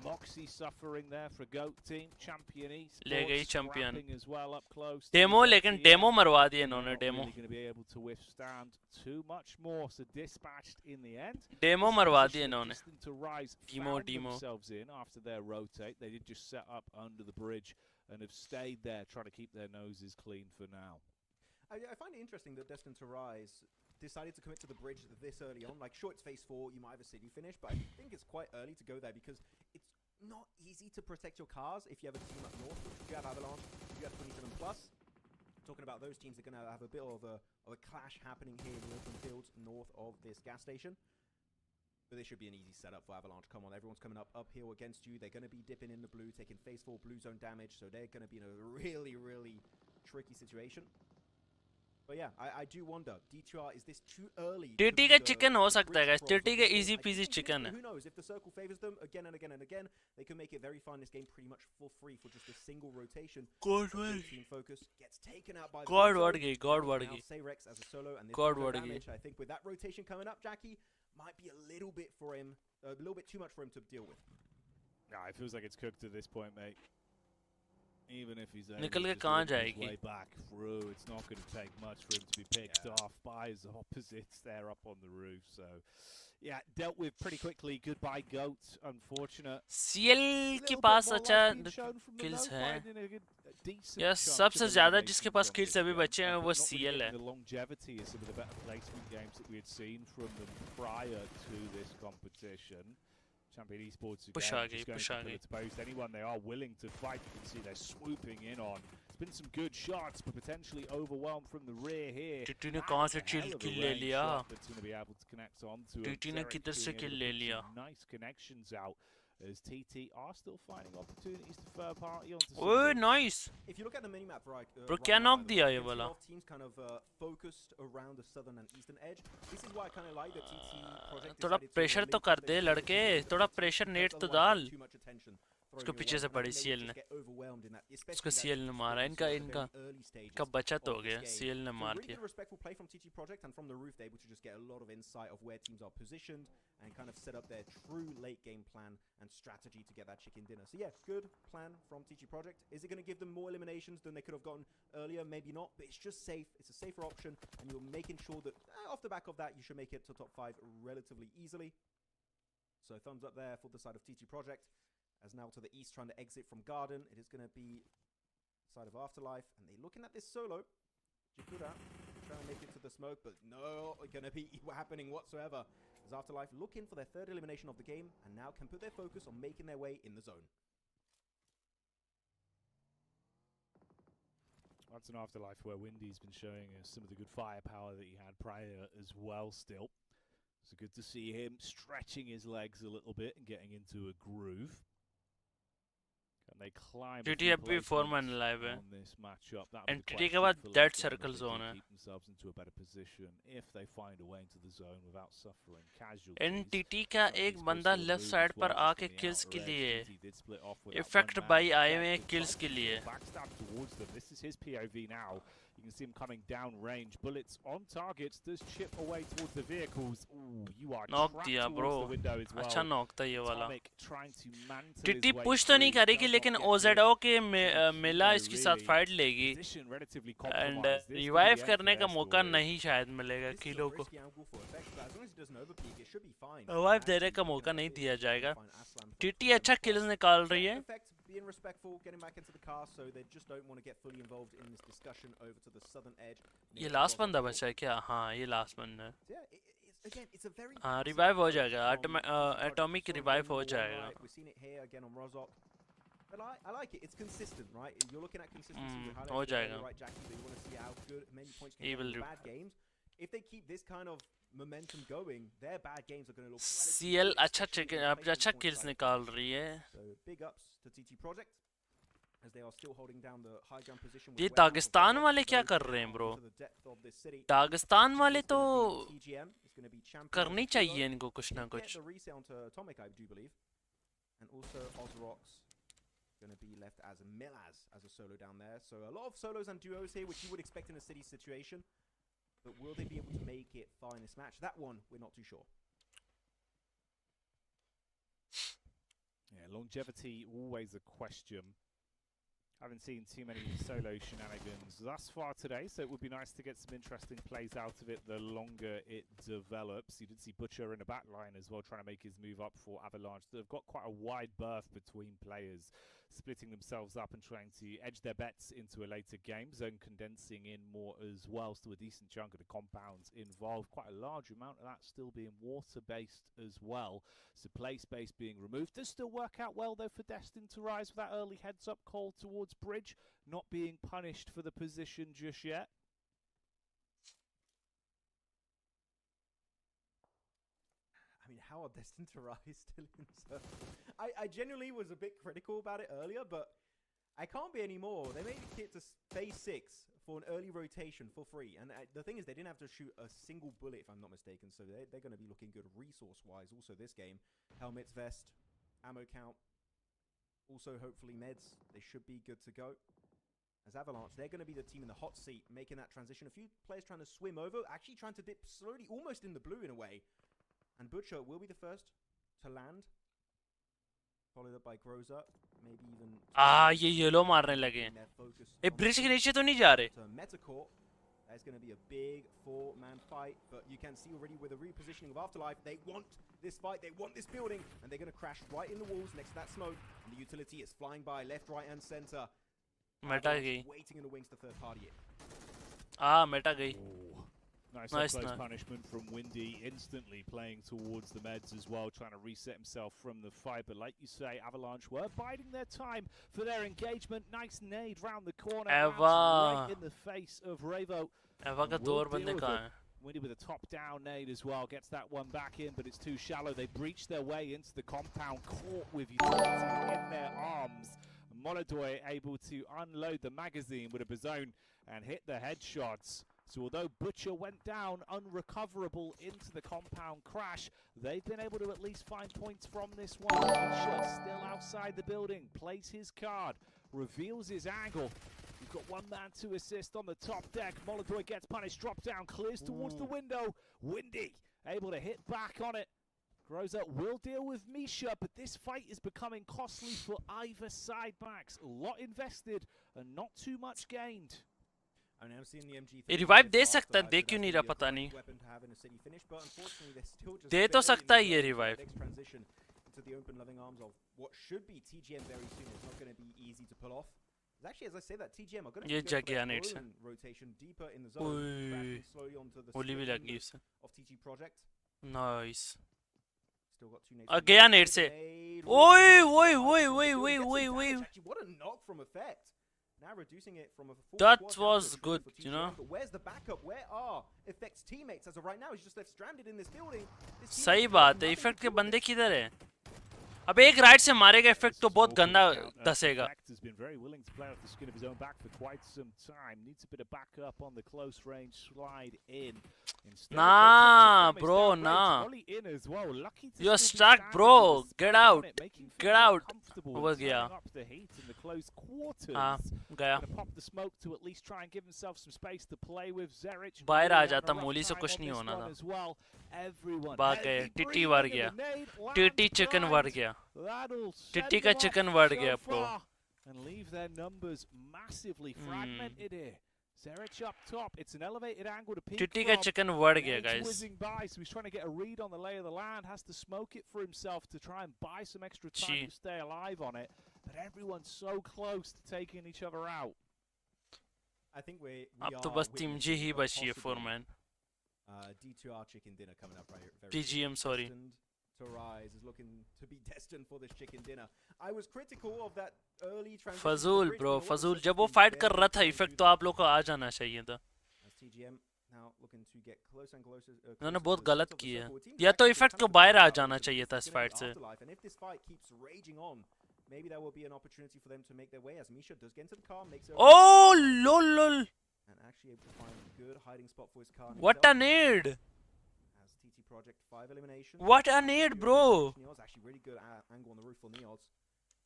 Moxie suffering there for Goat Team. Champion Esports scrapping as well up close. Demo लेकिन demo मरवा दिए इन्होंने demo. Going to be able to withstand too much more. So dispatched in the end. Demo मरवा दिए इन्होंने. To rise, found themselves in after their rotate. They did just set up under the bridge and have stayed there, trying to keep their noses clean for now. I find it interesting that Destined to Rise decided to commit to the bridge this early on. Like, sure, it's phase 4, you might have a city finish, but I think it's quite early to go there because it's not easy to protect your cars if you have a team up north. If you have Avalanche, if you have 27+, Talking about those teams, are going to have a bit of a clash happening here in the open fields north of this gas station. But this should be an easy setup for Avalanche. Come on, everyone's coming uphill against you. They're going to be dipping in the blue, taking phase 4 blue zone damage. So they're going to be in a really, really tricky situation. But yeah, I do wonder, D2R, is this too early? TT का chicken हो सकता है guys. TT का easy peasy chicken है. Who knows? If the circle favors them again and again and again, they can make it very fun. This game pretty much for free for just a single rotation. God work. Team focus gets taken out by God बढ़ गई. God बढ़ गई. Sayrex as a solo and this God बढ़ गई. damage. I think with that rotation coming up, Jackie might be a little bit for him, a little bit too much for him to deal with. Yeah, it feels like it's cooked at this point, mate. Even if he's निकल के कहाँ जाएगी? way back through, it's not going to take much for him to be picked off by his opposites there up on the roof. So, yeah, dealt with pretty quickly. Goodbye, Goat. Unfortunate. CL के पास अच्छा kills है. Yes, सबसे ज़्यादा जिसके पास kills अभी बचे हैं वो CL है. The longevity is some of the better placement games that we had seen from them prior to this competition. Champion Esports again, just going to post anyone they are willing to fight. You can see they're swooping in on. It's been some good shots, but potentially overwhelmed from the rear here. TT ने कहाँ से kill ले लिया? That's going to be able to connect onto TT ने किधर से kill ले लिया? Nice connections out. As TT are still finding opportunities to third party onto. Oh, nice. If you look at the minimap, right? Bro, क्या knock दिया ये वाला? Teams kind of focused around the southern and eastern edge. This is why I kind of like the TT project. थोड़ा pressure तो कर दे लड़के. थोड़ा pressure net तो डाल. उसको पीछे से पड़ी CL ने. उसको CL ने मारा. इनका बचत हो गया. CL ने मार दिया. Respectful play from TT project and from the roof, they able to just get a lot of insight of where teams are positioned and kind of set up their true late game plan and strategy to get that chicken dinner. So yeah, good plan from TT project. Is it going to give them more eliminations than they could have gotten earlier? Maybe not, but it's just safe. It's a safer option, and you're making sure that off the back of that, you should make it to top 5 relatively easily. So thumbs up there for the side of TT project. As now to the east, trying to exit from Garden. It is going to be side of Afterlife, and they're looking at this solo. Jakura trying to make it to the smoke, but no, going to be happening whatsoever. As Afterlife looking for their third elimination of the game, and now can put their focus on making their way in the zone. That's an Afterlife where Windy's been showing us some of the good firepower that he had prior as well still. So good to see him stretching his legs a little bit and getting into a groove. Can they climb TT अभी 4 man alive है. on this matchup? And TT के बाद dead circle zone है. Keep themselves into a better position if they find a way into the zone without suffering casualties. And TT का एक बंदा left side पर आके kills के लिए. Effect by IMA kills के लिए. Backstab towards them. This is his POV now. You can see him coming down range. Bullets on targets. Does chip away towards the vehicles. Ooh, you are knock trapped दिया towards bro. the window as well. अच्छा knock था ये वाला. Trying to mantle TT his way push तो नहीं through. करेगी लेकिन OZO के मिला इसके साथ fight लेगी. Position relatively And compromised. This revive could be करने का FS मौका for him. नहीं शायद मिलेगा किलो को. Risky angle for effect, but as long as he doesn't overpeak, it should be fine. Revive देने का मौका नहीं दिया जाएगा. TT अच्छा kills निकाल रही है. Effect, being respectful, getting back into the car, so they just don't want to get fully involved in this discussion over to the southern edge. ये last बंदा बचा है क्या? हाँ ये last बंदा है. Yeah, again, it's a very हाँ revive हो जाएगा. Atomic revive हो जाएगा. We've seen it here again on Rozok. But I like it. It's consistent, right? You're looking at consistency. You हो जाएगा. right, Jackie, but you want to see how good many points can He get in will bad games. If they keep this kind of momentum going, their bad games are going to look CL अच्छा kills निकाल रही है. So big ups to TT Project as they are still holding down the high ground position. ये Dagestan वाले क्या कर रहे हैं bro? दागिस्तान वाले तो करनी चाहिए इनको कुछ ना कुछ. And also Ozrox going to be left as Milaz as a solo down there. So a lot of solos and duos here, which you would expect in a city situation. But will they be able to make it far in this match? That one, we're not too sure. Yeah, longevity, always a question. Haven't seen too many solo shenanigans thus far today, so it would be nice to get some interesting plays out of it the longer it develops. You did see Butcher in the back line as well, trying to make his move up for Avalanche. They've got quite a wide berth between players, splitting themselves up and trying to edge their bets into a later game. Zone condensing in more as well, still a decent chunk of the compounds involved. Quite a large amount of that still being water-based as well. So play space being removed. Does still work out well though for Destine to rise with that early heads-up call towards towards bridge, not being punished for the position just yet. I mean, how are Destine to rise still in circle? I genuinely was a bit critical about it earlier, but I can't be anymore. They made the kit to phase 6 for an early rotation for free. And the thing is, they didn't have to shoot a single bullet, if I'm not mistaken. So they're going to be looking good resource-wise also this game. Helmets, vest, ammo count. Also, hopefully, meds. They should be good to go. As Avalanche, they're going to be the team in the hot seat, making that transition. A few players trying to swim over, actually trying to dip slowly, almost in the blue in a way. And Butcher will be the first to land. Followed up by Groza. Maybe even... ये yellow मारने लगे हैं. ये bridge के नीचे तो नहीं जा रहे. METACORE. That's going to be a big 4-man fight, but you can see already with the repositioning of Afterlife, they want this fight, they want this building, and they're going to crash right in the walls next to that smoke. And the utility is flying by left, right, and center. Meta गई. Waiting in the wings to third party it. Meta गई. Nice punishment from Windy, instantly playing towards the meds as well, trying to reset himself from the fight. But like you say, Avalanche were biding their time for their engagement. Nice nade round the corner, right in the face of Ravo. Eva का दो और बंदे कहाँ हैं? Windy with a top-down nade as well, gets that one back in, but it's too shallow. They breach their way into the compound, caught with utility in their arms. Molodoy able to unload the magazine with a bazone and hit the headshots. So although Butcher went down unrecoverable into the compound crash, they've been able to at least find points from this one. Butcher still outside the building, plays his card, reveals his angle. We've got one man to assist on the top deck. Molodoy gets punished, drop down, clears towards the window. Windy able to hit back on it. Groza will deal with Misha, but this fight is becoming costly for either side backs. A lot invested and not too much gained. ये revive दे सकता है, दे क्यों नहीं रहा पता नहीं. दे तो सकता है ये रिवाइव. ये जगह नेट से. होली भी लगी उसे. नाइस. गया नेट से. ओए ओए ओए ओए ओए ओए ओए. Now reducing it from a full that was good, you know. But where's the backup? Where are Effect's teammates as of right now? He's just left stranded in this building. सही बात है. Effect के बंदे किधर हैं? अब एक right से मारेगा Effect तो बहुत गंदा धसेगा. Nah, bro, nah. You're stuck, bro. Get out. Get out. हो गया. हाँ, गया. बाहर आ जाता, मोली से कुछ नहीं होना था. भाग गए. टिट्टी मर गया. टिट्टी चिकन मर गया. टिट्टी का चिकन मर गया, bro. And leave their numbers massively fragmented here. Zerich up top. It's an elevated angle to peek Titty का chicken बढ़ गया, guys. Whizzing by, so he's trying to get a read on the lay of the land. Has to smoke it for himself to try and buy some extra time to stay alive on it. But everyone's so close to taking each other out. I think we अब तो बस team जी ही बची है 4-man. D2R chicken dinner coming up right. PGM, sorry. To rise is looking to be destined for this chicken dinner. I was critical of that early transition. फजूल bro, फजूल. जब वो fight कर रहा था इफेक्ट तो आप लोग को आ जाना चाहिए था. उन्होंने बहुत गलत किया. या तो इफेक्ट को बाहर आ जाना चाहिए था इस फाइट से. Maybe there will be an opportunity for them to make their way as Misha does get into the car, makes it. Oh lol. And actually able to find a good hiding spot for his car. What a nade. As TT Project 5 elimination. What a nade, bro. Neos actually really good angle on the roof for Neos.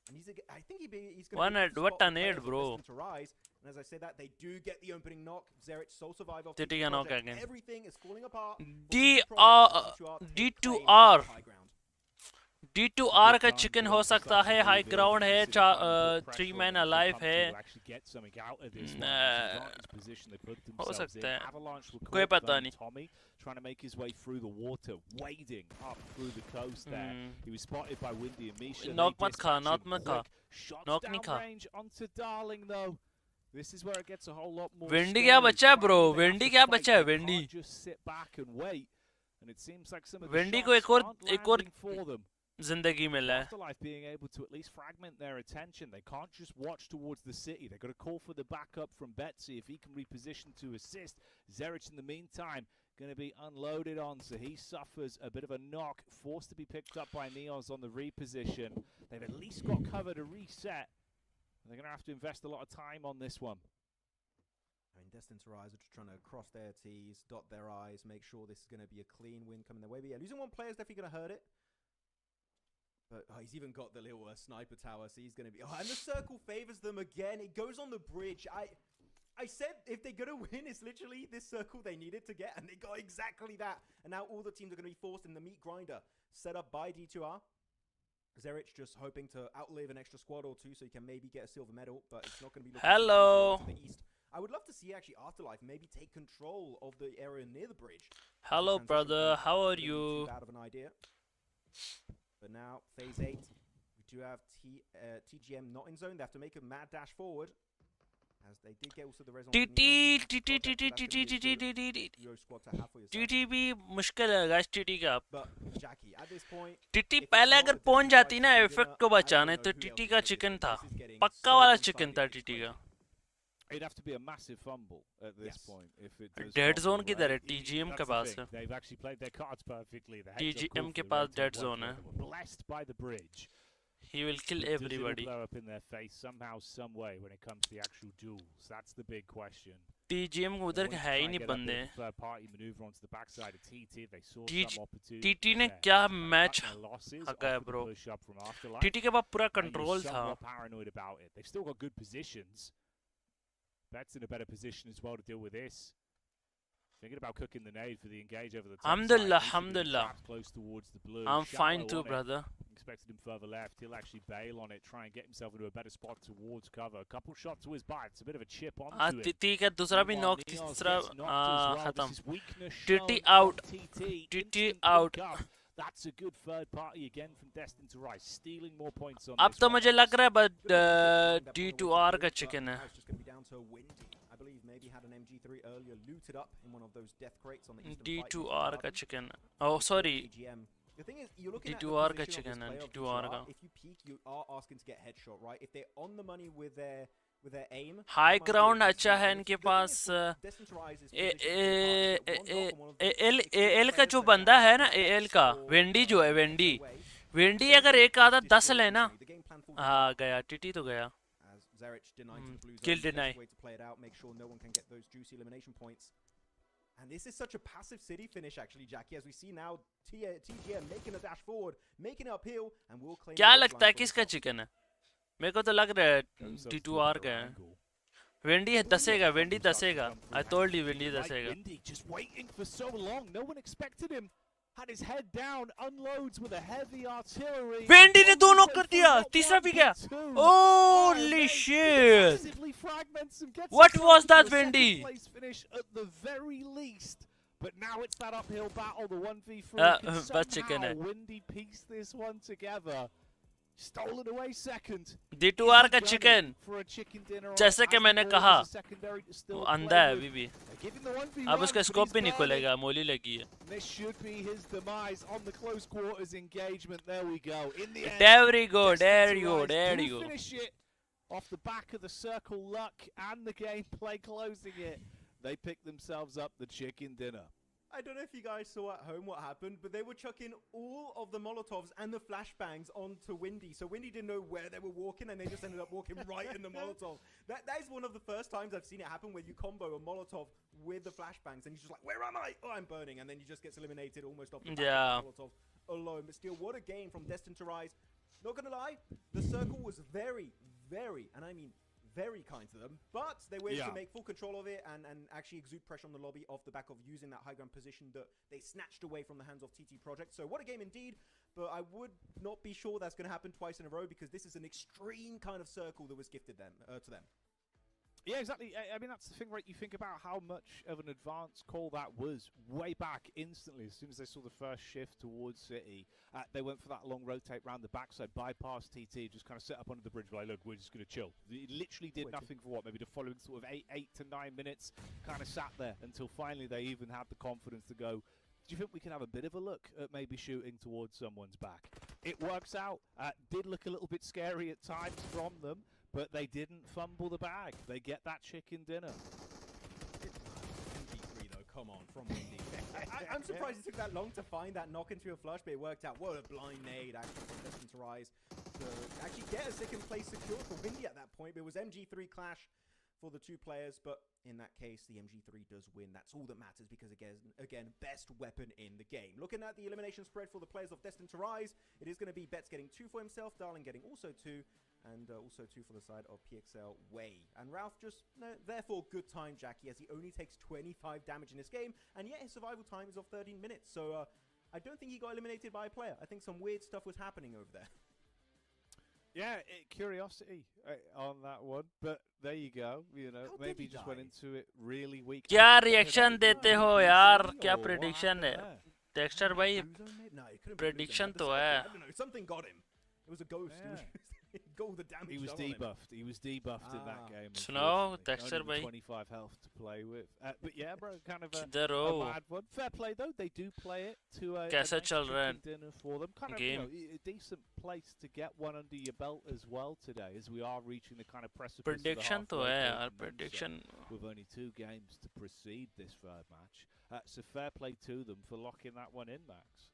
And I think he's going to what a nade, bro. To rise. And as I say that, they do get the opening knock. Zerich sole survive off TT knock again. Everything is falling apart. D2R. D2R का chicken हो सकता है. High ground है. 3-man alive है. हो सकता है. कोई पता नहीं. Trying to make his way through the water, wading up through the coast there. He was spotted by Windy and Misha. Knock mat kha, knock mat kha. Knock nahi kha. Range onto Darling though. This is where it gets a whole lot more. Windy kya bacha hai, bro? Windy kya bacha hai? Windy. Just sit back and wait. And it seems like some of the Windy shots को एक और for them. जिंदगी मिला है. Afterlife being able to at least fragment their attention. They can't just watch towards the city. They've got to call for the backup from Betsy if he can reposition to assist. Zerich in the meantime going to be unloaded on, so he suffers a bit of a knock, forced to be picked up by Neos on the reposition. They've at least got cover to reset. They're going to have to invest a lot of time on this one. I mean, Destine to Rise are just trying to cross their T's, dot their I's, make sure this is going to be a clean win coming their way. But yeah, losing one player is definitely going to hurt it. But he's even got the little sniper tower, so he's going to be... Oh, and the circle favors them again. It goes on the bridge. I said if they're going to win, it's literally this circle they needed to get, and they got exactly that. And now all the teams are going to be forced in the meat grinder set up by D2R. Zerich just hoping to outlive an extra squad or two so he can maybe get a silver medal, but it's not going to be looking Hello. to the east. I would love to see actually Afterlife maybe take control of the area near the bridge. Hello, brother. How are you? Out of an idea. But now, phase 8, we do have TGM not in zone. They have to make a mad dash forward. As they did get also the result. TT भी मुश्किल है guys TT का. But Jackie, at this point, TT पहले अगर पहुंच जाती ना effect को बचाने तो TT का चिकन था. पक्का वाला चिकन था TT का. It'd have to be a massive fumble at this point if it does. Dead zone किधर है? TGM के पास है. They've actually played their cards perfectly. TGM के पास dead zone है. Blessed by the bridge. He will kill everybody. Blow up in their face somehow, some way when it comes to the actual duels. That's the big question. TGM उधर के है ही नहीं बंदे. Third party maneuver onto the backside of TT. They saw some opportunity. TT ने क्या match हका है bro. TT के पास पूरा कंट्रोल था. Paranoid about it. They've still got good positions. Bet's in a better position as well to deal with this. Thinking about cooking the nade for the engage over the top. Alhamdulillah, alhamdulillah. Close towards the blue. I'm fine too, brother. Expected him further left. He'll actually bail on it, try and get himself into a better spot towards cover. A couple shots to his back. It's a bit of a chip onto it. ठीक है, दूसरा भी knock, तीसरा खत्म. TT out. TT out. That's a good third party again from Destine to Rise, stealing more points on. अब तो मुझे लग रहा है but D2R का chicken है. I believe maybe had an MG3 earlier looted up in one of those death crates on the eastern D2R का chicken. Oh sorry. The thing is, you're looking D2R at का the chicken है. D2R D2R का. If you peek, you are asking to get headshot, right? If they're on the money with their aim. High ground अच्छा है इनके पास. AL का जो बंदा है ना, AL का वेंडी जो है, वेंडी अगर एक आधा 10 लेना, हाँ गया, TT तो गया. Kill deny. Make sure no one can get those juicy elimination points. And this is such a passive city finish actually, Jackie, as we see now TGM making a dash forward, making it uphill, and will claim. क्या लगता है किसका chicken है? मेरे को तो लग रहा है D2R का है. वेंडी दसेगा, वेंडी दसेगा. I told you वेंडी दसेगा. Wendy just waiting for so long. No one expected him. Had his head down, unloads with a heavy artillery. Wendy ने दो नॉक कर दिया, तीसरा भी गया. Holy shit! What was that, Wendy? Finish at the very least. But now it's that uphill battle, the 1v3. But chicken है. Wendy pieced this one together. Stolen away second. D2R का chicken, जैसे कि मैंने कहा, वो अंधा है अभी भी. अब उसका स्कोप भी नहीं खुलेगा, मोली लगी है. This should be his demise on the close quarters engagement. There we go. In the end, there you go, there you go, there you go. Finish it off the back of the circle luck and the gameplay closing it. They picked themselves up the chicken dinner. I don't know if you guys saw at home what happened, but they were chucking all of the Molotovs and the flashbangs onto Windy. So Windy didn't know where they were walking, and they just ended up walking right in the Molotov. That is one of the first times I've seen it happen, where you combo a Molotov with the flashbangs, and you're just like, where am I? Oh, I'm burning. And then you just get eliminated almost off the back of the Molotov alone. But still, what a game from Destine to Rise. Not going to lie, the circle was very, very, and I mean very kind to them, but they were able to make full control of it and actually exude pressure on the lobby off the back of using that high ground position that they snatched away from the hands of TT Project. So what a game indeed, but I would not be sure that's going to happen twice in a row, because this is an extreme kind of circle that was gifted them to them. Yeah, exactly. I mean, that's the thing, right? You think about how much of an advanced call that was way back instantly. As soon as they saw the first shift towards City, they went for that long rotate round the backside, bypass TT, just kind of set up under the bridge, like, look, we're just going to chill. It literally did nothing for what? Maybe the following sort of 8 to 9 minutes, kind of sat there until finally they even had the confidence to go, do you think we can have a bit of a look at maybe shooting towards someone's back? it works out. Did look a little bit scary at times from them, but they didn't fumble the bag. They get that chicken dinner. MP3 though, come on, from Windy. I'm surprised it took that long to find that knock into a flush, but it worked out. What a blind nade actually from Destine to Rise to actually get a second place secured for Windy at that point. But it was MG3 clash for the two players, but in that case, the MG3 does win. That's all that matters because, again, best weapon in the game. Looking at the elimination spread for the players of Destine to Rise, it is going to be Betts getting 2 for himself, Darling getting also 2, and also 2 for the side of PXL Way. And Ralph just, therefore, good time, Jackie, as he only takes 25 damage in this game, and yet his survival time is of 13 minutes. So I don't think he got eliminated by a player. I think some weird stuff was happening over there. Yeah, curiosity on that one, but there you go. You know, How maybe did he just die? went into it really weak. क्या reaction देते हो यार? क्या prediction है? Texture भाई prediction तो है. I don't know, something got him. It was a ghost. Yeah. It was got all the damage. He was done on him. debuffed. He was debuffed in that game. Suno, unfortunately. Dexter Only with bhai. 25 health to play with. But yeah, bro, kind of a किधर हो? bad one. Fair play though. They do play it to a कैसा nice चल रहा है chicken dinner for them. Kind of, you know, a decent place to get one under your belt as well today, as we are reaching the kind of precipice. Prediction तो है यार, prediction. With only 2 games to precede this third match, so fair play to them for locking that one in, Max.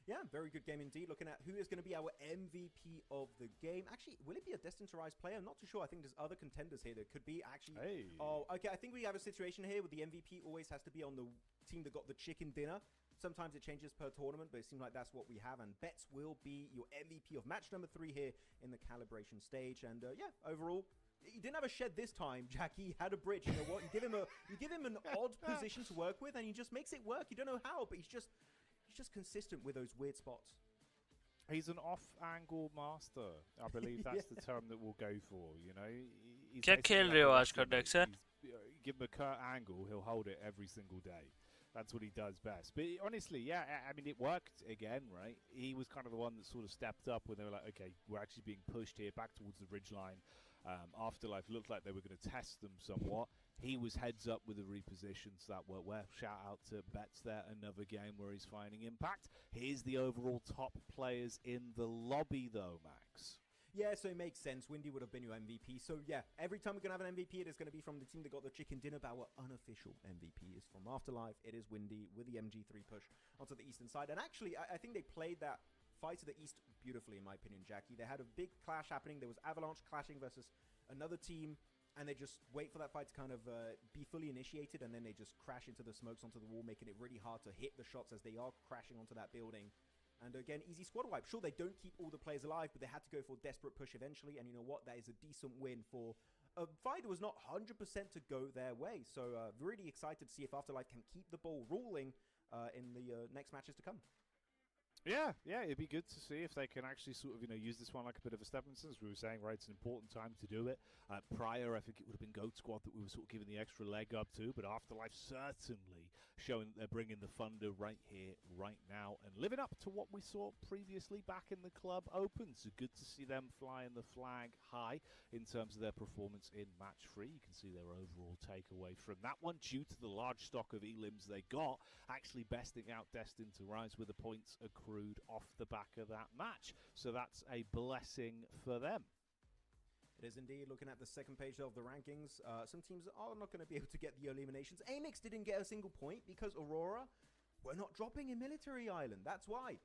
Yeah, very good game indeed. Looking at who is going to be our MVP of the game. Actually, will it be a Destined to Rise player? I'm not too sure. I think there's other contenders here that could be actually. Hey. Oh, okay. I think we have a situation here where the MVP always has to be on the team that got the chicken dinner. Sometimes it changes per tournament, but it seems like that's what we have. And Betts will be your MVP of match number 3 here in the calibration stage. And yeah, overall, he didn't have a shed this time, Jackie. He had a bridge. You know what? You give him an odd position to work with, and he just makes it work. You don't know how, but he's just consistent with those weird spots. He's an off-angle master. I believe that's the term that we'll go for. You know, he's क्या खेल रहे हो आज का डेक्सर? Give him a curt angle, he'll hold it every single day. That's what he does best. But honestly, yeah, I mean, it worked again, right? He was kind of the one that sort of stepped up when they were like, okay, we're actually being pushed here back towards the ridgeline. Afterlife looked like they were going to test them somewhat. He was heads up with the repositions that worked well. Shout out to Betts there, another game where he's finding impact. Here's the overall top players in the lobby, though, Max. Yeah, so it makes sense. Windy would have been your MVP. So yeah, every time we're going to have an MVP, it is going to be from the team that got the chicken dinner. But our unofficial MVP is from Afterlife. It is Windy with the MG3 push onto the eastern side. And actually, I think they played that fight to the east beautifully, in my opinion, Jackie. They had a big clash happening. There was Avalanche clashing versus another team. And they just wait for that fight to kind of be fully initiated, and then they just crash into the smokes onto the wall, making it really hard to hit the shots as they are crashing onto that building. And again, easy squad wipe. Sure, they don't keep all the players alive, but they had to go for a desperate push eventually. And you know what? That is a decent win for a fight that was not 100% to go their way. So really excited to see if Afterlife can keep the ball rolling in the next matches to come. Yeah, it'd be good to see if they can actually sort of, use this one like a bit of a stepping stone. As we were saying, right, it's an important time to do it. Prior, I think it would have been Goat Squad that we were sort of giving the extra leg up to, but Afterlife certainly showing that they're bringing the thunder right here, right now, and living up to what we saw previously back in the Club Open. So good to see them flying the flag high in terms of their performance in match 3. You can see their overall takeaway from that one due to the large stock of elims they got, actually besting out Destined to Rise with the points accrued off the back of that match. So that's a blessing for them. It is indeed. Looking at the second page of the rankings, some teams are not going to be able to get the eliminations. AMIX didn't get a single point because Aurora were not dropping in Military Island. That's why.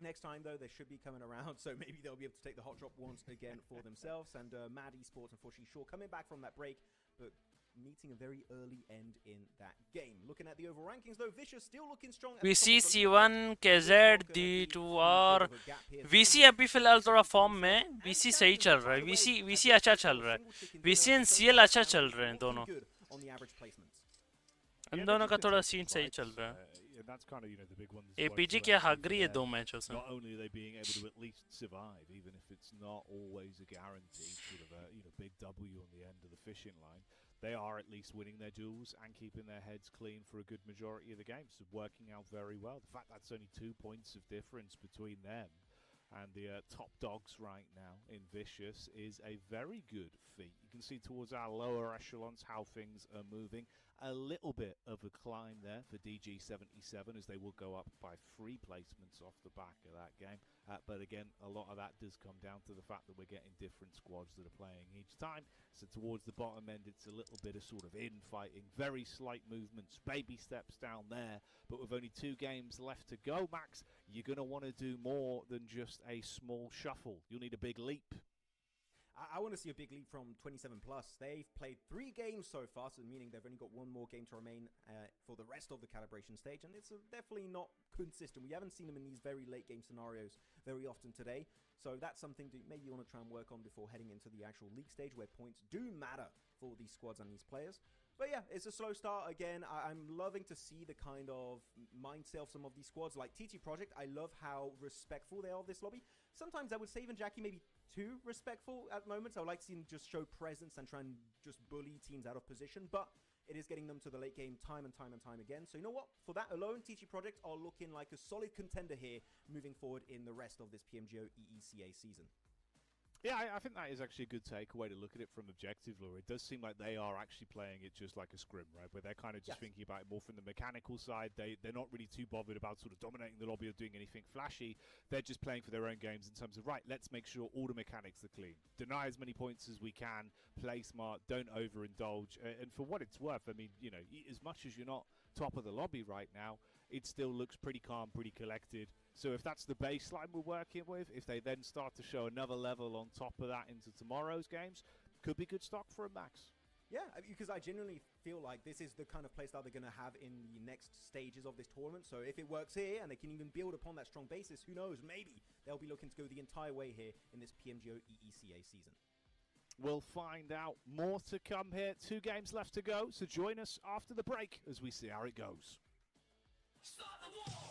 Next time, though, they should be coming around, so maybe they'll be able to take the hot drop once again for themselves. And Mad Esports, unfortunately, sure, coming back from that break, but meeting a very early end in that game. Looking at the overall rankings, though, Vicious still looking strong. VC C1 KZ D2 और VC अभी फिलहाल थोड़ा form में VC सही चल रहा है. VC अच्छा चल रहा है. VC and CL अच्छा चल रहे हैं दोनों. इन दोनों का थोड़ा सीन सही चल रहा है. And that's kind of, the big one. APG क्या हग रही है 2 मैचों से. Not only are they being able to at least survive, even if it's not always a guaranteed sort of a big W on the end of the fishing line, they are at least winning their duels and keeping their heads clean for a good majority of the game. So working out very well. The fact that's only 2 points of difference between them and the top dogs right now in Vicious is a very good feat. You can see towards our lower echelons how things are moving. a little bit of a climb there for DG77 as they will go up by 3 placements off the back of that game. But again, a lot of that does come down to the fact that we're getting different squads that are playing each time. So towards the bottom end, it's a little bit of sort of infighting, very slight movements, baby steps down there. But with only 2 games left to go, Max, you're going to want to do more than just a small shuffle. You'll need a big leap. I want to see a big leap from 27 plus. They've played 3 games so far, so meaning they've only got 1 more game to remain for the rest of the calibration stage, and it's definitely not consistent. We haven't seen them in these very late game scenarios very often today, so that's something that maybe you want to try and work on before heading into the actual league stage, where points do matter for these squads and these players. But yeah, it's a slow start again. I'm loving to see the kind of mindset of some of these squads. Like TT Project, I love how respectful they are of this lobby. Sometimes I would say even Jackie maybe too respectful at moments. I would like to see them just show presence and try and just bully teams out of position. But it is getting them to the late game time and time again. So you know what? For that alone, TT Project are looking like a solid contender here moving forward in the rest of this PMGO EECA season. Yeah, I think that is actually a good takeaway to look at it from objective lore. It does seem like they are actually playing it just like a scrim, right? Where they're kind of just thinking about it more from the mechanical side. They're not really too bothered about sort of dominating the lobby or doing anything flashy. They're just playing for their own games in terms of, right, let's make sure all the mechanics are clean. Deny as many points as we can, play smart, don't overindulge. And for what it's worth, I mean, you know, as much as you're not top of the lobby right now, it still looks pretty calm, pretty collected. So if that's the baseline we're working with, if they then start to show another level on top of that into tomorrow's games, could be good stock for a Max. Yeah, because I genuinely feel like this is the kind of playstyle they're going to have in the next stages of this tournament. So if it works here and they can even build upon that strong basis, who knows, maybe they'll be looking to go the entire way here in this PMGO EECA season. We'll find out. More to come here. 2 games left to go, so join us after the break as we see how it goes. Start the war!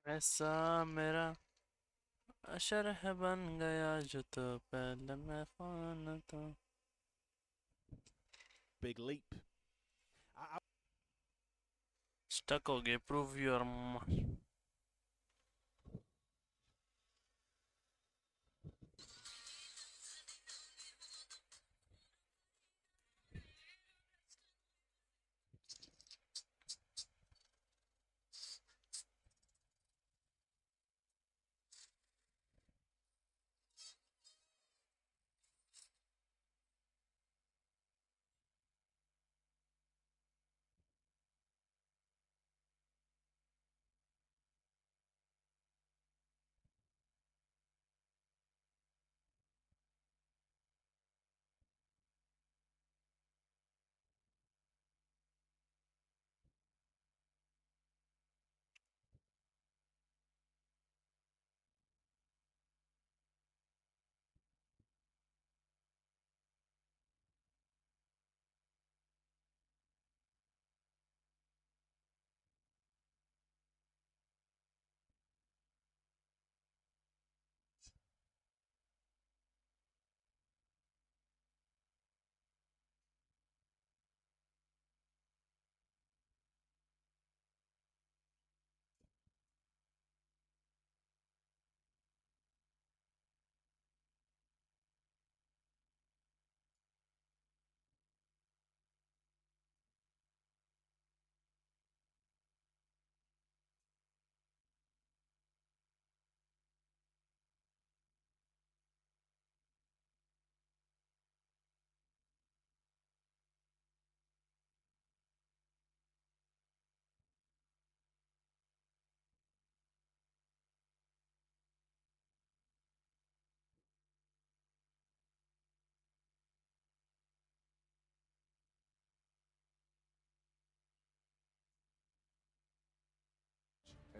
ऐसा मेरा शरह बन गया जो तो पहले मैं फ़ान था. Big leap. Stuck हो गए. Prove your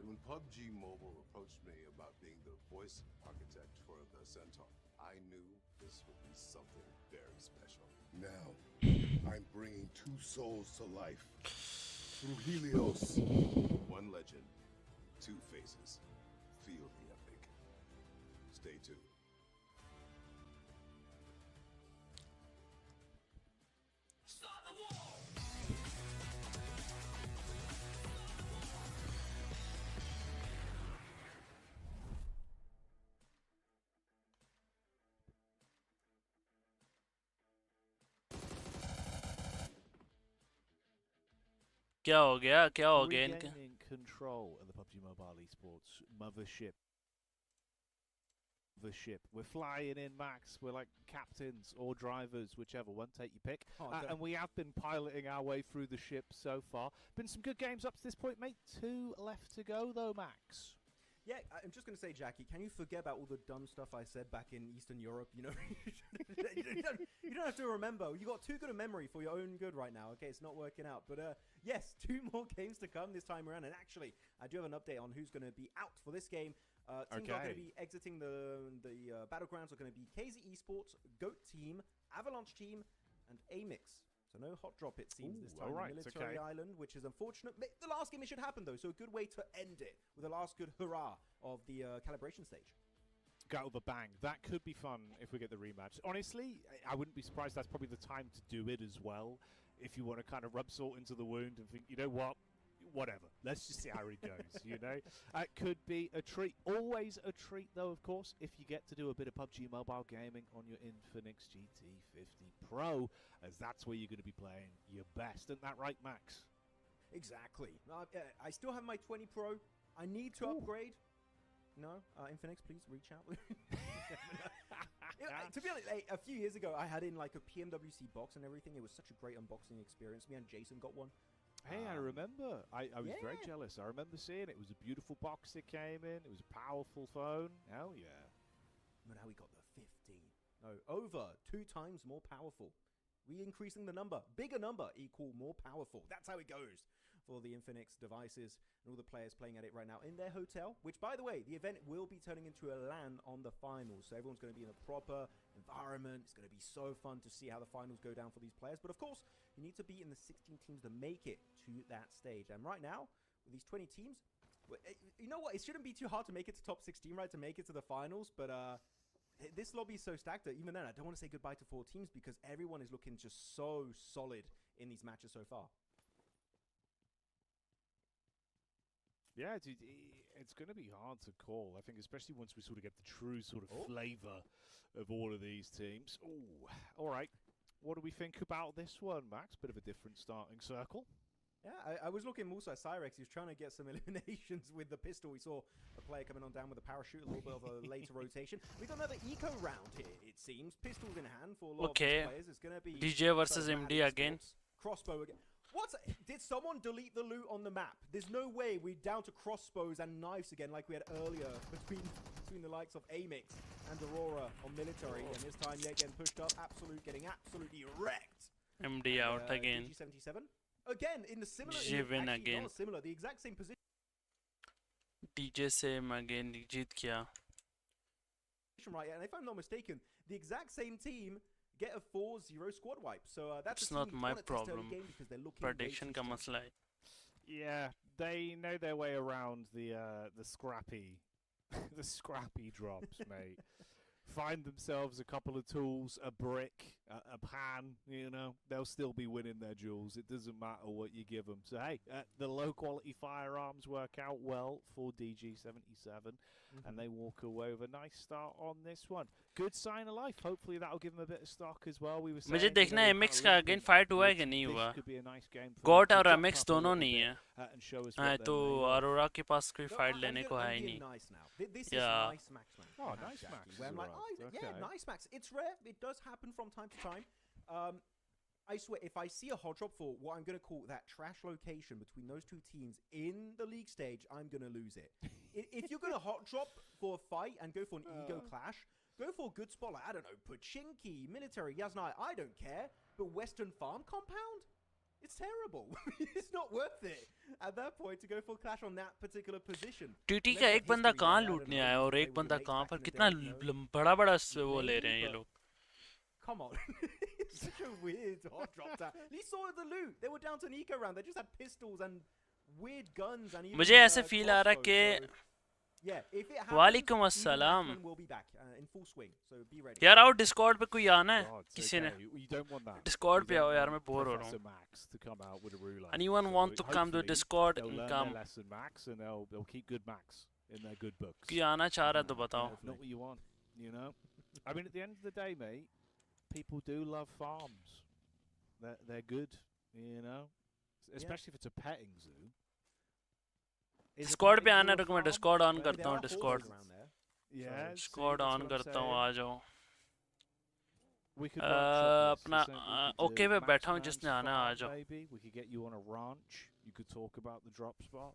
When PUBG Mobile approached me about being the voice architect for the Centaur, I knew this would be something very special. Now, I'm bringing two souls to life. Through Helios. One legend, two faces. Feel the epic. Stay tuned. Start the war! क्या हो गया इनका Regaining control of the PUBG Mobile Esports mothership. We're flying in, Max. We're like captains or drivers, whichever one. Take your pick. And we have been piloting our way through the ship so far. Been some good games up to this point, mate. 2 left to go, though, Max. Yeah, I'm just going to say, Jackie, can you forget about all the dumb stuff I said back in Eastern Europe? You know, you don't have to remember. You got too good a memory for your own good right now. Okay, it's not working out. But yes, 2 more games to come this time around. And actually, I do have an update on who's going to be out for this game. Teams are going to be exiting the battlegrounds are going to be KZ Esports, GOAT Team, Avalanche Team, and AMIX. So no hot drop, it seems, this time. Right, Military Island, which is unfortunate. The last game it should happen, though, so a good way to end it with a last good hurrah of the calibration stage. Go with a bang. That could be fun if we get the rematch. Honestly, I wouldn't be surprised. That's probably the time to do it as well. If you want to kind of rub salt into the wound and think, you know what? Whatever. Let's just see how it goes, you know? It could be a treat. Always a treat, though, of course, if you get to do a bit of PUBG Mobile gaming on your Infinix GT50 Pro, as that's where you're going to be playing your best. Isn't that right, Max? Exactly. I still have my 20 Pro. I need to upgrade. No, Infinix, please reach out. To be honest, a few years ago, I had in like a PMWC box and everything. It was such a great unboxing experience. Me and Jason got one. Hey, I remember. I was very jealous. I remember seeing it. It was a beautiful box it came in. It was a powerful phone. Hell yeah. But now we got the 15. No, over 2 times more powerful. We increasing the number. Bigger number equal more powerful. That's how it goes for the Infinix devices and all the players playing at it right now in their hotel, which, by the way, the event will be turning into a LAN on the finals. So everyone's going to be in a proper environment. It's going to be so fun to see how the finals go down for these players. But, of course, you need to be in the 16 teams to make it to that stage. And right now, with these 20 teams, you know what? It shouldn't be too hard to make it to top 16, right, to make it to the finals. But this lobby is so stacked that even then, I don't want to say goodbye to 4 teams because everyone is looking just so solid in these matches so far. Yeah, dude, it's going to be hard to call. I think especially once we sort of get the true sort of flavour of all of these teams. Ooh, all right. What do we think about this one, Max? Bit of a different starting circle. Yeah, I was looking also at Cyrex. He was trying to get some eliminations with the pistol. We saw a player coming on down with a parachute, a little bit of a later rotation. We got another eco round here, it seems. Pistols in hand for a lot of these players. It's going to be DJ versus MD again. Crossbow again. Did someone delete the loot on the map? There's no way we're down to crossbows and knives again like we had earlier between the likes of AMIX and Aurora on military. And this time, yet getting pushed up, getting absolutely wrecked. MD out again. DG77. Again, in the similar... DJ win again. Not similar, the exact same position. DJ same again, जीत गया. Right, and if I'm not mistaken, the exact same team get a 4-0 squad wipe. So that's not my problem. Prediction का मसला है. Yeah, they know their way around the scrappy the scrappy drops, mate. Find themselves a couple of tools, a brick, a pan, you know, they'll still be winning their duels. It doesn't matter what you give them. So, hey, the low-quality firearms work out well for DG77, and they walk away with a nice start on this one. Good sign of life. Hopefully that'll give them a bit of stock as well. We were saying, मुझे देखना है MX का again fight हुआ है कि नहीं हुआ. Got और MX दोनों नहीं है. हाँ, तो अरोरा के पास कोई फाइट लेने को है ही नहीं. Yeah. Oh, nice Max. Where I'm like, yeah, nice Max. It's rare. It does happen from time to time. I swear, if I see a hot drop for what I'm going to call that trash location between those 2 teams in the league stage, I'm going to lose it. If you're going to hot drop for a fight and go for an ego clash, go for a good spot like, I don't know, Pachinki, military, Yaznai, I don't care. But Western Farm Compound? It's terrible. It's not worth it at that point to go full clash on that particular position. TT का एक बंदा कहाँ लूटने आया और एक बंदा कहाँ पर कितना बड़ा बड़ा वो ले रहे हैं ये लोग. Come on. It's such a weird hot drop down. You saw the loot. They were down to an eco round. They just had pistols and weird guns and even मुझे ऐसे फील आ रहा है कि वालेकुम अस्सलाम. यार आओ डिस्कॉर्ड पे कोई आना है किसी ने. डिस्कॉर्ड पे आओ यार मैं बोर हो रहा हूँ. Anyone want to come to Discord and come? कोई आना चाह रहा है तो बताओ. Not what you want, you know. I mean, at the end of the day, mate, people do love farms. They're good, you know, especially if it's a petting zoo. Discord पे आना है. रुको मैं डिस्कॉर्ड ऑन करता हूँ. Discord Yeah. Discord on करता हूँ. आ जाओ. We could अपना ओके पे बैठा हूँ. जिसने आना है आ जाओ. We could get you on a ranch. You could talk about the drop spot.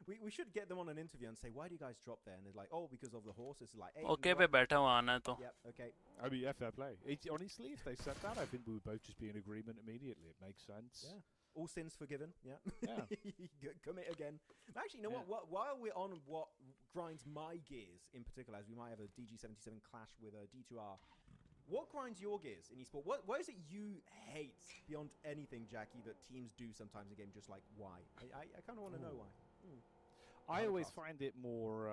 We should get them on an interview and say, why do you guys drop there? And they're like, oh, because of the horses. Like, hey, okay पे बैठा हूँ. आना है तो. Yeah, okay. I mean, yeah, fair play. Honestly, if they said that, I think we would both just be in agreement immediately. It makes sense. Yeah. All sins forgiven. Yeah. Yeah. Commit again. But actually, you know what? While we're on what grinds my gears in particular, as we might have a DG77 clash with a D2R, what grinds your gears in esports? What is it you hate beyond anything, Jackie, that teams do sometimes in game? Just like why? I kind of want to know why. I always find it more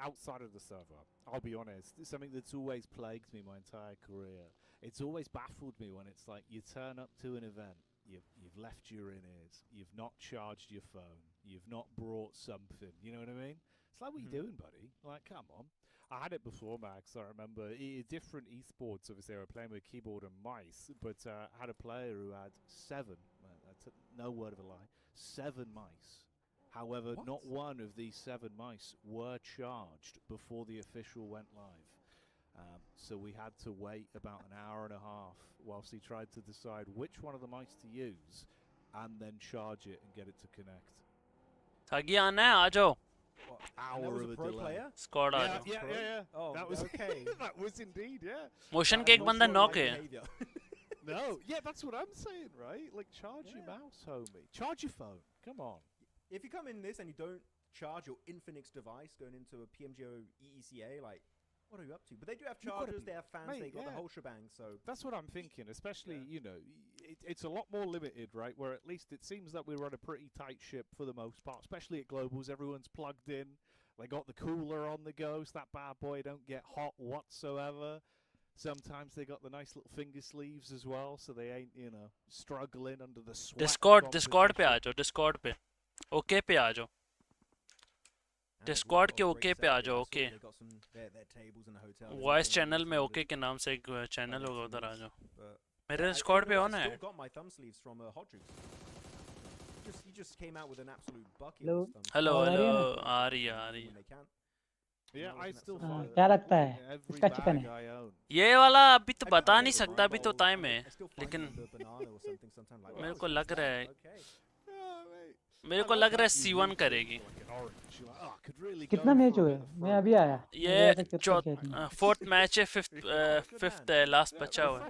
outside of the server. I'll be honest. It's something that's always plagued me my entire career. It's always baffled me when it's like you turn up to an event, you've left your in-ears, you've not charged your phone, you've not brought something. You know what I mean? It's like, what are you doing, buddy? Like, come on. I had it before, Max. I remember different esports. Obviously, I was playing with keyboard and mice, but I had a player who had 7. That's no word of a lie. 7 mice. However, not one of these 7 mice were charged before the official went live. So we had to wait about an hour and a half whilst he tried to decide which one of the mice to use and then charge it and get it to connect. Thagi aana hai, aa jao. Hour of a delay. Player? Squad aa jao. Yeah. Oh, that was okay. that was indeed, yeah. Motion के एक बंदा knock है. No, yeah, that's what I'm saying, right? Like, charge your mouse, homie. Charge your phone. Come on. If you come in this and you don't charge your Infinix device going into a PMGO EECA, like, what are you up to? But they do have chargers, they have fans, mate, they got the whole shebang, so... That's what I'm thinking, especially, you know, it's a lot more limited, right? Where at least it seems that we run a pretty tight ship for the most part, especially at Globals. Everyone's plugged in. They got the cooler on the go, so that bad boy don't get hot whatsoever. Sometimes they got the nice little finger sleeves as well, so they ain't, you know, struggling under the sweat. Discord पे आ जाओ. Discord पे. Okay पे आ जाओ. Discord के okay पे आ जाओ. Okay. Voice channel में okay के नाम से एक channel होगा, उधर आ जाओ. मेरे Discord पे ऑन है. He just came out with an absolute bucket. Hello. आ रही है. Yeah, I still find क्या लगता है इसका चिकन है? ये वाला अभी तो बता नहीं सकता, अभी तो टाइम है. लेकिन मेरे को लग रहा है C1 करेगी. कितना मैच हुए? मैं अभी आया. ये 4th मैच है, 5th है, लास्ट बचा हुआ है.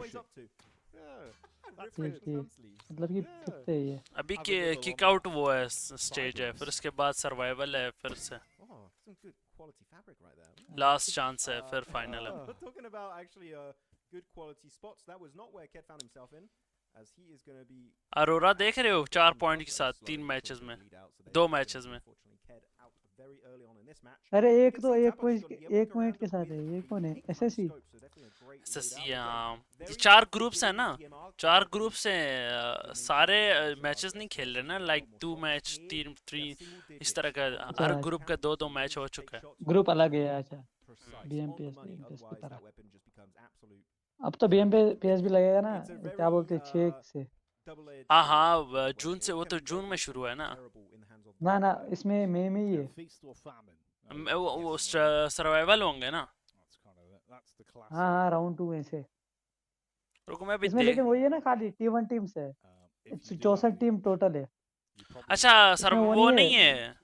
मतलब कि कितने है? अभी किक आउट वो है स्टेज है, फिर उसके बाद सर्वाइवल है, फिर से लास्ट चांस है, फिर फाइनल है. Talking about actually good quality spots, that was not where Ked found himself in, as he is going to be. Arora देख रहे हो 4 पॉइंट के साथ 3 मैचेस में, 2 मैचेस में. अरे एक तो 1 पॉइंट के साथ है. ये कौन है? एसएससी. ये 4 ग्रुप्स है ना, 4 ग्रुप से सारे मैचेस नहीं खेल रहे ना, लाइक 2 मैच 3 इस तरह का. हर ग्रुप का 2 मैच हो चुका है. ग्रुप अलग है. अच्छा, बीएमपीएस की तरह. अब तो बीएमपीएस भी लगेगा ना, क्या बोलते हैं 6 से. हाँ जून से. वो तो जून में शुरू है ना. ना इसमें मई में ही है. वो सर्वाइवल होंगे ना. हाँ राउंड 2 में से. रुको मैं भी इसमें लेकिन वही है ना, खाली T1 टीम से 64 टीम टोटल है. अच्छा सर वो नहीं है.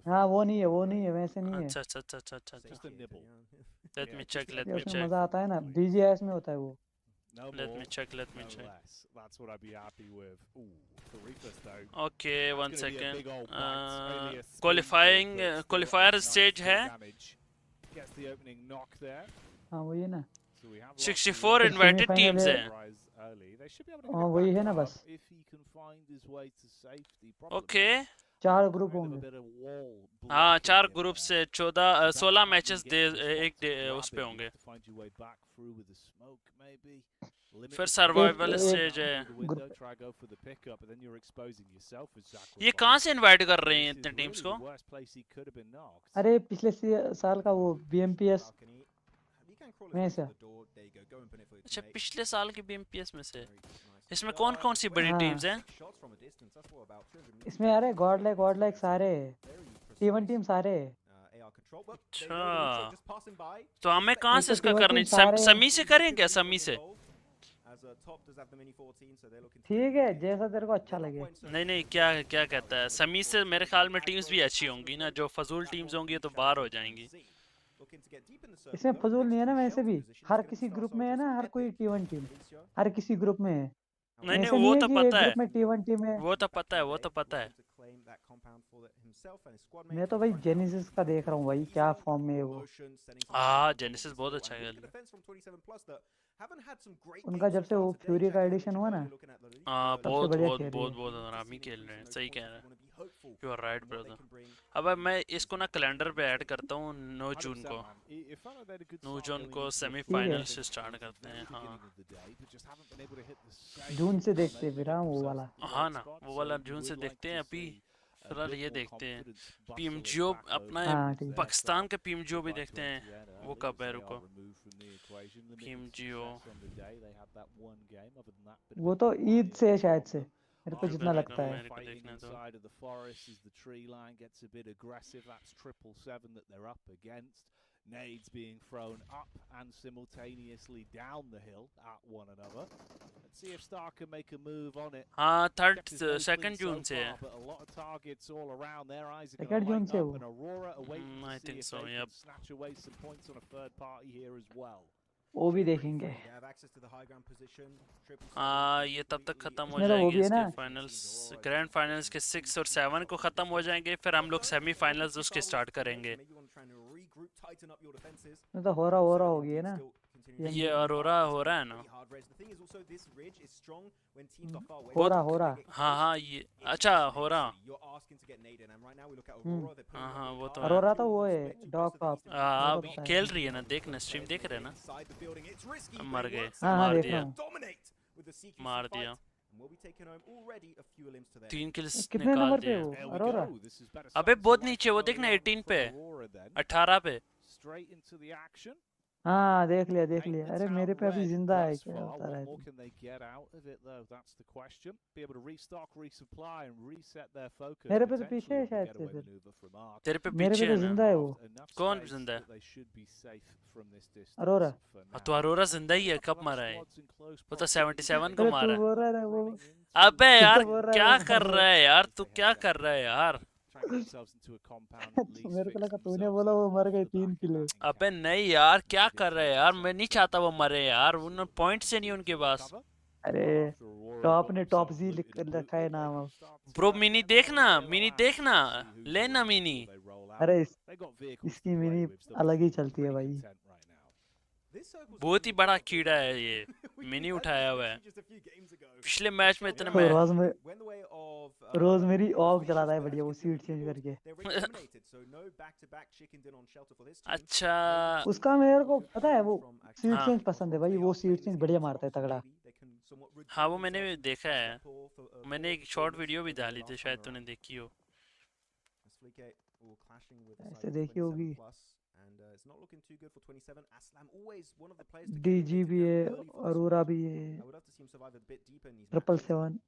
हाँ वो नहीं है वैसे नहीं है. अच्छा. Let me check. मजा आता है ना, BGS में होता है वो. No Let more, me check. Let me no check. less. That's what I'd be happy with. Ooh, the Reapers though. Okay, one That's gonna be a second. big old bite. Only a speed Qualifying bit, but still qualifier nice stage good है. damage. Gets the opening knock there. हाँ वही है ना. So we have 64 फिर invited semi-final teams है. हैं. rise early. They should be able to get हाँ it वही back है ना up बस. if he can find his way to safety. Problem Okay. is, 4 group kind of a होंगे. bit of wall हाँ, blocking 4 in group there. से So 16 that's matches not really getting एक the spot to उस grab पे it. You होंगे. have to find your way back through with the smoke, maybe. Limit फिर the survival time stage है. through the window, group. try go for the pickup, but then you're exposing yourself as ये sacrifice. कहाँ से invite कर रहे हैं This इतने is teams really को? the worst place he could have been knocked. अरे पिछले साल का वो BMPS में से. अच्छा, पिछले साल के BMPS में से. इसमें कौन-कौन सी बड़ी हाँ. टीम्स हैं? इसमें अरे गॉड लाइक सारे T1 टीम सारे. अच्छा. तो हमें कहाँ से ऊपर इसका T1 करना टीम है? सारे. समी से करें क्या? समी से? ठीक है जैसा तेरे को अच्छा लगे. नहीं नहीं, क्या क्या कहता है? समी से मेरे ख्याल में टीम्स भी अच्छी होंगी ना. जो फजूल टीम्स होंगी तो बाहर हो जाएंगी. इसमें फजूल नहीं है ना. वैसे भी हर किसी ग्रुप में है ना. हर कोई T1 टीम हर किसी ग्रुप में है. नहीं नहीं, ऐसे वो नहीं है तो कि एक पता है. ग्रुप में T1 टीम है. वो तो पता है, वो तो पता है. मैं तो भाई जेनेसिस का देख रहा हूँ भाई. क्या फॉर्म में है वो. हाँ, जेनेसिस बहुत अच्छा खेल रहा है. उनका जब से वो फ्यूरी का एडिशन हुआ ना. हाँ, सबसे बहुत बढ़िया बहुत खेल रही बहुत है. बहुत आरामी खेल रहे हैं. सही कह रहे हैं. You are right brother. अब मैं इसको ना कैलेंडर पे ऐड करता हूँ 9 जून को. 9 जून को सेमीफाइनल से स्टार्ट करते हैं. हाँ, जून से देखते हैं फिर. हाँ वो वाला. हाँ ना, वो वाला जून से देखते हैं. अभी फिलहाल ये देखते हैं. पीएमजीओ अपना हाँ ठीक है. पाकिस्तान का पीएमजीओ भी देखते हैं. वो कब है? रुको. पीएमजीओ वो तो ईद से है शायद से. मेरे को जितना लगता है. मेरे को देखना तो. Inside of the forest as the tree line gets a bit aggressive. That's 777 that they're up against. Nades being thrown up and simultaneously down the hill at one another. Let's see if Star can make a move on it. हाँ, Objectives no 2nd clean जून so से far, है. but a lot of targets all around. Their eyes are 2nd going to June light से up, वो. and Aurora awaiting I to see think if so, they yep. can snatch away some points on a third party here as well. वो भी देखेंगे. ये तब तक खत्म हो इसमें तो वो जाएंगे भी है इसके ना. फाइनल्स. ग्रैंड फाइनल्स के 6 और 7 को खत्म हो जाएंगे. फिर हम लोग सेमीफाइनल्स उसके स्टार्ट करेंगे. इसमें तो हो रहा होगी है ना. ये अरोरा हो रहा है ना. हो रहा. हाँ हाँ, ये अच्छा हो रहा. हाँ हाँ, वो तो है. अरोरा तो वो है डॉग टॉप. अब खेल रही है ना. देखना, स्ट्रीम देख रहे हैं ना. मर गए. हाँ मार देख दिया. रहा हूँ. मार दिया. 3 किल्स कितने निकाल नंबर पे दिए. है वो अरोरा. अबे बहुत नीचे. वो देखना 18 पे, 18 पे. Straight into the action. हाँ देख लिया. अरे मेरे पे अभी जिंदा है. क्या बता रहा है. What more can they get out of it though? That's the question. Be able to restock, resupply, and reset their focus. मेरे पे तो पीछे है शायद से. तेरे पे मेरे पीछे पे है तो ना. जिंदा है वो. कौन जिंदा है? अरोरा. तो अरोरा जिंदा ही है. कब मरा है? वो तो 77 को अरे मारा. तू बोल रहा है वो. अबे यार तो बोल रहा है क्या वो. कर रहा है यार? तू क्या कर रहा है यार? मेरे को लगा तूने बोला वो मर गए 3 किलो. अबे नहीं यार, क्या कर रहा है यार? मैं नहीं चाहता वो मरे यार. उन पॉइंट से नहीं उनके पास. अरे टॉप ने टॉप जी लिख रखा है नाम अब. ब्रो मिनी देखना लेना मिनी. अरे इसकी मिनी अलग ही चलती है भाई. बहुत ही बड़ा कीड़ा है ये. मिनी उठाया हुआ है. पिछले मैच में इतने रोज मेरी ऑग चला रहा है बढ़िया. वो सीट चेंज करके. अच्छा, उसका मेरे को पता है वो सीट चेंज पसंद है भाई. वो सीट चेंज बढ़िया मारता है तगड़ा. हाँ वो मैंने भी देखा है. मैंने एक शॉर्ट वीडियो भी डाली थी, शायद तूने देखी हो. ऐसे देखी होगी. डीजी भी है, अरोरा भी है, 777.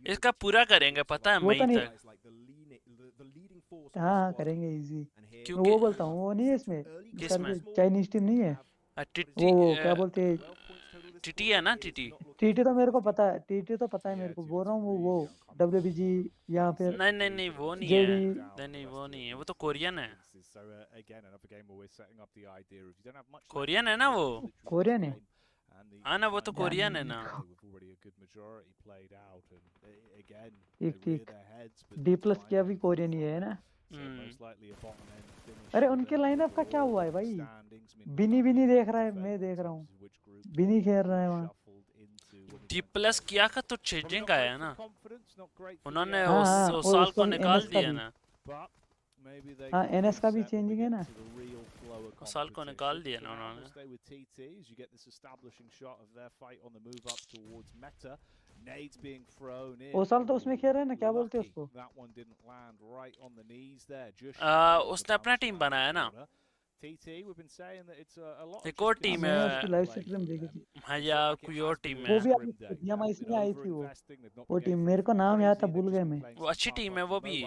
इसका पूरा करेंगे पता है मई तक. हाँ करेंगे इजी. क्योंकि वो बोलता हूँ वो नहीं है इसमें. किसमें? चाइनीज टीम नहीं है वो क्या बोलते हैं टीटी है ना टीटी? टीटी तो मेरे को पता है, टीटी तो पता है मेरे को, बोल रहा हूँ वो WBG या फिर नहीं नहीं नहीं वो नहीं JD। है, नहीं वो नहीं है, वो तो कोरियन है। कोरियन है ना वो? कोरियन है। हाँ ना वो तो कोरियन है ना। ठीक ठीक, D+ क्या भी कोरियन ही है ना। अरे उनके लाइनअप का क्या हुआ है भाई? बिनी बिनी देख रहा है, मैं देख रहा हूँ बिनी खेल रहा है वहाँ। D+ किया का तो चेंजिंग आया है ना, उन्होंने हाँ, उस साल को निकाल NS का दिया भी। ना। हाँ NS का भी चेंजिंग है ना। उस साल को निकाल दिया ना उन्होंने। वो साल तो उसमें खेल रहे हैं ना, क्या बोलते हैं उसको? उसने अपना टीम बनाया ना, एक और टीम मैंने है। उसकी लाइव स्ट्रीम देखी थी। हाँ या कोई और टीम वो है, भी BMIC में आई थी वो टीम, मेरे को नाम याद था, भूल गए मैं। वो अच्छी टीम है वो भी,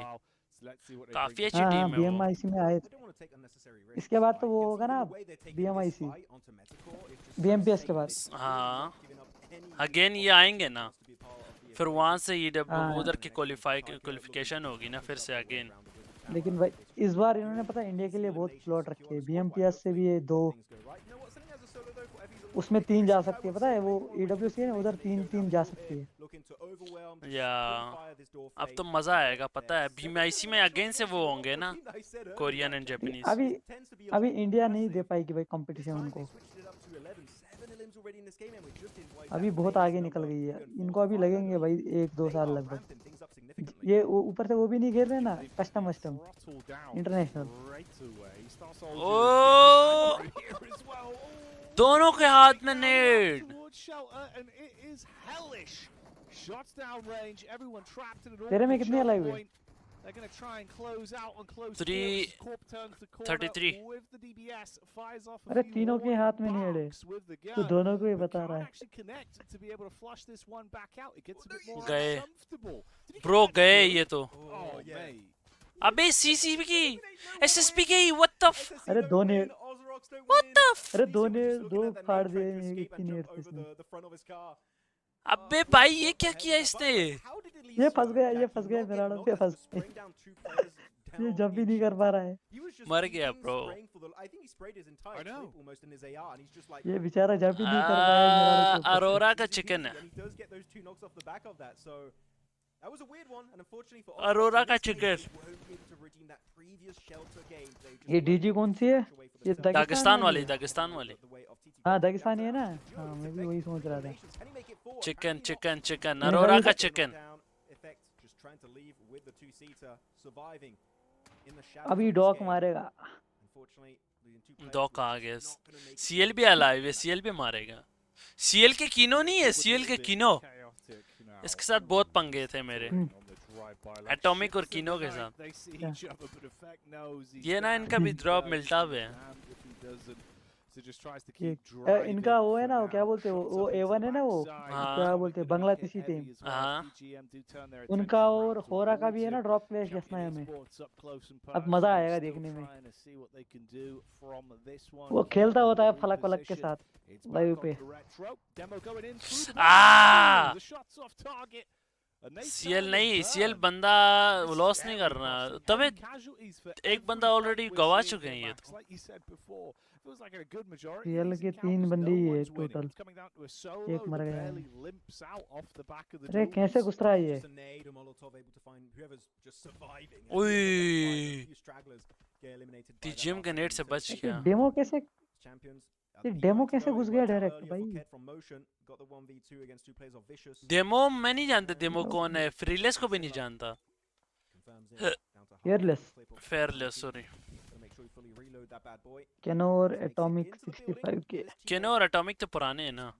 काफी अच्छी हाँ टीम है वो। BMIC में आए थे। इसके बाद तो वो होगा ना BMIC, BMPS के बाद। हाँ अगेन ये आएंगे ना, फिर वहाँ से उधर की क्वालिफिकेशन होगी ना फिर से अगेन। लेकिन भाई इस बार इन्होंने पता है इंडिया के लिए बहुत स्लॉट रखे हैं। BMPS से भी ये 2, उसमें 3 जा सकती है, पता है वो EWC है ना, उधर 3 जा सकती है। या अब तो मजा आएगा, पता है BMIC में अगेन से वो होंगे ना कोरियन एंड जापानीज। अभी इंडिया नहीं दे पाएगी भाई कंपटीशन उनको, अभी बहुत आगे निकल गई है, इनको अभी लगेंगे भाई 1-2 साल लगभग। ये ऊपर से वो भी नहीं खेल रहे ना कस्टम इंटरनेशनल। ओ दोनों के हाथ में नेट। तेरे में कितने लाइव है? 33। अरे तीनों के हाथ में नेट है, तू दोनों को ही बता रहा है। गए ब्रो गए ये तो। अबे CCP की SSP की व्हाट द अरे दो नेट, अरे दो फाड़ दिए एक ही नेट से इसने। अबे भाई ये क्या किया इसने? ये फंस गया मेरा पे फंस गया। ये जंप भी नहीं कर पा रहा है, मर गया ब्रो। ये बेचारा जंप ही नहीं कर पाया। अरोरा का चिकन है, अरोरा का चिकन। ये DG कौन सी है? ये दागिस्तान वाली। हाँ दागिस्तानी है ना, हाँ मैं भी वही सोच रहा था। चिकन अरोरा का चिकन। अभी डॉक मारेगा। डॉक आ गया। CL भी अलाइव है, CL भी मारेगा। CL के किनो नहीं है, CL के किनो, इसके साथ बहुत पंगे थे मेरे, एटॉमिक और किनो के साथ। ये ना इनका भी ड्रॉप मिलता है। इनका वो है ना, वो क्या बोलते हैं, वो A1 है ना, वो क्या बोलते हैं बांग्लादेशी टीम, उनका और होरा का भी है ना ड्रॉप क्लैश जैसा में। अब मजा आएगा देखने में, वो खेलता होता है फलक वलक के साथ लाइव पे। CL नहीं, CL बंदा लॉस नहीं कर रहा, तबे एक बंदा ऑलरेडी गवा चुके हैं ये तो। CL के 3 बंदे ही है टोटल, एक मर गया है। अरे कैसे घुस रहा है ये? ओए जिम के नेट से बच गया। डेमो कैसे घुस गया डायरेक्ट भाई? डेमो मैं नहीं जानता, डेमो कौन है, फ्रीलेस को भी नहीं जानता। Fearless sorry. केनो और एटॉमिक 65 के। केनो और एटॉमिक तो पुराने हैं ना।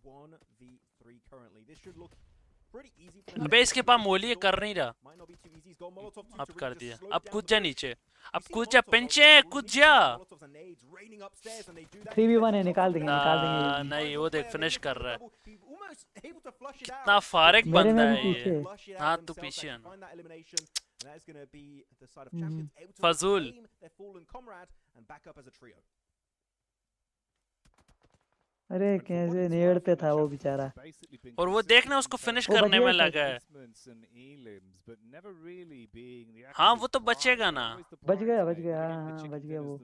अबे इसके पास मोली कर नहीं रहा, अब कर दिया। अब कूद जा नीचे, अब कूद जा पिंचे, कूद जा। 3v1 है, निकाल देंगे नहीं वो देख फिनिश कर रहा है, कितना फारिक बंदा है ये। हाँ तू पीछे है ना फजूल। अरे कैसे नेड़ पे था वो बेचारा। और वो देखना उसको फिनिश करने में लगा है। हाँ वो तो बचेगा ना। बच गया हाँ बच गया वो।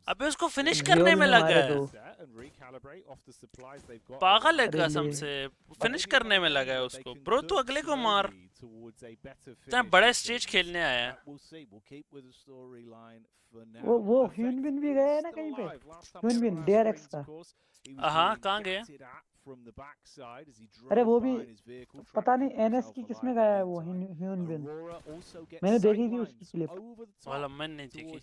अबे उसको फिनिश जियोल करने में ने लगा मारे है। दो। पागल है अरे कसम ले से। फिनिश करने में लगा है उसको। ब्रो तू अगले को मार। इतना बड़ा स्टेज खेलने आया है। वो ह्यूनबिन भी गया है ना कहीं पे। ह्यूनबिन DRX का। हाँ कहाँ गया? अरे वो भी पता नहीं NS की किसमें गया है वो ह्यूनबिन। मैंने देखी थी उसकी क्लिप। वाला मैंने नहीं देखी।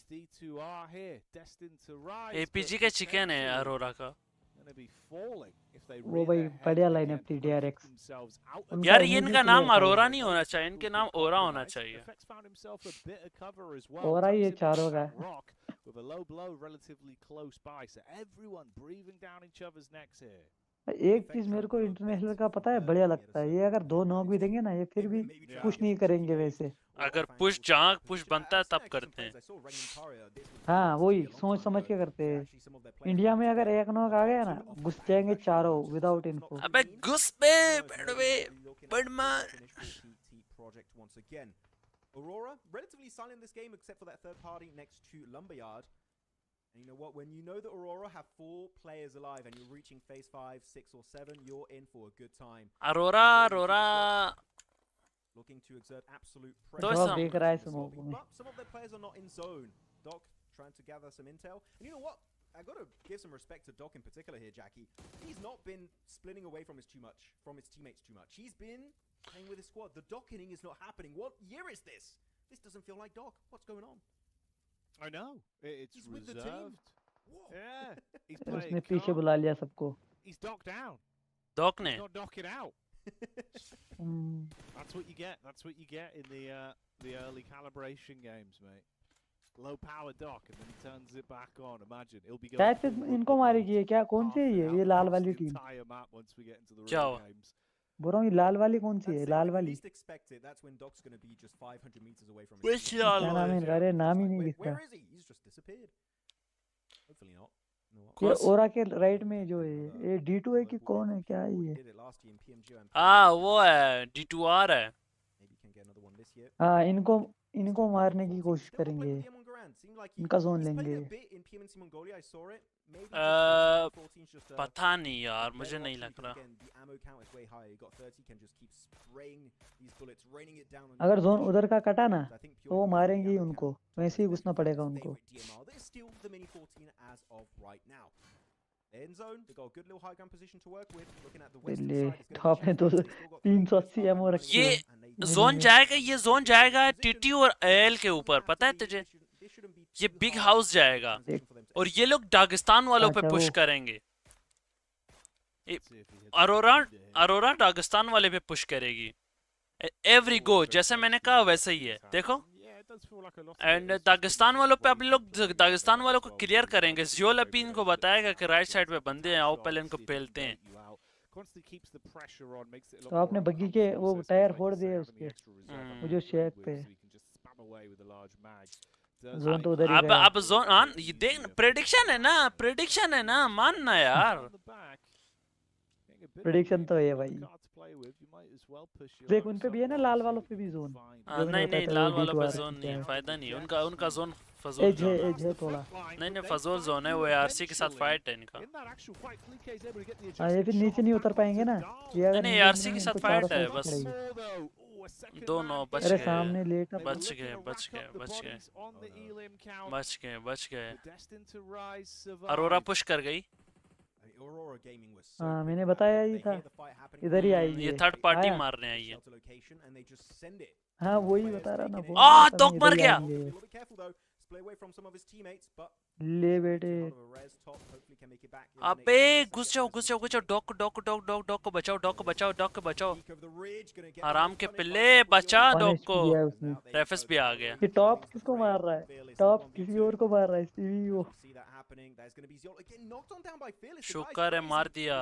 APG का चिकन है अरोरा का। वो भाई बढ़िया लाइनअप थी DRX। यार ये इनका नाम अरोरा नहीं होना चाहिए, इनके नाम ओरा होना चाहिए। ओरा ये चारों का। with a low blow relatively close by, so everyone breathing down each other's necks here. एक चीज मेरे को इंटरनेशनल का पता है बढ़िया लगता है, ये अगर 2 नॉक भी देंगे ना ये फिर भी पुश नहीं करेंगे वैसे। अगर पुश जहाँ पुश बनता है तब करते हैं। हाँ वही सोच समझ के करते हैं। इंडिया में अगर एक नॉक आ गया ना घुस जाएंगे चारों विदाउट इन्फो। अबे घुस बे बड़मान। Aurora, relatively silent in this game except for that third party next to Lumberyard. And you know what? When you know that Aurora have 4 players alive and you're reaching phase 5, 6 or 7, you're in for a good time. Aurora. Looking to exert absolute pressure. But some of their players are not in zone. Doc trying to gather some intel. And you know what? I got to give some respect to Doc in particular here, Jackie. He's not been splitting away from his teammates too much. He's been playing with his squad. The docketing is not happening. What year is this? This doesn't feel like Doc. What's going on? I know. It's he's reserved. With the team. Yeah. He's उसने पीछे बुला लिया सबको. He's docked down. Doc ने. He's not docking out. That's what you get. That's what you get in the early calibration games, mate. Low power dock and then he turns it back on. Imagine he'll be going. शायद इनको मारेगी ये क्या कौन सी है ये लाल वाली team? क्या हुआ? बोल रहा हूँ ये लाल वाली कौन सी है? लाल वाली। क्या नाम है इनका? अरे नाम ही नहीं दिखता। ये ओरा के राइट में जो है ये D2 है कि कौन है क्या है ये? हाँ वो है D2R है। हाँ इनको मारने की कोशिश करेंगे। इनका जोन लेंगे। पता नहीं यार मुझे नहीं लग रहा। अगर जोन उधर का कटा ना तो वो मारेंगे ही उनको, वैसे ही घुसना पड़ेगा उनको। टॉप में तो 380 एमओ रखी है। ये जोन जाएगा, ये जोन जाएगा टीटी और एल के ऊपर, पता है तुझे? ये बिग हाउस जाएगा और ये लोग दागिस्तान वालों पे पुश करेंगे। अरोरा दागिस्तान वाले पे पुश करेगी। एवरी गो जैसे मैंने कहा वैसे ही है, देखो। एंड दागिस्तान वालों पे अब लोग दागिस्तान वालों को क्लियर करेंगे। जियोल अभी इनको बताएगा कि राइट साइड पे बंदे हैं, आओ पहले इनको पेलते हैं। तो आपने बग्गी के वो टायर फोड़ दिए उसके, वो जो शेक पे। जोन तो उधर ही गया। अब जोन ये देख, प्रेडिक्शन है ना, मानना यार। प्रेडिक्शन तो है भाई। देख उन पे भी है ना, लाल वालों पे भी जोन। नहीं लाल वालों पे जोन नहीं है, फायदा नहीं है उनका जोन फजूल एज है थोड़ा। नहीं फजूल जोन है वो, आरसी के साथ फाइट है इनका। ये फिर नीचे नहीं उतर पाएंगे ना ये, अगर नहीं आरसी के साथ फाइट है बस। दोनों बच गए। सामने लेट बच गए। अरोरा पुश कर गई। हाँ मैंने बताया ही था, इधर ही आई है। ये थर्ड पार्टी मारने आई है। हाँ वही बता रहा ना। दोक मर गया। ले बेटे। अबे घुस जाओ। डॉक को बचाओ। आराम के पिल्ले बचा डॉक को। रेफेस भी आ गया। ये टॉप किसको मार रहा है? टॉप किसी और को मार रहा है, सीवी वो। शुक्र है मार दिया।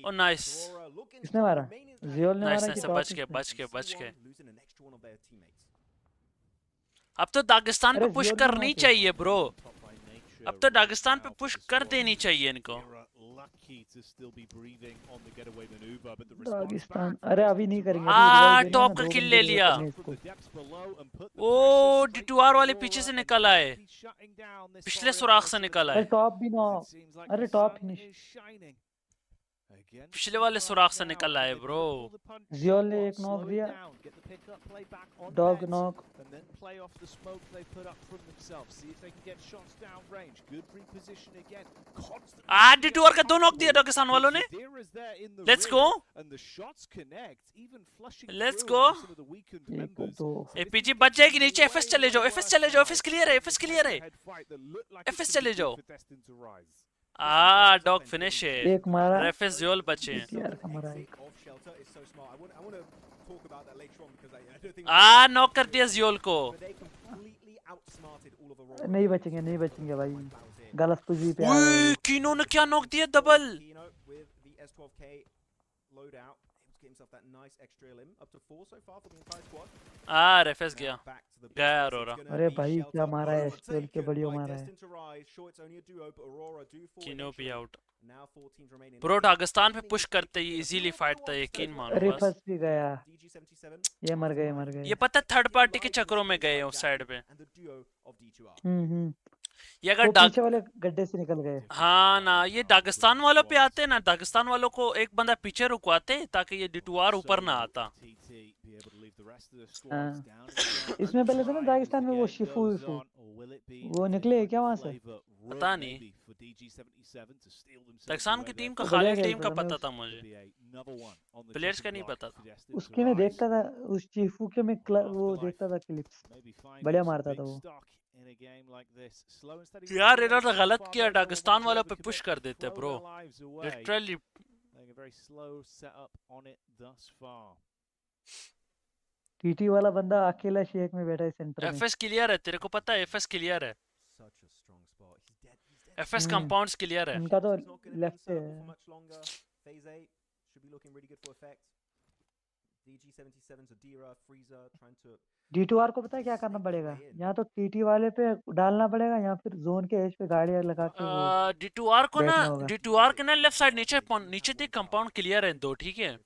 ओ नाइस। किसने मारा? जियोल ने मारा कि बच गए। अब तो दागिस्तान पे पुश करनी चाहिए ब्रो। अब तो दागिस्तान पे पुश कर देनी चाहिए इनको। lucky to still be breathing on the getaway maneuver, but the response Dagestan back अरे अभी नहीं करेंगे टॉप का किल ले लिया ओ D2R वाले पीछे से निकल आए पिछले सुराख से निकल अरे आए टॉप भी ना अरे टॉप फिनिश पिछले वाले सुराख से निकल आए ब्रो जियोल ने एक नॉक दिया डॉग नॉक D2R का 2 नॉक दिया पाकिस्तान वालों ने let's go let's go APG बच जाएगी नीचे एफएस चले जाओ एफएस क्लियर है एफएस क्लियर है एफएस चले जाओ डॉग फिनिश है एक मारा एफएस जोल बचे यार हमारा एक नॉक कर दिया जियोल को नहीं बचेंगे भाई गलत पोजी पे आ गए कीनो ने क्या नॉक दिया डबल एफएस गया अरोरा अरे भाई क्या मारा है स्पेल के बढ़िया मारा है कीनो भी आउट प्रो पाकिस्तान पे पुश करते ही इजीली फाइट था यकीन मानो अरे बस फंस भी गया ये मर गए ये पता थर्ड पार्टी के चक्करों में गए उस साइड पे ये अगर पीछे वाले गड्ढे से निकल गए हाँ ना ये दागिस्तान वालों पे आते ना दागिस्तान वालों को एक बंदा पीछे रुकवाते ताकि ये D2R ऊपर ना आता इसमें पहले था ना दागिस्तान में वो शिफू वो निकले क्या वहां से पता नहीं दागिस्तान की टीम का खाली टीम का पता था मुझे प्लेयर्स का नहीं पता था उसके मैं देखता था उस चीफू के मैं वो देखता था क्लिप्स बढ़िया मारता था वो यार इन्होंने गलत किया दागिस्तान वालों पे पुश कर देते ब्रो लिटरली टीटी वाला बंदा अकेला शेख में बैठा है सेंटर में एफएस क्लियर है तेरे को पता है एफएस क्लियर है एफएस कंपाउंड्स क्लियर है उनका तो लेफ्ट है D2R को पता है क्या करना पड़ेगा यहाँ तो टीटी वाले पे डालना पड़ेगा या फिर जोन के एज पे गाड़ियां लगा के D2R को ना D2R के ना लेफ्ट साइड नीचे तक कंपाउंड क्लियर है दो ठीक है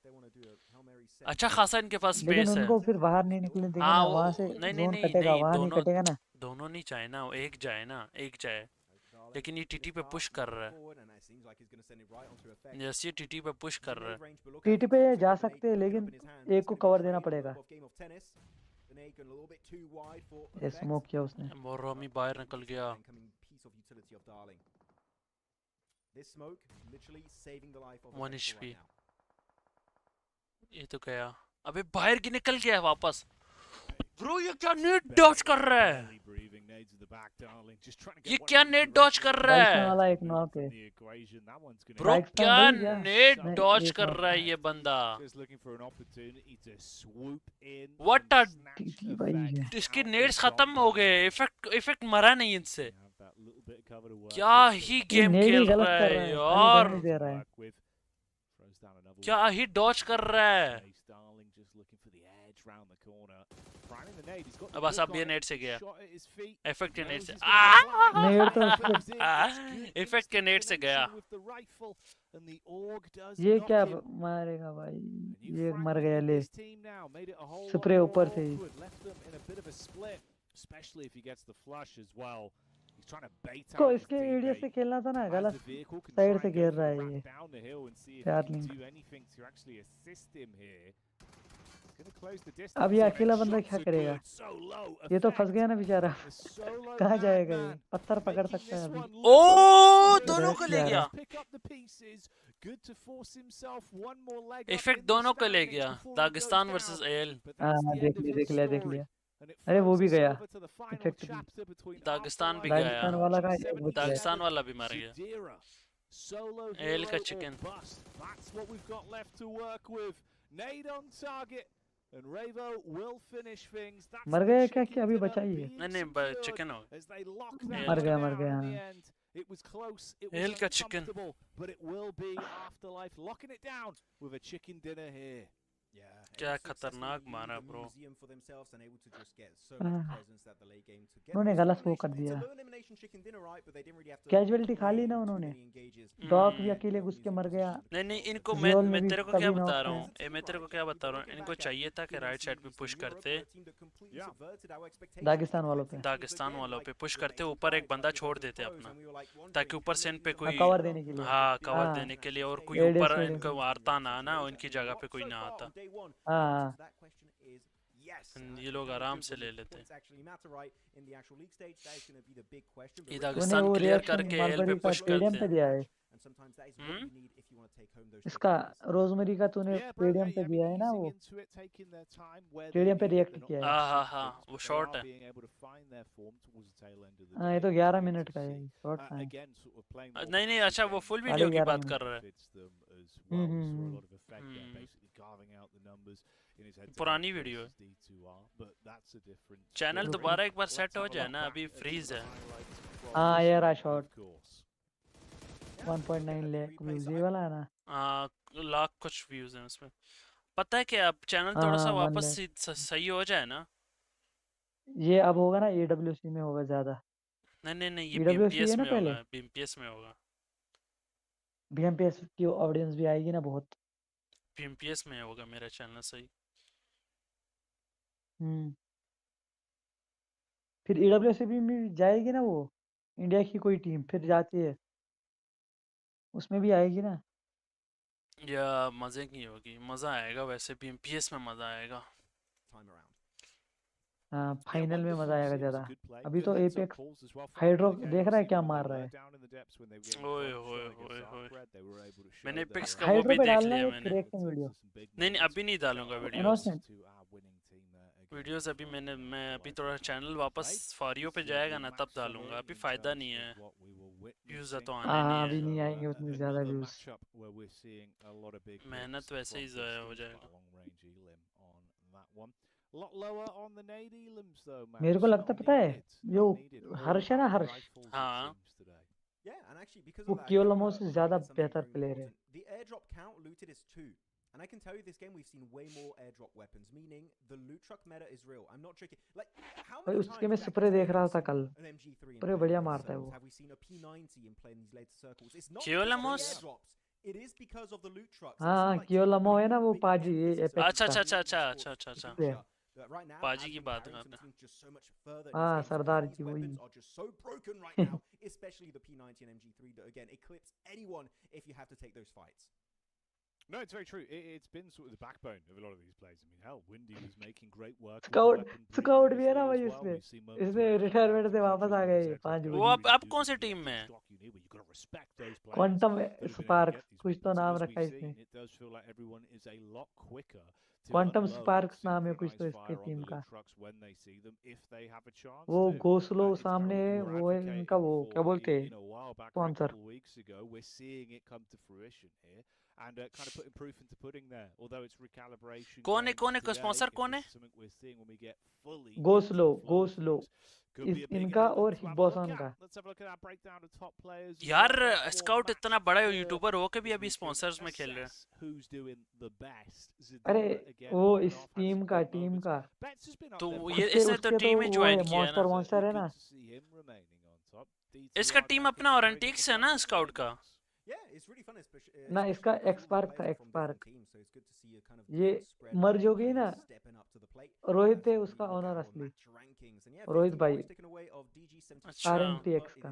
अच्छा खासा इनके पास स्पेस है उनको फिर बाहर नहीं निकलने देंगे ना वहां से जोन कटेगा वहां नहीं कटेगा ना दोनों नहीं चाहे ना एक जाए लेकिन ये टीटी पे पुश कर रहा है ये टीटी पे पुश कर रहा है टीटी पे जा सकते हैं लेकिन एक को कवर देना पड़ेगा ये स्मोक किया उसने रोमी बाहर निकल गया वन HP ये तो गया अबे बाहर की निकल गया वापस ब्रो ये क्या नेट डॉज कर रहा है ये क्या नेट डॉज कर रहा है वाला एक नॉक है ब्रो क्या नेट डॉज कर रहा है ये बंदा व्हाट इसके नेट्स खत्म हो गए इफेक्ट मरा नहीं इनसे क्या ही गेम खेल रहा है यार क्या ही डॉज कर रहा है बस अब ये नेट से गया इफेक्ट के नेट से इफेक्ट के नेट से गया ये क्या मारेगा भाई ये मर गया ले स्प्रे ऊपर से ही को इसके एरिया से खेलना था ना गलत साइड से घेर रहा है ये यार नहीं अब ये अकेला बंदा क्या करेगा ये तो फंस गया ना बेचारा कहाँ जाएगा ये पत्थर पकड़ सकता है अभी ओ दोनों को ले गया इफेक्ट दोनों को ले गया दागिस्तान वर्सेस AL देख लिया अरे वो भी गया इफेक्ट दागिस्तान भी गया दागिस्तान वाला भी मर गया AL का चिकन मर गया क्या अभी बचा ही है नहीं चिकन हो मर गया AL का चिकन क्या खतरनाक मारा ब्रो उन्होंने गलत वो कर दिया कैजुअलिटी खा ली ना उन्होंने डॉक भी अकेले घुस के मर गया। नहीं इनको जियोल मैं में भी तेरे को क्या सभी बता नॉक रहा थे। हूँ मैं तेरे को क्या बता रहा हूँ इनको चाहिए था कि राइट साइड पे पुश करते दागिस्तान वालों पे दागिस्तान वालों पे पुश करते ऊपर एक बंदा छोड़ देते अपना ताकि ऊपर से इन पे कोई कवर देने के लिए। हाँ कवर हाँ देने के लिए और कोई एडीएस ऊपर वेडीएस इनको मारता ना ना उनकी जगह पे कोई ना आता हाँ ये लोग आराम से ले लेते ये तूने दागिस्तान वो क्लियर रिएक्शन करके एल पे मलबरी का पुश पेडीएम करते पे हैं दिया है इसका रोजमेरी का तूने पेडीएम पे दिया है ना वो पेडीएम पे रिएक्ट किया है। हाँ वो शॉर्ट है हाँ ये तो 11 मिनट का है शॉर्ट था। नहीं अच्छा वो फुल साढ़े वीडियो की 11 बात मिनट। कर रहा है पुरानी वीडियो है चैनल दोबारा एक बार सेट हो जाए ना अभी फ्रीज है हाँ ये रहा शॉर्ट 1.9 लाख व्यूज ये वाला है ना। लाख कुछ व्यूज हैं उसमें पता है क्या अब चैनल थोड़ा सा हाँ 1 वापस लाख सही हो जाए ना ये अब होगा ना एडब्ल्यूसी में होगा ज्यादा। नहीं ये एडब्ल्यूसी बीएमपीएस है ना में पहले होगा बीएमपीएस में होगा बीएमपीएस की ऑडियंस भी आएगी ना बहुत। बीएमपीएस में होगा मेरा चैनल सही फिर एडब्ल्यूसी में जाएगी ना वो इंडिया की कोई टीम फिर जाती है उसमें भी आएगी ना। या मजे की होगी मजा आएगा वैसे बीएमपीएस में मजा आएगा हाँ फाइनल में मजा आएगा ज्यादा। अभी तो एपेक्स हाइड्रो देख रहा है क्या मार रहा है। ओए होए होए होए मैंने एपेक्स का वो हाइड्रो भी पे देख डालना लिया है मैंने रिएक्टिंग वीडियो नहीं अभी नहीं डालूंगा वीडियोस अनाउंसमेंट। वीडियोस अभी मैं अभी थोड़ा चैनल वापस फॉरियो पे जाएगा ना तब डालूंगा अभी फायदा नहीं है व्यूज तो आने हाँ नहीं अभी है नहीं आएंगे उतने ज्यादा व्यूज। मेहनत वैसे ही ज़ाया हो जाएगा मेरे को लगता पता है जो हर्ष है ना हर्ष हाँ वो कियोलमो से ज्यादा बेहतर प्लेयर है। And I can tell you this game we've seen way more airdrop weapons, meaning the loot truck meta is real. I'm not tricky. Like how भाई many उसके times मैं स्प्रे देख रहा था कल an MG3 in spray play बढ़िया in मारता है circles? वो। Have we seen a P90 in play in these later circles? It's not Kiolamos? just the airdrops. It is because of the loot trucks. हाँ कियोलमो है ना वो पाजी ये एपेक्स अच्छा का। But right now, पाजी as की we've बात carried कर some रहे हैं teams just so much further in हाँ this game. सरदार These की वही। weapons are just so broken right now, especially the P90 and MG3 that again eclipse anyone if you have to take those fights. No, it's very true. It's been sort of the backbone of a lot of these plays. I mean, hell, Windy was making great work. Scout भी है ना भाई इसमें retirement से वापस आ गए 5 वो बजे। अब कौन सी टीम में है क्वांटम स्पार्क्स कुछ तो नाम रखा है इसने। क्वांटम स्पार्क्स नाम है कुछ तो इसके टीम का। वो गोसलो सामने है वो है इनका वो क्या बोलते हैं sponsor. And kind of putting proof into pudding there, although it's recalibration. कौन है स्पॉन्सर कौन है गोसलो इस इनका और हिब्बोसन का। यार स्काउट इतना बड़ा यूट्यूबर हो के भी अभी स्पॉन्सर्स में खेल रहे हैं। अरे वो इस टीम का तो ये इसने तो टीम ही ज्वाइन किया है ना। मॉन्स्टर है ना इसका टीम अपना ऑरेंटिक्स है ना स्काउट का। ना इसका एक्सपार्क था एक्सपार्क। ये मर्ज हो गई ना रोहित है उसका ओनर असली रोहित भाई RNTX का।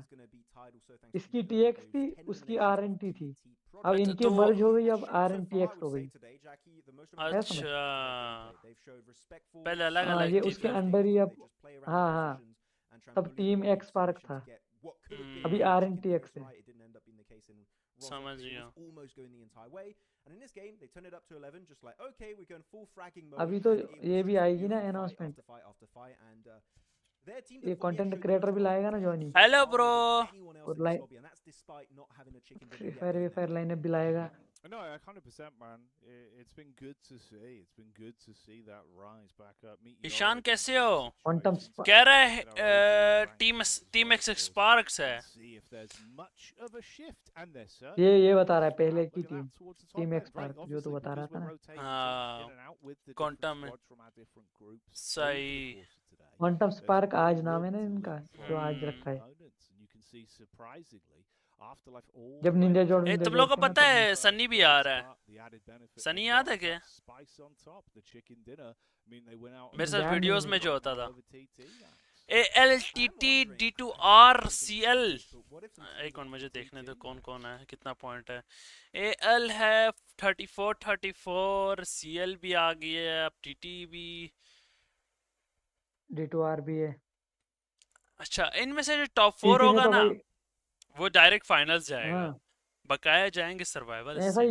इसकी TX थी उसकी RNT थी अब इनकी मर्ज हो गई अब RNTX हो गई। अच्छा पहले अलग हाँ अलग ये थी उसके फिर। अंडर ही अब हाँ तब टीम एक्सपार्क था अभी RNTX है। समझ गया। अभी तो ये भी आएगी ना अनाउंसमेंट ये कंटेंट क्रिएटर भी लाएगा ना जॉनी। हेलो ब्रो और फ्री फायर लाइनअप भी लाएगा। No, 100%, man. It's been good to see. It's been good to see that rise back up. Ishan कैसे हो? क्वांटम कह रहा है टीम एक्स स्पार्क्स है। ये बता रहा है पहले की टीम एक्सपार्क जो तो बता रहा था ना। हाँ क्वांटम सही। क्वांटम स्पार्क आज नाम है ना इनका जो आज रखा है। Afterlife all जब the way निंजा up जोड़ ए निंजा तुम जोड़ लोगों को के ना पता तब है सनी भी आ रहा है? but the added benefit Sunny they've याद got है is क्या? that spice on top, the chicken dinner. I mean, they went out मेरे on साथ ध्यान नहीं वीडियोस है में जो होता all था over TT. A L T T D to R C L. एक मिनट मुझे देखने दो कौन कौन है, कितना पॉइंट है। ए एल है 34 सी एल भी आ गई है, अब टी टी भी। D2R भी है। अच्छा इनमें से जो टॉप 4 TT ने होगा तो ना भाई वो डायरेक्ट फाइनल्स जाएगा, हाँ बकाया जाएंगे सर्वाइवल ऐसा से।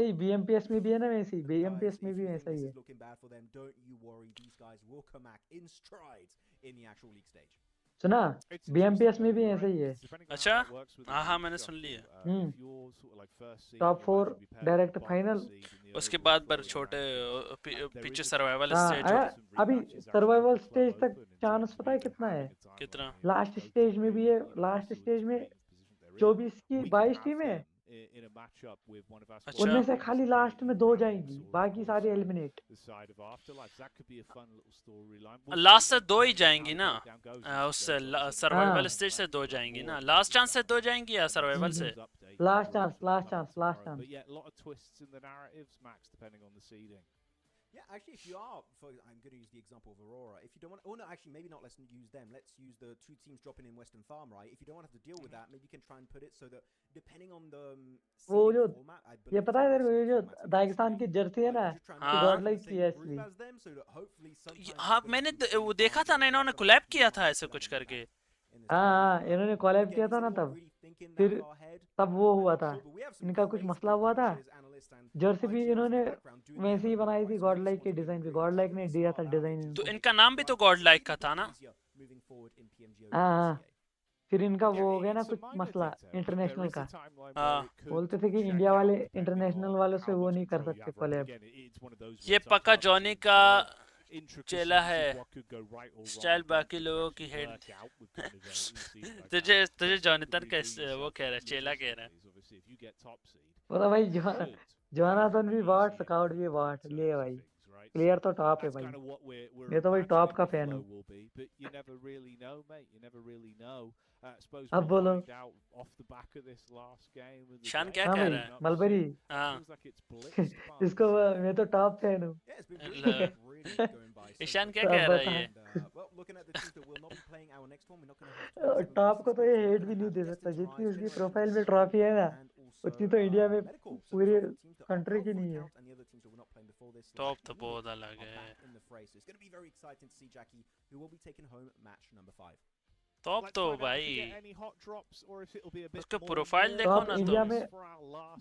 ही BMPS में भी है ना, वैसे ही BMPS में भी ऐसा ही है। सुना BMPS में भी ऐसा ही है। अच्छा हाँ हाँ मैंने सुन लिया। Top 4 direct final. उसके बाद पर छोटे पीछे सर्वाइवल हाँ स्टेज अरे अभी सर्वाइवल स्टेज तक चांस पता है कितना है? कितना? लास्ट स्टेज में भी है। लास्ट स्टेज में 24 की 22 टीम है, अच्छा उनमें से खाली लास्ट में 2 जाएंगी, बाकी सारे एलिमिनेट। लास्ट से 2 ही जाएंगी ना, उस सर्वाइवल हाँ स्टेज से 2 जाएंगी ना, लास्ट चांस से 2 जाएंगी या सर्वाइवल से? Last chance last chance last chance. Yeah, actually, if you are, I'm going to use the example of Aurora. If you don't want, oh no, actually, maybe not. Let's use them. Let's use the 2 teams dropping in Western Farm, right? If you don't want to have to deal with that, maybe you can try and put it so that depending on the वो जो format, I ये believe पता है तेरे को, ये जो automatic Dagestan की जर्सी है ना, you try and हाँ। put God it in like the की same है group इसलिए। as them, so that hopefully sometimes हाँ you're gonna मैंने have to वो deal देखा with था ना, इन्होंने कोलैब किया था ऐसे कुछ in करके। this हाँ tournament. इन्होंने कॉलैब Again, किया is था ना anyone तब, really thinking that फिर far ahead? तब वो I'm हुआ not था, sure, but we have some इनका कुछ crazy मसला great हुआ था। coaches, analysts, and जर्सी भी IGLs in the इन्होंने background doing their वैसे ही homework, बनाई right? थी So God we like just के want to डिजाइन पे, really गॉड लाइक ने quickly दिया start था out डिजाइन into तो इनको। इनका नाम भी तो गॉड लाइक का था ना? easier moving forward in PMG over हाँ हाँ, BCDE. फिर इनका वो हो गया ना कुछ मसला इंटरनेशनल का, हाँ बोलते थे कि इंडिया वाले इंटरनेशनल वालों से वो नहीं कर सकते कॉलैब। ये पक्का जॉनी का चेला है, स्टाइल बाकी लोगों की हेड। तुझे तुझे जॉनथन का वो कह रहा है, चेला कह रहा है। वो तो भाई जोनाथन भी बॉट, स्काउट भी बॉट, ले भाई प्लेयर तो टॉप है भाई, मैं तो भाई टॉप का फैन हूँ। अब बोलो शान क्या हाँ कह भाई रहा है? मलबरी हाँ इसको मैं तो टॉप फैन हूँ। Yeah, it's been really going by so Ishan क्या quickly. कह रहा है ये? Well, looking at the teams that will not be playing our next one, we're not going to have top को तो ये हेट भी नहीं दे सकता, जितनी उसकी प्रोफाइल में ट्रॉफी है ना उतनी तो इंडिया में पूरी कंट्री की नहीं है। टॉप तो बहुत अलग है, टॉप तो भाई उसका प्रोफाइल देखो टॉप ना इंडिया तो। में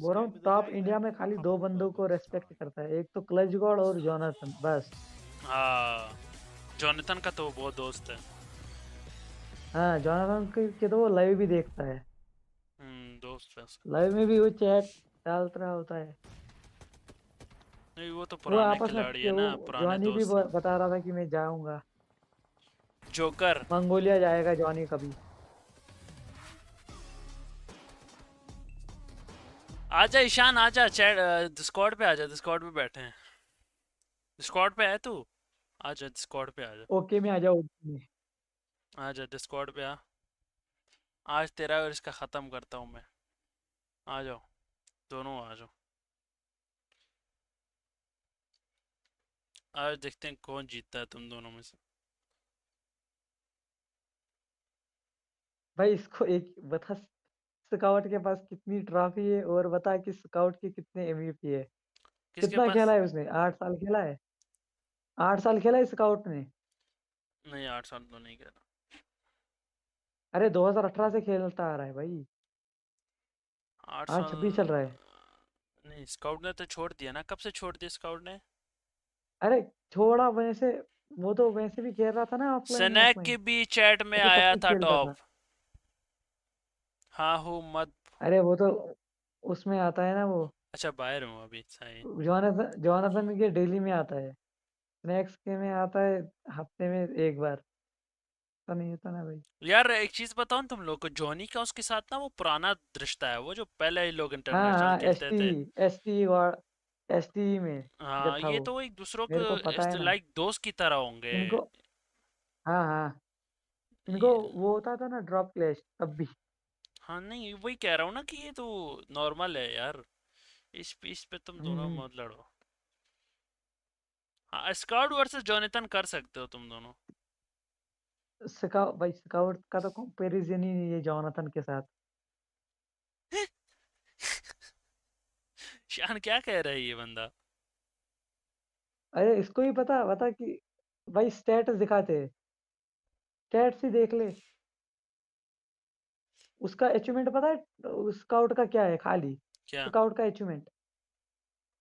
बोल रहा हूँ, टॉप इंडिया में खाली 2 बंदों को रेस्पेक्ट करता है, एक तो क्लच गॉड और जोनाथन, बस। हाँ जॉनथन का तो बहुत दोस्त है। हाँ जोनाथन के तो वो लाइव भी देखता है, दोस्त है। लाइव में भी वो चैट डालता रहा होता है। नहीं वो तो वो पुराने आपस खिलाड़ी है में ना, वो पुराने जॉनी भी दोस्त। बता रहा था कि मैं जाऊंगा, जोकर मंगोलिया जाएगा जॉनी कभी। आजा ईशान आजा, चैट डिस्कॉर्ड पे आजा, डिस्कॉर्ड पे बैठे हैं। डिस्कॉर्ड पे है तू? आजा डिस्कॉर्ड पे आजा, ओके में आ जाओ। आजा डिस्कॉर्ड पे आ। आज तेरा और इसका खत्म करता हूँ मैं, आ जाओ दोनों आ जाओ। आज देखते हैं कौन जीतता है तुम दोनों में से। भाई इसको एक बता, स्काउट के पास कितनी ट्रॉफी है और बता कि स्काउट के कितने एमवीपी है। किसके कितना पास? खेला है उसने? 8 साल खेला है, 8 साल खेला है स्काउट ने। नहीं 8 साल तो नहीं खेला। अरे 2018 से खेलता आ रहा है भाई, 8 आज साल 26 चल रहा है। नहीं स्काउट ने तो छोड़ दिया ना, कब से छोड़ दिया स्काउट ने? अरे छोड़ा वैसे, वो तो वैसे भी खेल रहा था ना ऑफलाइन स्नैक के भी चैट में आया था टॉप। हाँ हो मत। अरे वो तो उसमें आता है ना वो। अच्छा बाहर हूँ अभी, सही। जोनाथन के डेली में आता है, स्नैक्स के में आता है हफ्ते में एक बार, तो नहीं होता ना भाई। यार एक चीज बताऊं तुम लोग को, जॉनी का उसके साथ ना वो पुराना रिश्ता है, वो जो पहले ही लोग हाँ इंटरनेशनल हाँ खेलते थे। एसटी में हाँ जब था ये वो, तो एक दूसरों मेरे को पता है को ना लाइक दोस्त की तरह होंगे इनको। हाँ हाँ इनको वो होता था ना ड्रॉप क्लैश, तब भी हाँ नहीं वही कह रहा हूँ ना कि ये तो नॉर्मल है यार, इस पे तुम दोनों हम्म। मत लड़ो। हाँ स्काउट वर्सेस जोनाथन कर सकते हो तुम दोनों। भाई स्काउट का तो कंपैरिजन ही नहीं है जोनाथन के साथ। शान क्या कह रहा है ये बंदा। अरे इसको ही पता कि भाई स्टेटस दिखाते हैं, स्टेट्स ही देख ले। उसका अचीवमेंट पता है स्काउट का क्या है? खाली क्या? स्काउट का अचीवमेंट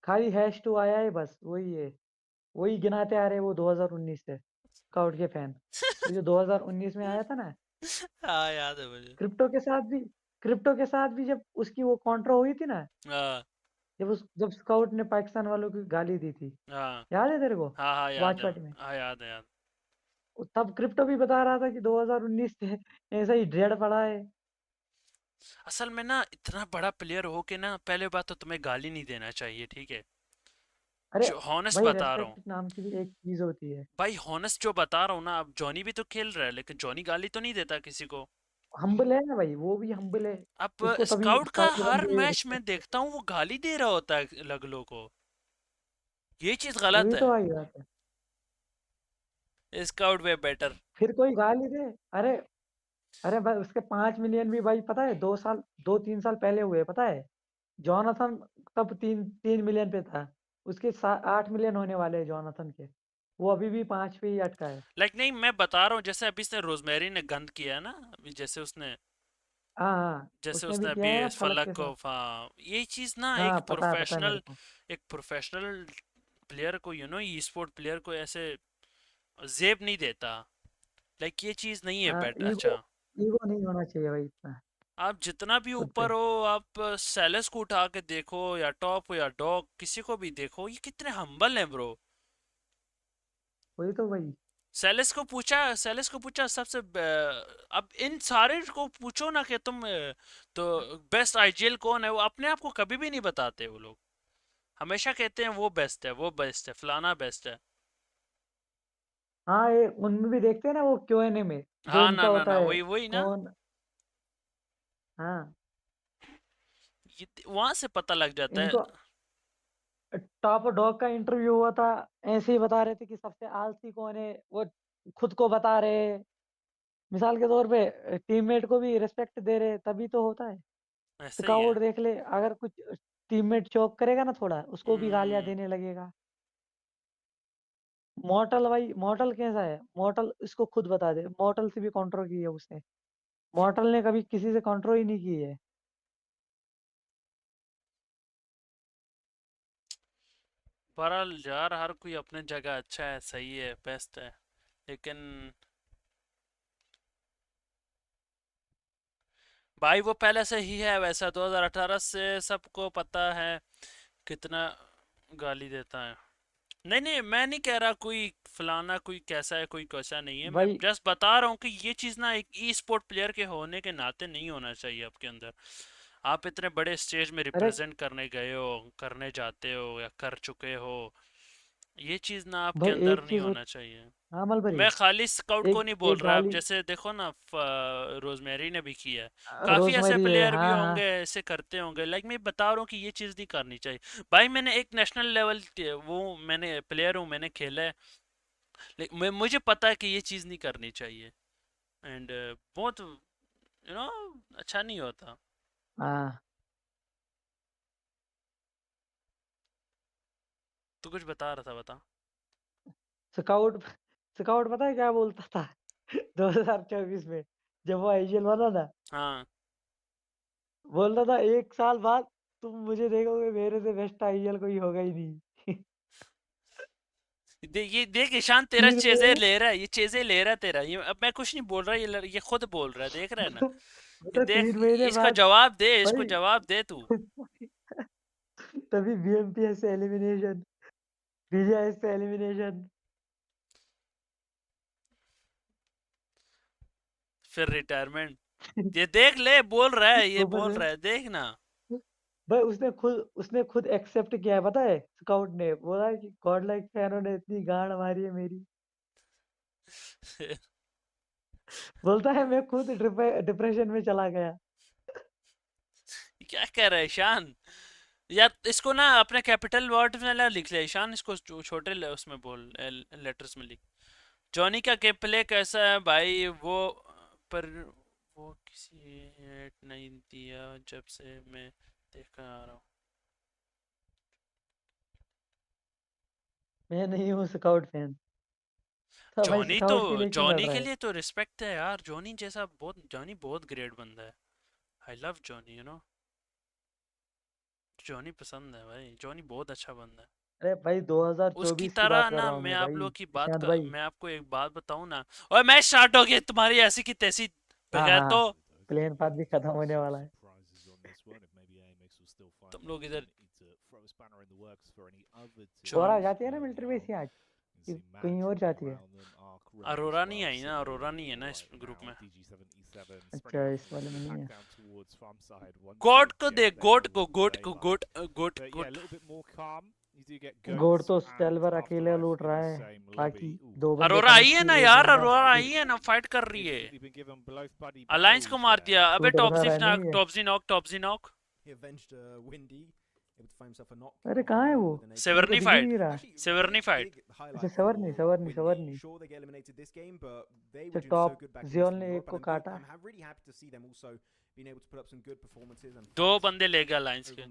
खाली हैश टू आया है, बस वही है। वही गिनाते आ रहे हैं वो 2019 से स्काउट के फैन। वो जो 2019 में आया था ना हाँ याद है मुझे। क्रिप्टो के साथ भी, क्रिप्टो के साथ भी जब उसकी वो कॉन्ट्रा हुई थी ना, हाँ जब स्काउट ने पाकिस्तान वालों की गाली दी थी, हाँ याद है तेरे को? हाँ हाँ याद वाच है। पार्टी में हाँ याद है याद। तब क्रिप्टो भी बता रहा था कि 2019 से ऐसा ही ड्रेड पड़ा है। असल में ना इतना बड़ा प्लेयर हो के ना, पहले बात तो तुम्हें गाली नहीं देना चाहिए, ठीक है? अरे जो हॉनेस्ट भाई बता रहा हूँ रेस्पेक्ट नाम की भी एक चीज होती है। भाई, हॉनेस्ट जो बता रहा हूँ ना। अब जॉनी भी तो खेल रहा है, लेकिन जॉनी गाली तो नहीं देता किसी को। हम्बल है ना भाई, वो भी हम्बल है। अब उसको तभी स्काउट का स्काउट के हर बंदे मैच में रिस्पेक्ट करते देखता हूँ वो गाली दे रहा होता है लगलों को। ये चीज हैं। गलत वही है। तो भाई बात है। Scout way better. फिर कोई गाली दे, अरे अरे भाई उसके 5 मिलियन भी भाई पता है 2 साल 2-3 साल पहले हुए, पता है? जॉनथन तब 3-3 मिलियन पे था। उसके 8 मिलियन होने वाले हैं जॉनथन के। वो अभी भी 5 पे ही अटका है। लाइक नहीं, मैं बता रहा हूँ जैसे अभी इसने रोजमेरी ने गंद किया है ना, अभी हाँ हाँ, जैसे उसने भी उसने किया अभी है ना फलक फलक के को, साथ। हाँ ये चीज ना हाँ पता है मेरे को। एक प्रोफेशनल प्लेयर को, ई स्पोर्ट प्लेयर को ऐसे जेब नहीं देता। लाइक ये चीज नहीं है हाँ बेट ईगो, अच्छा। ईगो नहीं होना चाहिए भाई इतना आप जितना भी खुद ऊपर पे। हो, आप सेलेस को उठा के देखो या टॉप हो या डॉग, किसी को भी देखो, ये कितने हम्बल हैं ब्रो। वही तो भाई। सेलेस को पूछा सबसे अब इन सारे को पूछो ना कि तुम तो बेस्ट आईजीएल कौन है, वो अपने आप को कभी भी नहीं बताते वो लोग। हमेशा कहते हैं वो बेस्ट है, फलाना बेस्ट है। हाँ ये उनमें भी देखते हैं ना वो Q&A में, जो हाँ उनका ना ना होता ना, है वही वही ना। कौन। हाँ वहां से पता लग जाता है। इनको टॉप डॉग का इंटरव्यू हुआ था, ऐसे ही बता रहे थे कि सबसे आलसी कौन है, वो खुद को बता रहे हैं। मिसाल के तौर पे टीममेट को भी रिस्पेक्ट दे रहे, तभी तो होता है। ऐसे ही है। स्काउट देख ले, अगर कुछ टीममेट चौक करेगा ना थोड़ा, उसको भी गालियां हम्म। देने लगेगा। मॉर्टल भाई, मॉर्टल कैसा है? मॉर्टल इसको खुद बता दे, मॉर्टल से भी काउंटर की है उसने। मॉर्टल ने कभी किसी से काउंटर ही नहीं की है। बहरहाल यार, हर कोई अपने जगह अच्छा है, सही है, बेस्ट है, लेकिन भाई वो पहले से ही है वैसा। 2018 से सबको पता है कितना गाली देता है। नहीं नहीं, मैं नहीं कह रहा कोई फलाना कोई कैसा है कोई कैसा नहीं है, मैं भाई जस्ट बता रहा हूँ कि ये चीज़ ना एक ई स्पोर्ट प्लेयर के होने के नाते नहीं होना चाहिए आपके अंदर। आप इतने बड़े स्टेज में अरे रिप्रेजेंट करने गए हो, करने जाते हो या कर चुके हो, ये चीज़ ना आपके भाई अंदर एक नहीं चीज होना चाहिए। हाँ मलबरी, मैं खाली स्काउट को एक नहीं बोल एक रहा, अब गाली। जैसे देखो ना रोजमेरी ने भी किया है। काफी ऐसे रोजमेरी है, प्लेयर भी हाँ हाँ। होंगे ऐसे करते होंगे, लाइक मैं बता रहा हूँ कि ये चीज़ नहीं करनी चाहिए भाई। मैंने एक नेशनल लेवल वो मैंने प्लेयर हूँ, मैंने खेला है, लेकिन मुझे पता है कि ये चीज़ नहीं करनी चाहिए। एंड बहुत अच्छा नहीं होता। हाँ तो कुछ बता रहा था, बता। स्काउट स्काउट पता है क्या बोलता था 2024 में जब वो आईजीएल बना था? हाँ बोलता था 1 साल बाद तुम मुझे देखोगे, मेरे से बेस्ट आईजीएल कोई होगा ही नहीं। ये देख ईशान, तेरा 3 महीने चेज़े में ले रहा है, ये चेज़े ले रहा है तेरा। ये अब मैं कुछ नहीं बोल रहा, ये खुद बोल रहा है, देख रहा है ना? ये मतलब देख, 3 महीने इसका बाद जवाब दे, इसको भाई जवाब दे तू। तभी बीएमपीएस से एलिमिनेशन, बीजीआई से एलिमिनेशन। फिर रिटायरमेंट। ये देख ले, बोल रहा है, ये ऊपर बोल से रहा है, देखना। भाई उसने खुद एक्सेप्ट किया है, पता है? स्काउट ने बोला है कि गॉड लाइक फैनों ने इतनी गांड मारी है मेरी। बोलता है मैं खुद डिप्रेशन में चला गया। क्या कह रहा है ईशान यार? इसको ना अपने कैपिटल वर्ड में लिख ले ईशान, इसको छोटे उसमें बोल, लेटर्स में लिख। जॉनी का गेम प्ले कैसा है भाई? वो पर वो किसी हेट नहीं दिया जब से मैं देखा आ रहा हूँ। मैं नहीं हूँ स्काउट फैन। जॉनी तो जॉनी के लिए तो रिस्पेक्ट है यार, जॉनी जैसा जॉनी बहुत ग्रेट बंदा है। I love Johnny, you know, Johnny पसंद है भाई, जॉनी बहुत अच्छा बंदा है। अरे भाई 2024 उसकी की तरह बात कर ना रहा हूँ मैं मैं आप भाई, लोग की ईशान भाई। मैं आपको एक बात बताऊं ना, और मैच स्टार्ट हो गया तुम्हारी ऐसी की तैसी बगैर तो प्लेन पाथ भी खत्म होने वाला है। तुम लोग इधर अरोरा जाती है ना मिलिट्री बेस ही आज, कहीं और जाती है? अरोरा नहीं आई ना, अरोरा नहीं है ना इस ग्रुप में। अच्छा इस वाले में नहीं है। गोट को देख, गोट को गोट को गोट गोट गोट तो स्टेलवर अकेले लूट रहा है, बाकी दो बंदे अरोरा आई है ना यार, अरोरा आई है ना, फाइट कर रही है। अलायंस को मार दिया। अबे टॉपजी नॉक। अरे कहाँ है वो? सेवर्नी फाइट। अच्छा सवरनी। तो टॉप जियोल ने एक को काटा। दो बंदे ले गए अलायंस के।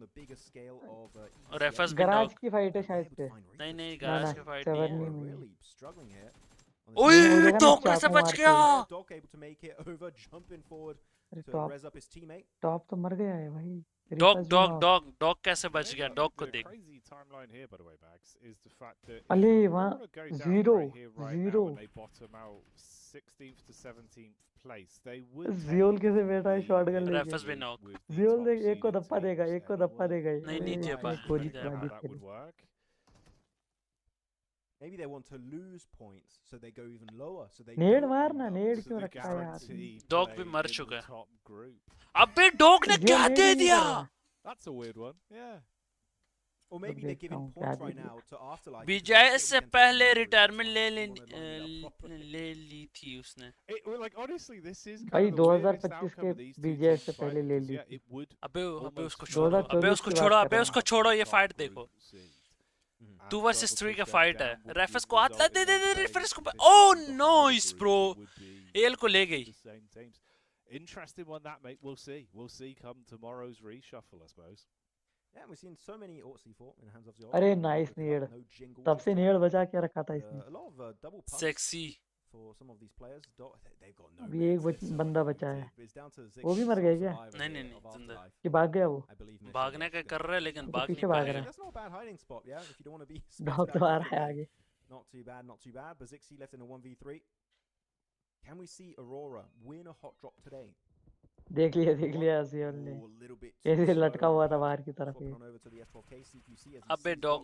और एफएस गराज की फाइट है शायद से। नहीं गराज की फाइट नहीं नहीं है। ओए डॉग कैसे बच गया? टॉप तो मर गया है भाई। डॉग कैसे बच गया? डॉग को देख। अले वहाँ zero 16th to 17th place. जियोल कैसे बैठा है शॉटगन लेके? रेफस भी नॉक। जियोल देख, एक को धप्पा देगा नहीं दे पा। Maybe they want to lose points, so they go even lower. So they नेड मारना, नेड क्यों रखा है यार? डॉग भी मर चुका है। अबे डॉग ने क्या दे दिया? That's a weird one. Yeah. Or maybe they're giving points right now to Afterlife. बीजेए से पहले रिटायरमेंट ले ली थी उसने। Like honestly, this is भाई 2025 के बीजेए से पहले ले ली। अबे उसको छोड़ो, ये फाइट देखो। 2 versus 3 का फाइट है। रेफस को हाथ दे रेफस को। ओह नाइस ब्रो, एल को ले गई। Interesting one that, mate. We'll see come tomorrow's reshuffle, I suppose. Yeah, we've seen so many C4 in the hands of the अरे नाइस नेड, तब से नेड बचा के रखा था इसने। A lot of double pumps sexy for some of these players. They've got no. अभी एक बंदा बचा है, वो भी मर गया क्या? नहीं जिंदा कि भाग गया वो? भागने का कर रहा है लेकिन भाग पीछे नहीं भाग पाएगा। रहा है। That's not a bad hiding spot, yeah. If you don't want to be. Dog तो आ रहा है आगे। Not too bad. BCDE left in a 1v3. Can we see Aurora win a hot drop today? देख लिया जियोल ने, ऐसे लटका हुआ था बाहर की तरफ ये। अबे डॉग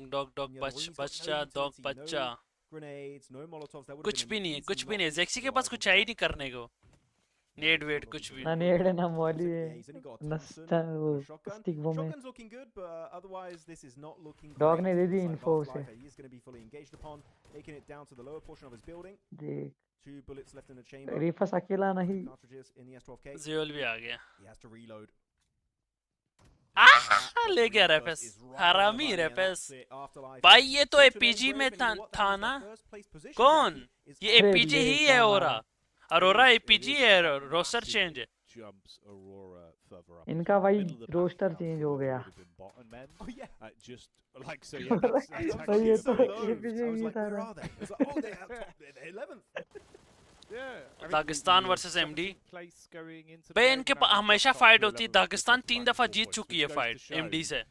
बच्चा। कुछ भी नहीं है। जेक्सी के पास कुछ है ही नहीं करने को। नेड वेट कुछ भी। ना नेड ना मॉली है, नस्ता वो स्टिक बम है। डॉग ने दे दी इन्फो उसे। देख 2 bullets left in the chamber. रिफस अकेला नहीं, जियोल भी आ गया। He has to reload. ले गया रेफस, हरामी रेफस। भाई ये तो एपीजी में था ना? कौन? ये एपीजी ही है। अरोरा एपीजी है, रोस्टर चेंज है। इनका भाई रोस्टर चेंज हो गया। भाई ये तो एपीजी ही था। Dagestan versus MD. भाई इनके हमेशा फाइट होती है। दागिस्तान 3 दफा जीत चुकी है फाइट एमडी से।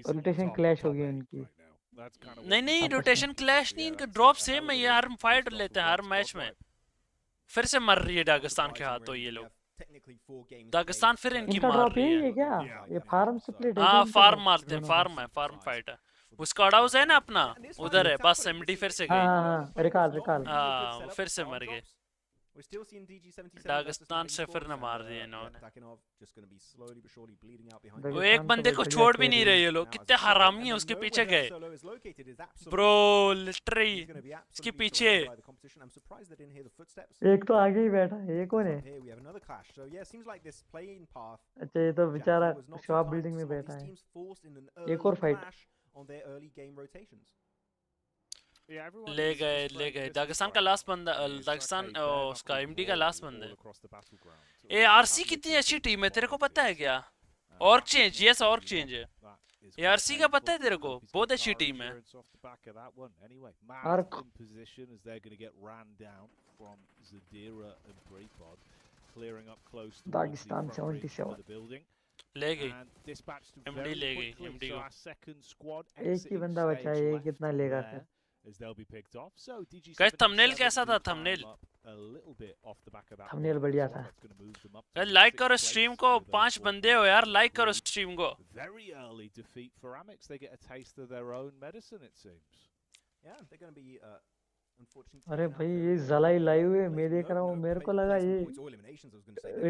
रोटेशन क्लैश हो गई इनकी। नहीं रोटेशन क्लैश नहीं, इनका ड्रॉप सेम है। ये हर फाइट लेते हैं हर मैच में। फिर से मर रही है दागिस्तान के हाथों ये लोग। दागिस्तान फिर इनकी मार रही है क्या? ये फार्म स्प्लिट है। हाँ फार्म मारते हैं, फार्म फाइट है। वो स्क्वाड हाउस है ना अपना, उधर है। बस एमडी फिर से गई। हाँ रिकॉल। हाँ फिर से मर गए। We're still seeing DG77 Dagestan से फिर न मार दिए इन्होंने। just going to be slowly but surely bleeding out behind. वो एक बंदे को छोड़ भी नहीं रहे ये लोग, कितने हरामी हैं उसके पीछे गए। Bro, literally इसके पीछे। I'm surprised they didn't hear the footsteps. एक तो आगे ही बैठा है, ये कौन है? Here we have another clash. So yeah, seems like this playing path. अच्छा ये तो बेचारा शॉप बिल्डिंग में बैठा है। एक और fight on their early game rotations. ले गए दागिस्तान का लास्ट बंदा, दागिस्तान उसका एमडी का लास्ट बंदा है। एआरसी कितनी अच्छी टीम है तेरे को पता है क्या? Arc change, yes arc change है। एआरसी का पता है तेरे को? बहुत अच्छी टीम है। आर्क दागिस्तान 77 ले गई एमडी, ले गई एमडी को। एक ही बंदा बचा है, ये कितना लेगा फिर? गाइस थंबनेल कैसा था? थंबनेल बढ़िया था। गाइस लाइक करो स्ट्रीम को, 5 बंदे हो यार, लाइक करो स्ट्रीम को। Very early defeat for AMIX. They get a taste of their own medicine, it seems. Yeah, they're going to be unfortunately. अरे भाई ये ज़लाई लाइव है, मैं देख रहा हूँ, मेरे को लगा ये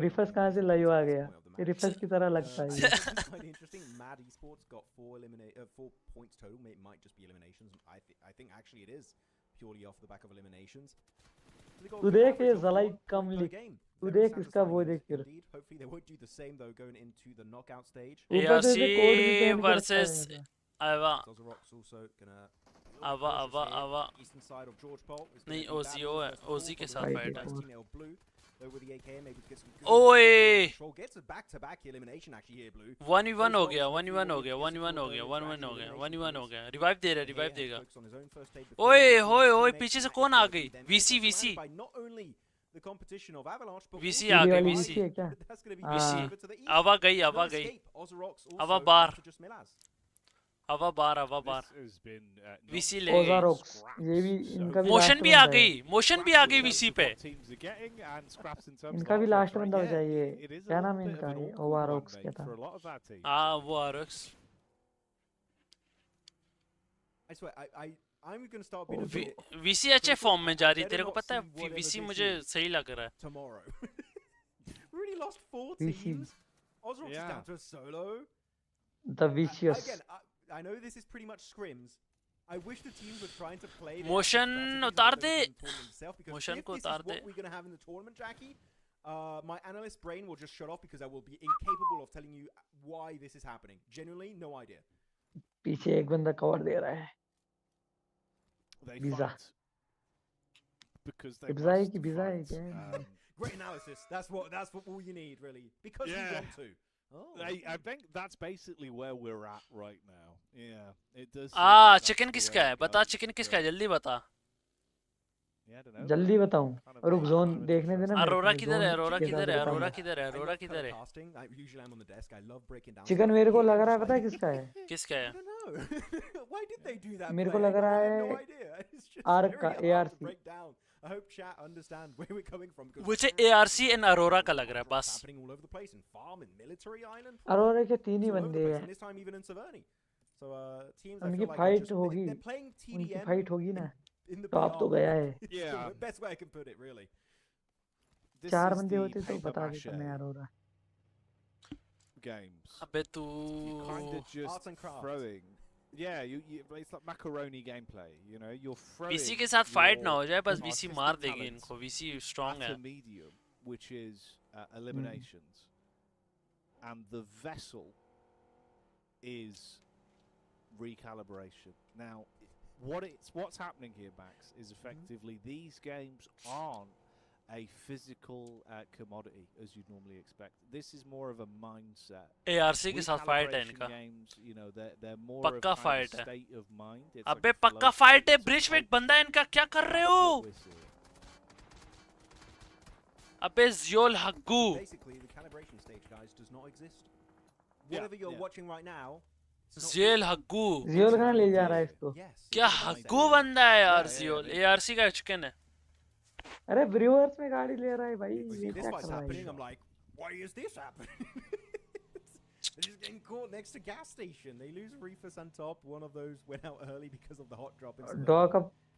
रिफर्स कहाँ से लाइव आ गया? ये रिफर्स की तरह लगता है ये। Quite interesting. Mad Esports got 4 points total. It might just be eliminations. I think actually it is purely off the back of eliminations. तू देख ये ज़लाई कम लीग, तू देख इसका वो देख फिर। Hopefully they won't do the same though going into the knockout stage. ARC versus Ava Eastern side of George Paul. नहीं ओजी है, ओजी के साथ फाइट है। With the AKM, able to get some good ओए control. Gets a back-to-back elimination actually here, Blue. 1v1 हो गया, 1v1 हो गया, 1v1 हो गया, 1v1 हो गया, 1v1 हो गया। रिवाइव दे रहा, रिवाइव देगा। ओए होए होए, पीछे से कौन आ गई? वीसी वीसी वीसी आ गई, वीसी वीसी आवा गई, आवा गई, आवा बार, आवा बार, आवा बार। वीसी ले गई। ये भी इनका भी मोशन भी आ गई, मोशन भी आ गई वीसी पे। इनका भी लास्ट बंदा बचा है ये, क्या नाम है इनका? ये ओवरऑक्स क्या था? हाँ वो आरक्स। I swear, I'm going to start being VC अच्छे फॉर्म में जा रही है, तेरे को पता है? वीसी मुझे सही लग रहा है। Tomorrow. Really lost 4 teams. Ozrox is down to a solo. The Vicious. Again, I know this is pretty much scrims. I wish the teams were trying to play motion उतार दे, मोशन को उतार दे। What we're going to have in the tournament, Jackie, my analyst brain will just shut off because I will be incapable of telling you why this is happening. Genuinely, no idea. पीछे एक बंदा cover दे रहा है। Visa. Because they Ibzai की Visa है क्या? Great analysis. That's what all you need, really. Because you want to. I think that's basically where we're at right now. Yeah, it does. Chicken किसका है? बता chicken किसका है, जल्दी बता। जल्दी बताऊं? रुक जोन देखने देना। अरोरा किधर है? अरोरा किधर है? अरोरा किधर है? अरोरा किधर है? चिकन मेरे को लग रहा है पता है किसका है? किसका है? मेरे को लग रहा है आर्क का, ARC। I hope chat understand where we're coming from. मुझे ARC and अरोरा का लग रहा है बस। अरोरा के 3 ही बंदे हैं। उनकी फाइट होगी, उनकी फाइट होगी ना? टॉप तो गया है। Best way I can put it, really. 4 बंदे होते तो बता देता मैं अरोरा। Games. अबे तू kind of just throwing. Yeah, it's like macaroni gameplay, you know. You're throwing. VC के साथ फाइट ना हो जाए, बस VC मार देगी इनको। VC स्ट्रांग है। Medium, which is eliminations, and the vessel is recalibration. Now, what's happening here, Max, is effectively these games aren't a physical commodity as you'd normally expect. This is more of a mindset. ARC के साथ fight है इनका। Games, you know, they're more पक्का of a fight है। state of mind. अबे पक्का fight है, bridge में एक बंदा है इनका, क्या कर रहे हो? अबे ज़ियोल हग्गू। Basically, the calibration stage, guys, does not exist. Whatever you're watching right now. ज़ियोल हग्गू। ज़ियोल कहाँ ले जा रहा है इसको? क्या हग्गू बंदा है यार ज़ियोल। ARC का चिकन है। अरे ब्रूअर्स में गाड़ी ले रहा है भाई, ये क्या कर रहा है? I'm like, why is this happening? They're just getting caught next to gas station. They lose Reefus on top. One of those went out early because of the hot drop. Dog अब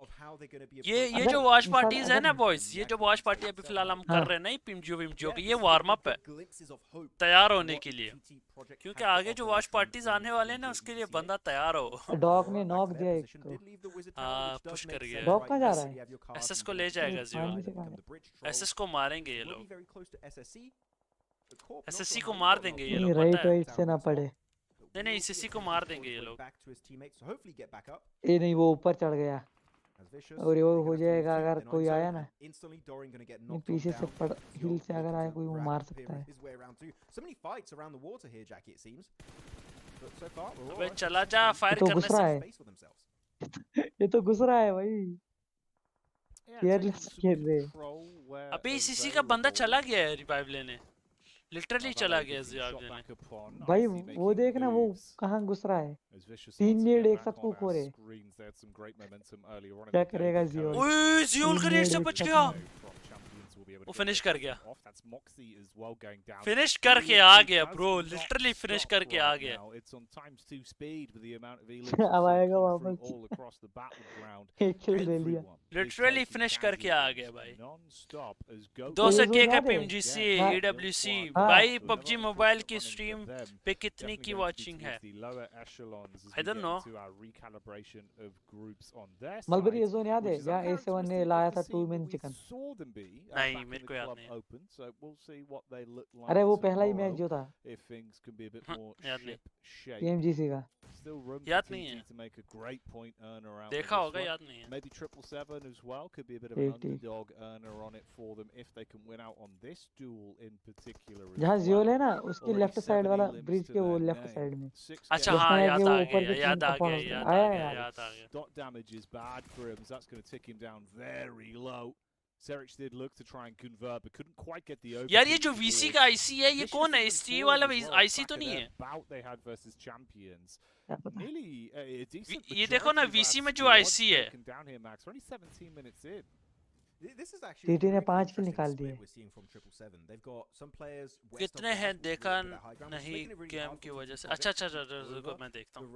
of how they're going to be ये जो watch parties है ना boys, ये जो watch party अभी फिलहाल हम कर रहे हैं ना पिमजो की, ये वार्म अप है तैयार होने के लिए, क्योंकि आगे जो वॉच पार्टीज आने वाले हैं ना उसके लिए बंदा तैयार हो। डॉग ने नॉक दिया एक को, हाँ पुश कर गया। डॉग कहाँ जा रहा है? एसएस को ले जाएगा जियो, एसएस को मारेंगे ये लोग, एसएससी को मार देंगे ये लोग, राइट राइट से ना पड़े। नहीं एसएससी को मार देंगे ये लोग। ये नहीं, वो ऊपर चढ़ गया और वो हो जाएगा अगर कोई आया ना पीछे से पड़ हिल से अगर आया कोई वो मार सकता है। अबे चला जा फायर तो करने घुस रहा से। है ये तो घुस रहा है भाई, केयरलेस खेल रहे। अबे सीसी का बंदा चला गया है रिवाइव लेने, लिटरली चला गया रिवाइव लेने। भाई वो देखना वो कहाँ घुस रहा है, 3 नेड एक साथ कुक हो रहे, क्या करेगा जियो? ओए जियोल का नेट से बच गया, वो फिनिश कर गया, फिनिश करके आ गया ब्रो, लिटरली फिनिश करके आ गया। अब आएगा वापस, एक किल ले लिया, लिटरली फिनिश करके आ गया भाई। 200 के का PMGC AWC भाई, PUBG मोबाइल की स्ट्रीम पे कितने की वाचिंग है आई डोंट नो। मलबरी ये जोन याद है जहाँ A7 ने लाया था 2 मैन चिकन? नहीं मेरे को याद नहीं। अरे वो पहला ही मैच जो था याद नहीं, PMGC का याद नहीं है, देखा होगा याद नहीं है। Maybe 777 as well could be a bit of an underdog earner on it for them if they can win out on this duel in particular. जहाँ जियोल है ना उसके लेफ्ट साइड वाला ब्रिज के वो लेफ्ट साइड में। अच्छा हाँ याद आ गया, याद आ गया, याद आ गया, याद आ गया। Dot damage is bad for him, so that's going to tick him down very low. Zerich did look to try and convert but couldn't quite get the over. यार ये जो VC का IC है ये कौन है? इस वाला IC तो नहीं है? Bout they had versus champions. Nearly a decent. ये देखो ना VC में जो IC है। Down here, Max. We're only 17 minutes in. This is actually TT ने 5 किल निकाल दिए। कितने हैं देखा नहीं गेम की वजह से। अच्छा अच्छा अच्छा मैं देखता हूँ।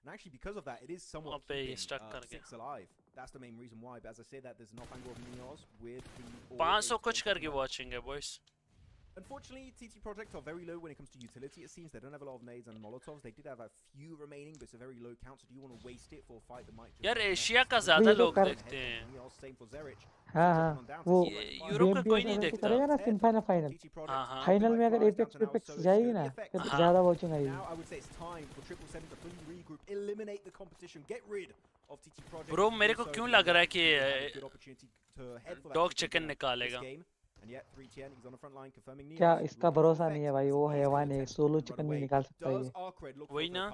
And actually, because of that, it is somewhat keeping 6 alive. That's the main reason why. But as I say that, there's no angle of Neos with the 500 कुछ करके watching है boys. Unfortunately, TT Project are very low when it comes to utility. It seems they don't have a lot of nades and molotovs. They did have a few remaining, but it's a very low count. So do you want to waste it for a fight that might? यार Asia का ज़्यादा लोग देखते हैं। Same for Zerich. हाँ हाँ वो Europe का कोई नहीं देखता। करेगा ना सेमीफाइनल फाइनल, फाइनल में अगर एपेक्स जाएगी ना फिर ज़्यादा वॉचिंग आएगी। Now I would say it's time for 777 to fully regroup, eliminate the competition, get rid of TT Project. Bro मेरे को क्यों लग रहा है कि डॉग चिकन निकालेगा? क्या इसका भरोसा नहीं है भाई, वो हैवान है, सोलो चिकन नहीं निकाल सकता ये। वही ना।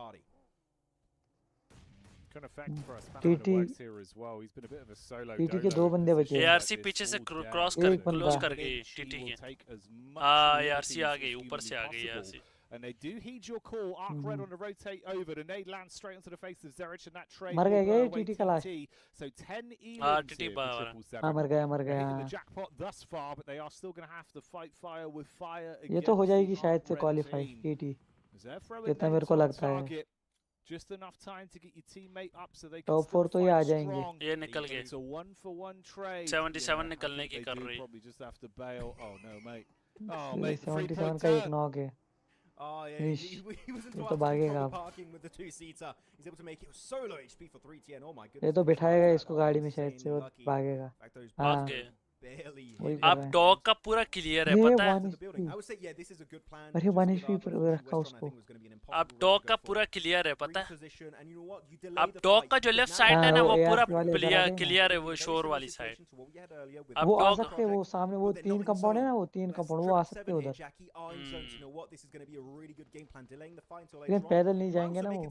TT के 2 बंदे बचे। ARC पीछे से क्लोज कर गई TT के। ARC आ गई, ऊपर से आ गई ARC। And they do heed your call. ARCRED on a rotate over. The nade lands straight onto the face of Zerich and that trade. मर गया TT का लास्ट। So 10 elims TT मर गया। The jackpot thus far, but they are still going to have to fight fire with fire again. ये तो हो जाएगी शायद से क्वालीफाई TT, जितना मेरे को लगता है। Just enough time to get your teammate up so they can top 4 तो ये आ जाएंगे। ये निकल गए। It's a 1-for-1 trade. 77 निकलने की कर रही। Probably just have to bail. Oh no, mate. Oh mate, 77 का एक नॉक है। Oh yeah, he was into तो भागेगा। parking with the 2-seater. He's able to make it solo HP for 310. Oh my goodness. ये तो बिठाएगा इसको गाड़ी में शायद से और भागेगा। भाग गए। Barely. अब डॉग का पूरा क्लियर है पता है? अरे 1 HP पर रखा उसको। अब डॉग का पूरा क्लियर है पता है? अब डॉग का जो लेफ्ट साइड है ना वो पूरा क्लियर है, वो शोर वाली साइड। वो आ सकते हैं, वो सामने वो 3 कंपाउंड है ना, वो 3 कंपाउंड वो आ सकते हैं उधर। लेकिन पैदल नहीं जाएंगे ना वो।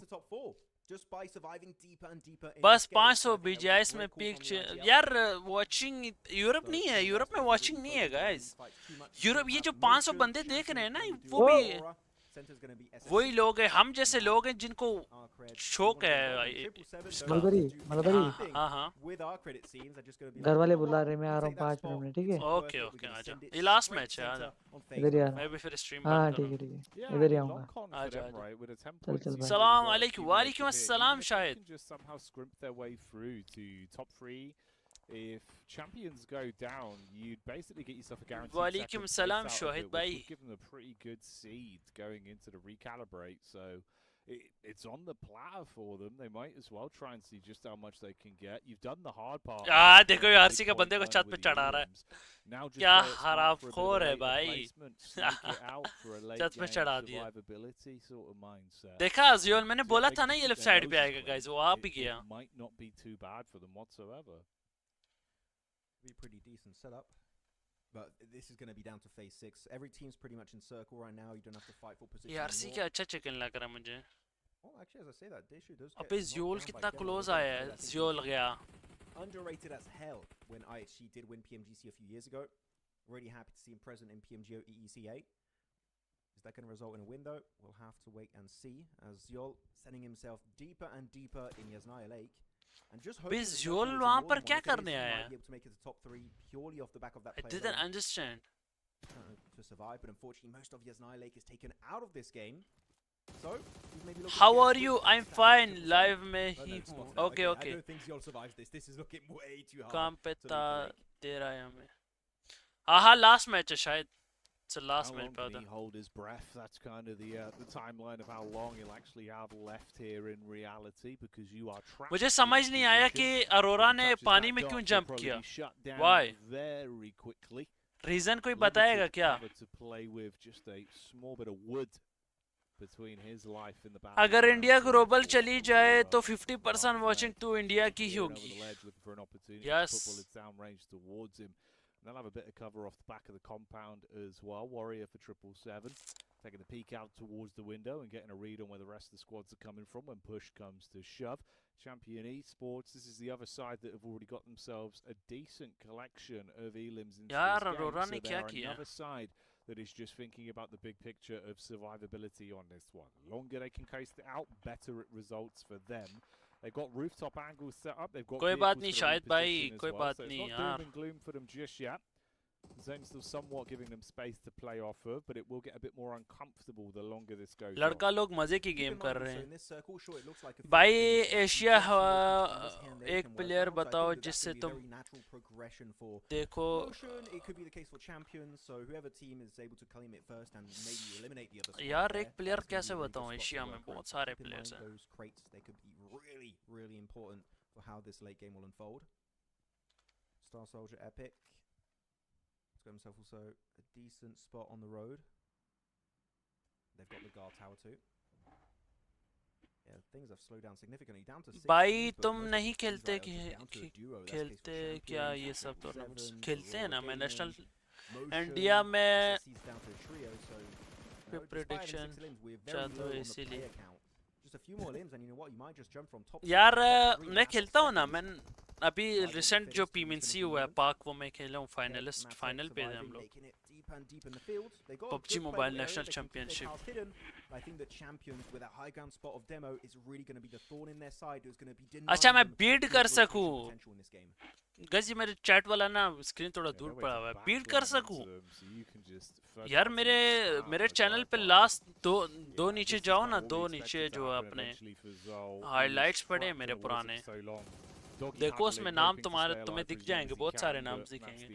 बस 500 BGIS में पीक। यार वॉचिंग यूरोप नहीं है, यूरोप में वॉचिंग नहीं है गाइस। यूरोप ये जो 500 बंदे देख रहे हैं ना वो भी Center's going to be SSC. वही लोग हैं, हम जैसे लोग हैं जिनको ARCRED. शौक है इसका। हाँ With ARCRED it seems they're just going to be घर वाले बुला रहे, मैं आ रहा हूँ 5 मिनट में, ठीक है? ओके ओके आजा, ये लास्ट मैच है, आजा इधर यार। मैं भी फिर स्ट्रीम हाँ बंद ठीक करूँ। है इधर ही आऊँगा। आजा चल भाई। सलाम अलैकुम, वालेकुम अस्सलाम Shahid. Just somehow scrimp their way through to top 3. If champions go down, you'd basically get yourself a guaranteed वालेकुम second सलाम place out of Shahid it, which भाई। would give them a pretty good seed going into the recalibrate. So it's on the platter for them. They might as well try and see just how much they can get. You've done the hard part. देखो RC का बंदे को छत पे चढ़ा रहा है, क्या हरामखोर है भाई। छत पे चढ़ा दिया। देखा अज़ियोल, मैंने बोला था ना ये लेफ्ट साइड पे आएगा गाइस, वो आ भी गया। Might not be too bad for them whatsoever. Be pretty decent setup, but this is going to be down to phase 6. Every team's pretty much in circle right now. You don't have to fight for position. ये RC क्या अच्छा chicken लग रहा है मुझे। Oh, actually, as I say that, Deshu does. अबे ज़ियोल कितना close आया है, ज़ियोल गया। Underrated as hell when IHG did win PMGC a few years ago. Really happy to see him present in PMGO EECA. Is that going to result in a win though? We'll have to wait and see. As Zyol sending himself deeper and deeper in Yasnaya Lake. And just hoping Zyol वहाँ पर क्या करने आया है? Be able to make it to top 3 purely off the back of that I didn't understand. To survive, but unfortunately most of Yasnaya Lake is taken out of this game. So, he's maybe looking. How are you? I'm fine. Live में ही हूँ. Okay, okay. I don't think Zyol survives this. This is looking way too hard. काम पे दे रहा है हमें. हाँ last match है शायद. It's the last match. How long can he hold his breath? That's kind of the timeline of how long he'll actually have left here in reality, because you are trapped. मुझे समझ नहीं आया कि अरोरा ने पानी में क्यों जंप किया. Why? Very quickly. Reason कोई बताएगा क्या? To play with just a small bit of wood between his life in the back. अगर इंडिया ग्लोबल चली जाए तो 50% वॉचिंग तो इंडिया की ही होगी. Yes. Football is downrange towards him. They'll have a bit of cover off the back of the compound as well. Warrior for 777, taking the peek out towards the window and getting a read on where the rest of the squads are coming from when push comes to shove. Champion Esports, this is the other side that have already got themselves a decent collection of elims in this game. So they're another side that is just thinking about the big picture of survivability on this one. The longer they can coast it out, better it results for them. They've got rooftop angles set up. They've got कोई बात नहीं शायद भाई, कोई बात so नहीं it's not यार. doom and gloom for them just yet. Zone's still somewhat giving them space to play off of, but it will get a bit more uncomfortable the longer this goes on. लड़का लोग मजे की game कर रहे हैं. भाई Asia एक player बताओ जिससे तुम देखो. यार एक प्लेयर कैसे बताऊं, एशिया में बहुत सारे प्लेयर्स हैं. Really important for how this late game will unfold. Star Soldier Epic. He's got himself also a decent spot on the road. They've got the guard tower too. Yeah, things have slowed down significantly. Down to 6. भाई तुम नहीं खेलते खेलते क्या ये सब tournaments खेलते हैं ना. मैं नेशनल इंडिया में प्रेडिक्शन चाहता हूँ इसीलिए. यार मैं खेलता हूँ ना. मैं अभी रिसेंट जो पीएमसी हुआ है पाक, वो मैं खेला हूँ. फाइनलिस्ट फाइनल पे थे हम लोग. PUBG mobile national championship. अच्छा मैं बीट कर सकूँ. गाइस ये मेरे चैट वाला ना स्क्रीन थोड़ा दूर पड़ा हुआ है. बीट कर सकूँ यार. मेरे चैनल पे लास्ट दो नीचे जाओ ना. दो नीचे जो अपने हाइलाइट्स पड़े मेरे पुराने, देखो उसमें नाम तुम्हें दिख जाएंगे. बहुत सारे नाम दिखेंगे.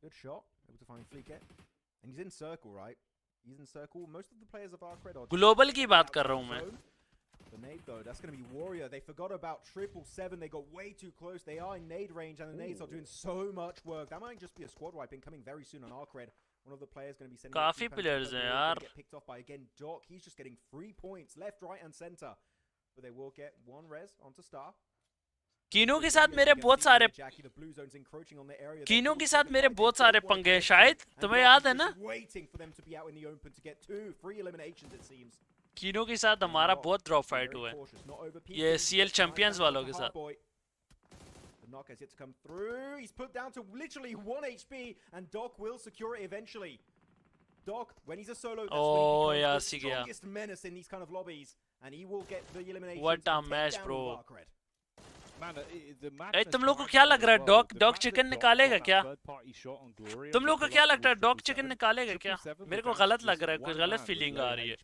Good shot. Able to find Fleet. And he's in circle, right? He's in circle. Most of the players of ARCRED are global की बात कर रहा हूँ मैं. The nade though, that's going to be Warrior. They forgot about 777. They got way too close. They are in nade range, and the nades are doing so much work. That might just be a squad wipe incoming very soon on ARCRED. One of the players going to be sending. काफी players हैं यार. Get picked off by again Doc. He's just getting 3 points left, right, and center. But they will get 1 res onto Star. कीनो के साथ मेरे बहुत सारे पंगे हैं शायद. तुम्हें याद है ना? कीनो के साथ हमारा बहुत ड्रॉप फाइट हुआ है ये CL चैंपियंस वालों के साथ. knock has yet to come through. He's put down to literally 1 HP, and Doc will secure it eventually. Doc, when he's a solo, that's when he becomes the strongest menace in these kind of lobbies, and he will get the elimination. What a match, bro. तुम लोग को क्या लग रहा है dog chicken निकालेगा क्या? तुम लोग को क्या लगता है डॉग चिकन निकालेगा क्या? मेरे को गलत लग रहा है, कुछ गलत फीलिंग आ रही है.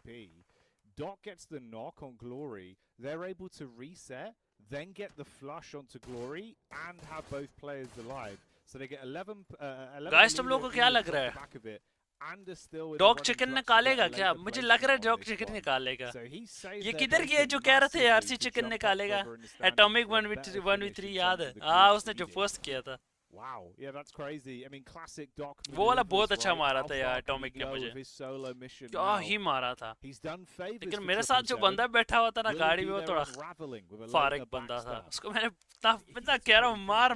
Doc gets the knock on Glory. They're able to reset, then get the flush onto Glory, and have both players alive. So they get 11. Guys, तुम लोग को क्या लग रहा है? डॉग चिकन निकालेगा क्या? मुझे लग रहा है डॉग चिकन निकालेगा. ये किधर गया जो कह रहे थे आरसी चिकन निकालेगा? एटॉमिक 1v3 याद है? हाँ, उसने जो पोस्ट किया था. Wow, yeah, that's crazy. I mean, classic Doc. वो वाला बहुत अच्छा मारा था यार एटॉमिक ने मुझे. क्या ही मारा था. लेकिन मेरे साथ जो बंदा बैठा हुआ था ना गाड़ी में, वो थोड़ा फारिग बंदा था. उसको मैंने इतना कह रहा हूँ मार.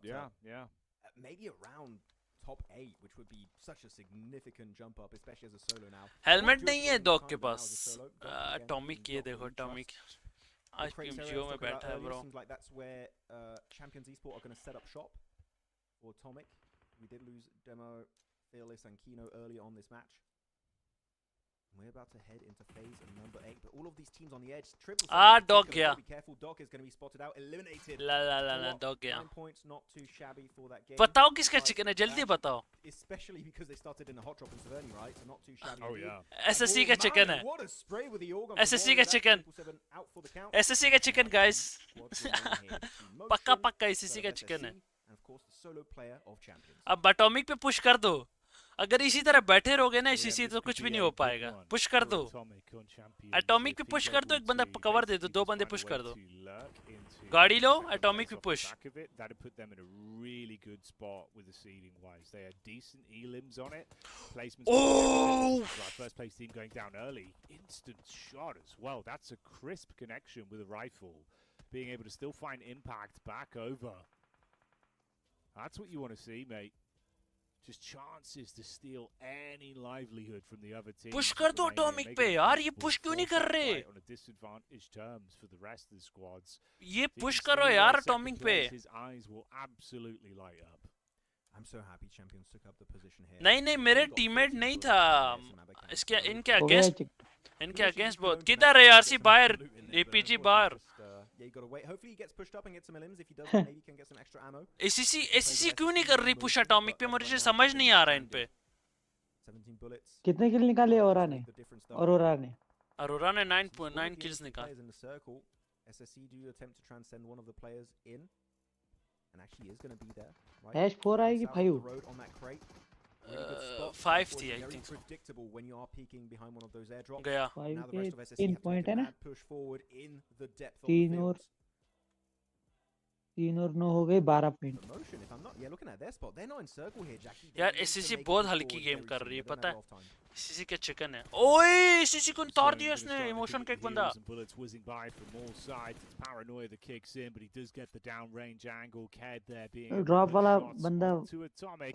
Yeah. Maybe around top 8, which would be such a significant jump up, especially as a solo now. Helmet नहीं है डॉग के पास. एटॉमिक ये देखो एटॉमिक. आज PUBG में बैठा है bro. Seems like that's where Champions Esports are going to set up shop for Atomic. We did lose Demo, Fearless and Kino early on this match. We're about to head into phase number 8, but all of these teams on the edge. Dog gaya. Be careful, Doc is going to be spotted out, eliminated. La, dog gaya. 9 points, not too shabby for that game. बताओ किसका chicken है, जल्दी बताओ. Especially because they started in a hot drop in Severny, right? So not too shabby. Oh yeah. SSC का chicken है. What a spray with the organ. SSC का chicken. SSC का chicken guys. पक्का SSC का chicken है. And of course the solo player of Champions. अब atomic पे push कर दो. अगर इसी तरह बैठे रहोगे ना इसी तो कुछ भी नहीं हो पाएगा. पुश कर दो. एटॉमिक पे पुश कर दो, एक बंदा कवर दे दो, 2 बंदे पुश कर दो. गाड़ी लो, एटॉमिक पे push. That put them in a really good spot with the seeding wise. They had decent elims on it. Placements. Oh! First place team going down early. Instant shot as well. That's a crisp connection with a rifle. Being able to still find impact back over. That's what you want to see, mate. Just chances to steal any livelihood from the other team. Push कर दो atomic पे यार, ये push क्यों नहीं कर रहे? On a disadvantaged terms for the rest of the squads. ये पुश करो यार एटॉमिक पे. His eyes will absolutely light up. I'm so happy Champions took up the position here. नहीं मेरे टीममेट नहीं था. इसके इनके अगेंस्ट बहुत. किधर है आरसी बाहर, APG बाहर. Yeah, you gotta wait. Hopefully he gets pushed up and gets some elims. If he does, maybe he can get some extra ammo. ACC क्यों नहीं कर रही पुश एटॉमिक पे? मुझे समझ नहीं आ रहा इन पे. 17 bullets. कितने किल निकाले अरोरा ने? अरोरा ने 9 kills निकाले. In the circle, SSC do attempt to transcend one of the players in, and actually is going to be there. Right? Hash 4 आएगी 5. On that crate. 5 थी I think. Predictable when you are peeking behind one of those airdrops. गया. 5 के 3 point है ना? Push forward in the depth of 3 और 9 हो गए 12 point. Promotion, if I'm not, yeah, looking at their spot, they're not in circle here, Jackie. यार SSC बहुत हल्की गेम कर रही है, पता है? SSC का चिकन है. ओए SSC को उतार दिया उसने, इमोशन का एक बंदा. Bullets whizzing by from all sides. It's paranoia that kicks in, but he does get the downrange angle. Ked there being drop वाला बंदा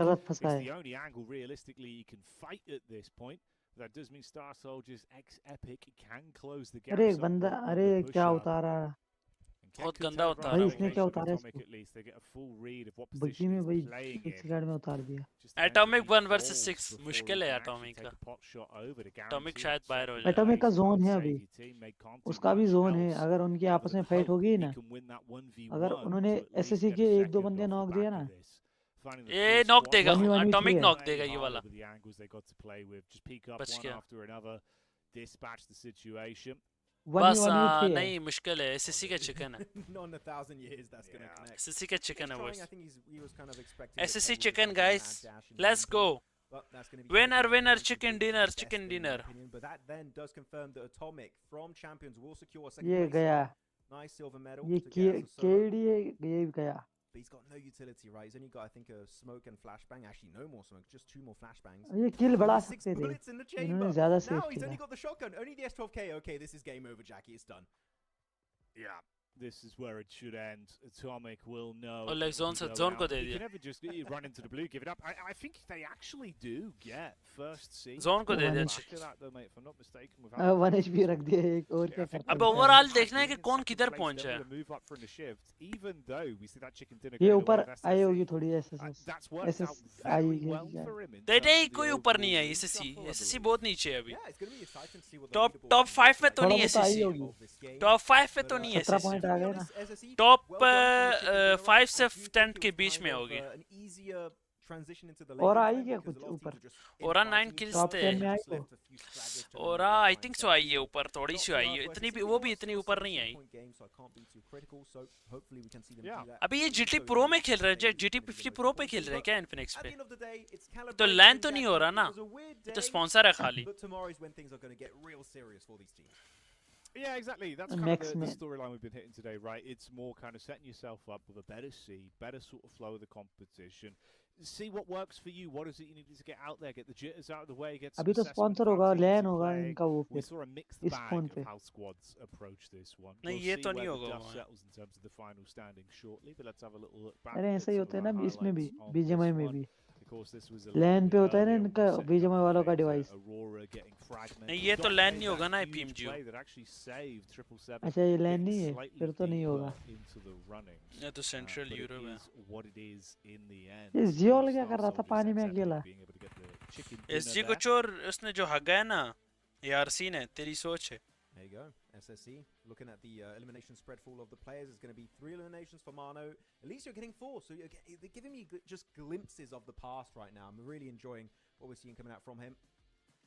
गलत फंसा है. It's the only angle realistically he can fight at this point. That does mean Star Soldier's ex-epic can close the gap. अरे बंदा, अरे क्या उतारा? बहुत गंदा उतारा. भाई इसने क्या उतारा इसको? बग्गी में भाई 1 सेकंड में उतार दिया. एटॉमिक 1 वर्सेस 6 मुश्किल है एटॉमिक का. एटॉमिक शायद बाहर हो जाए. एटॉमिक का जोन है अभी. उसका भी जोन है. अगर उनकी आपस में फाइट होगी ना, अगर उन्होंने SSC के 1-2 बंदे नॉक दिया ना, ये नॉक देगा. एटॉमिक नॉक देगा ये वाला. बच गया. बस नहीं मुश्किल है. SSC का चिकन है. SSC का चिकन है वो. SSC chicken guys, let's go. Winner chicken dinner. But that then does confirm that Atomic from Champions will secure a second ये place. गया. Nice silver medal. ये KD ये गया. But he's got no utility, right? He's only got, I think, a smoke and flashbang. Actually, no more smoke, just 2 more flashbangs. ये किल बढ़ा 6 सकते थे. bullets in the chamber. इन्होंने ज़्यादा सेव Now he's किया. only got the shotgun, only the S12K. Okay, this is game over, Jackie. It's done. Yeah. this is where it should end. Atomic will know. और like zone से zone को दे You दिया. can never just run into the blue, give it up. I think they actually do get first seed. Zone को दे दिया. After that, though, mate, if I'm not mistaken, without 1 HP रख दिया एक और क्या करता अब ओवरऑल देखना है कि कौन किधर पहुंचा है. move up from the shift, even though we see that chicken dinner. ये going ऊपर away with आई SSC. होगी थोड़ी SSS That's worked out I very well है for him. in नहीं terms नहीं of the कोई ऊपर overall नहीं है league SSC shuffle, I SSC believe. बहुत नीचे है अभी. Yeah, it's going to be exciting to see what top the top 5 में तो थोड़ा नहीं है बहुत आई एसएससी. होगी टॉप 5 पे तो नहीं है 17 एसएससी. पॉइंट आ गए ना टॉप 5 से 10 के बीच में होगी. और आई क्या कुछ ऊपर ओरा 9 किल्स टॉप थे. 10 में आई तो ओरा आई थिंक सो आई है ऊपर, थोड़ी सी आई है, इतनी भी वो भी इतनी ऊपर नहीं आई. अभी ये जीटी प्रो में खेल रहे हैं, जीटी 50 प्रो पे खेल रहे हैं क्या इनफिनिक्स पे? तो लैंड तो नहीं हो रहा ना, ये तो स्पॉन्सर है खाली. Yeah, exactly. That's kind of the storyline we've been hitting today, right? It's more kind of setting yourself up with a better seed, better sort of flow of the competition. See what works for you. What is it you need to get out there, get the jitters out of the way, get some अभी तो sponsor होगा लैन होगा इनका वो We फिर saw a mixed इस bag phone of पे how squads approach this one. नहीं, We'll ये see तो नहीं where the होगा dust वहाँ. settles in terms of the final standing shortly, but let's have a little look back. अरे at ऐसा ही some होता of है the ना इसमें भी highlights on बीजीएमआई this में one. भी Of course, this was a LAN little पे होता है ना early on इनका the second बीजीएमआई वालों का phase, device. Aurora getting fragmented. नहीं, ये तो Dot लैन made नहीं होगा that ना huge PMG. play that actually saved 777, अच्छा ये लैन नहीं getting है slightly फिर तो नहीं deeper होगा. into the running. ये तो सेंट्रल But it यूरोप है. is what it is in the end. ये Blue जियोल क्या Star कर रहा था Soldiers पानी में successfully अकेला. being able to get the chicken SG dinner को there. चोर उसने जो हगा है ना, एआरसी ने, तेरी सोच है. There you go. SSC looking at the elimination spread for all of the players. It's going to be 3 eliminations for Mano. At least you're getting 4. So they're giving me just glimpses of the past right now. I'm really enjoying what we're seeing coming out from him.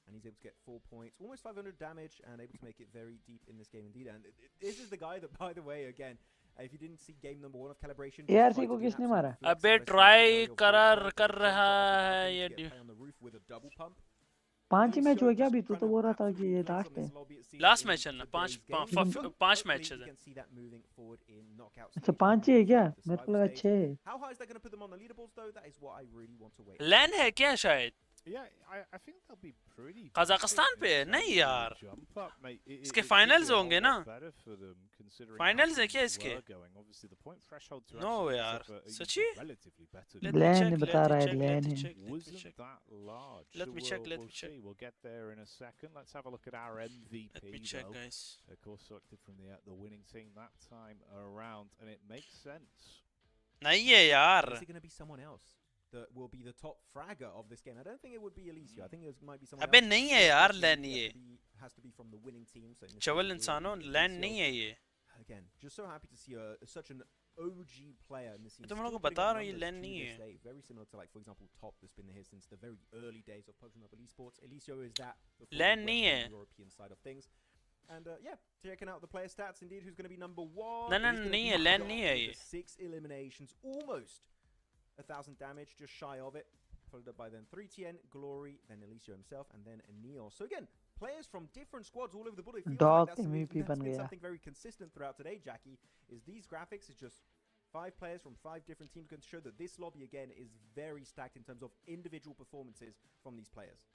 And he's able to get 4 points, almost 500 damage, and able to make it very deep in this game indeed. And this is the guy that, by the way, again, if you didn't see game number 1 of Calibration, ARC को किसने मारा? अबे try कर रहा है ये. on the roof with a double pump. 5 he match हुए क्या अभी? तू तो बोल रहा था कि ये लास्ट है. लास्ट मैच है ना, 5 मैच है. अच्छा 5 ही है क्या? मेरे को लगा 6 है. How high is that going to put them on the leaderboards though? That is what I really want to wait. लैन है क्या शायद? Yeah, I think they'll be pretty. Kazakhstan पे है? नहीं यार. Jump up, mate. इसके finals होंगे ना? Better for them, considering Finals how है क्या things इसके? were going. Obviously, the point threshold to No actually यार. suffer a सच्ची? relatively better. Let me लैन check, बता let रहा me है check, लैन let me है. check, let me Wasn't check. that large? Let So me check, let we'll me check. see. We'll get there in a second. Let's have a look at our MVP. Let me check, though. guys. Of course, selected from the winning team that time around, and it makes sense. नहीं है यार. Is it going to be someone else that will be the top fragger of this game? I don't think it would be Alicia. I think it might be someone अबे else. नहीं है यार Especially LAN it ये. has to be from the winning team. So in this चवल case, it will इंसानों be LAN Alicia. नहीं है ये. Again, just so happy to see such an OG player in the scene. तो मैं लोगों को still putting बता up रहा हूँ ये numbers लैन to नहीं this है. day. Very similar to, like, for example, Top that's been here since the very early days of PUBG Esports. Alicio is that before the लैन नहीं Western है. European side of things. And yeah, checking out the player stats, indeed, who's going to be number 1. नहीं, नहीं, He's gonna नहीं be है, लैन Josh नहीं है with ये. the 6 eliminations, almost 1,000 damage, just shy of it. Followed up by then 3TN, Glory, then Alicio himself, and then Neil. So again, players from different squads all over the board. It feels Dog like that's MVP बन been गया. something very consistent throughout today, Jackie, is these graphics is just 5 players from 5 different teams can show that this lobby again is very stacked in terms of individual performances from these players.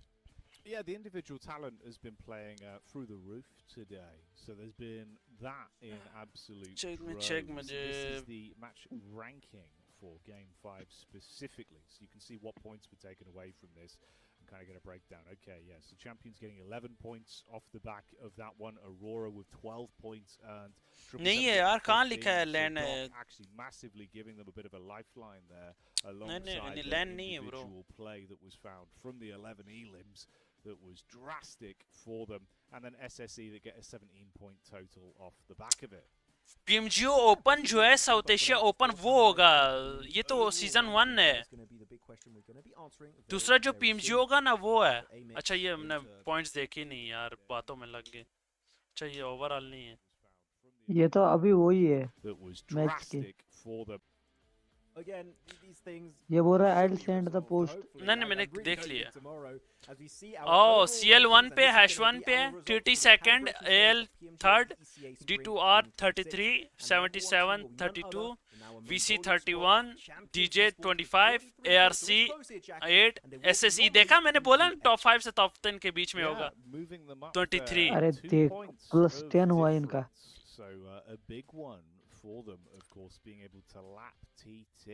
Yeah, the individual talent has been playing through the roof today. So there's been that in absolute Check me, droves. check me, This is the match ranking for Game 5 specifically. So you can see what points were taken away from this and kind of get a breakdown. Okay, yeah, so Champion's getting 11 points off the back of that one. Aurora with 12 points earned. नहीं है यार, कहाँ लिखा है लैन है? Actually massively giving them a bit of a lifeline there नहीं, alongside नहीं, the लैन नहीं है bro. individual play that was found from the 11 elims that was drastic for them, and then SSE that get a 17-point total off the back of it. PMGO open जो है south Asia open वो होगा, ये तो season 1 है. दूसरा जो PMGO होगा ना वो है. अच्छा ये हमने पॉइंट्स देखे नहीं यार, बातों में लग गए. अच्छा ये ओवरऑल नहीं है. ये तो अभी वही है That was मैच की. drastic for them. Again, these things. ये बोल रहा है I'll send the post. नहीं नहीं मैंने देख लिया. Oh CL1 पे #1 पे TT second, AL third, D2R 33, 77, 32, VC 31, DJ 25, ARC 8, SSE देखा मैंने बोला ना टॉप 5 से टॉप 10 के बीच में होगा. 23. अरे देख +10 हुआ इनका. So a big one for them, of course, being able to lap TT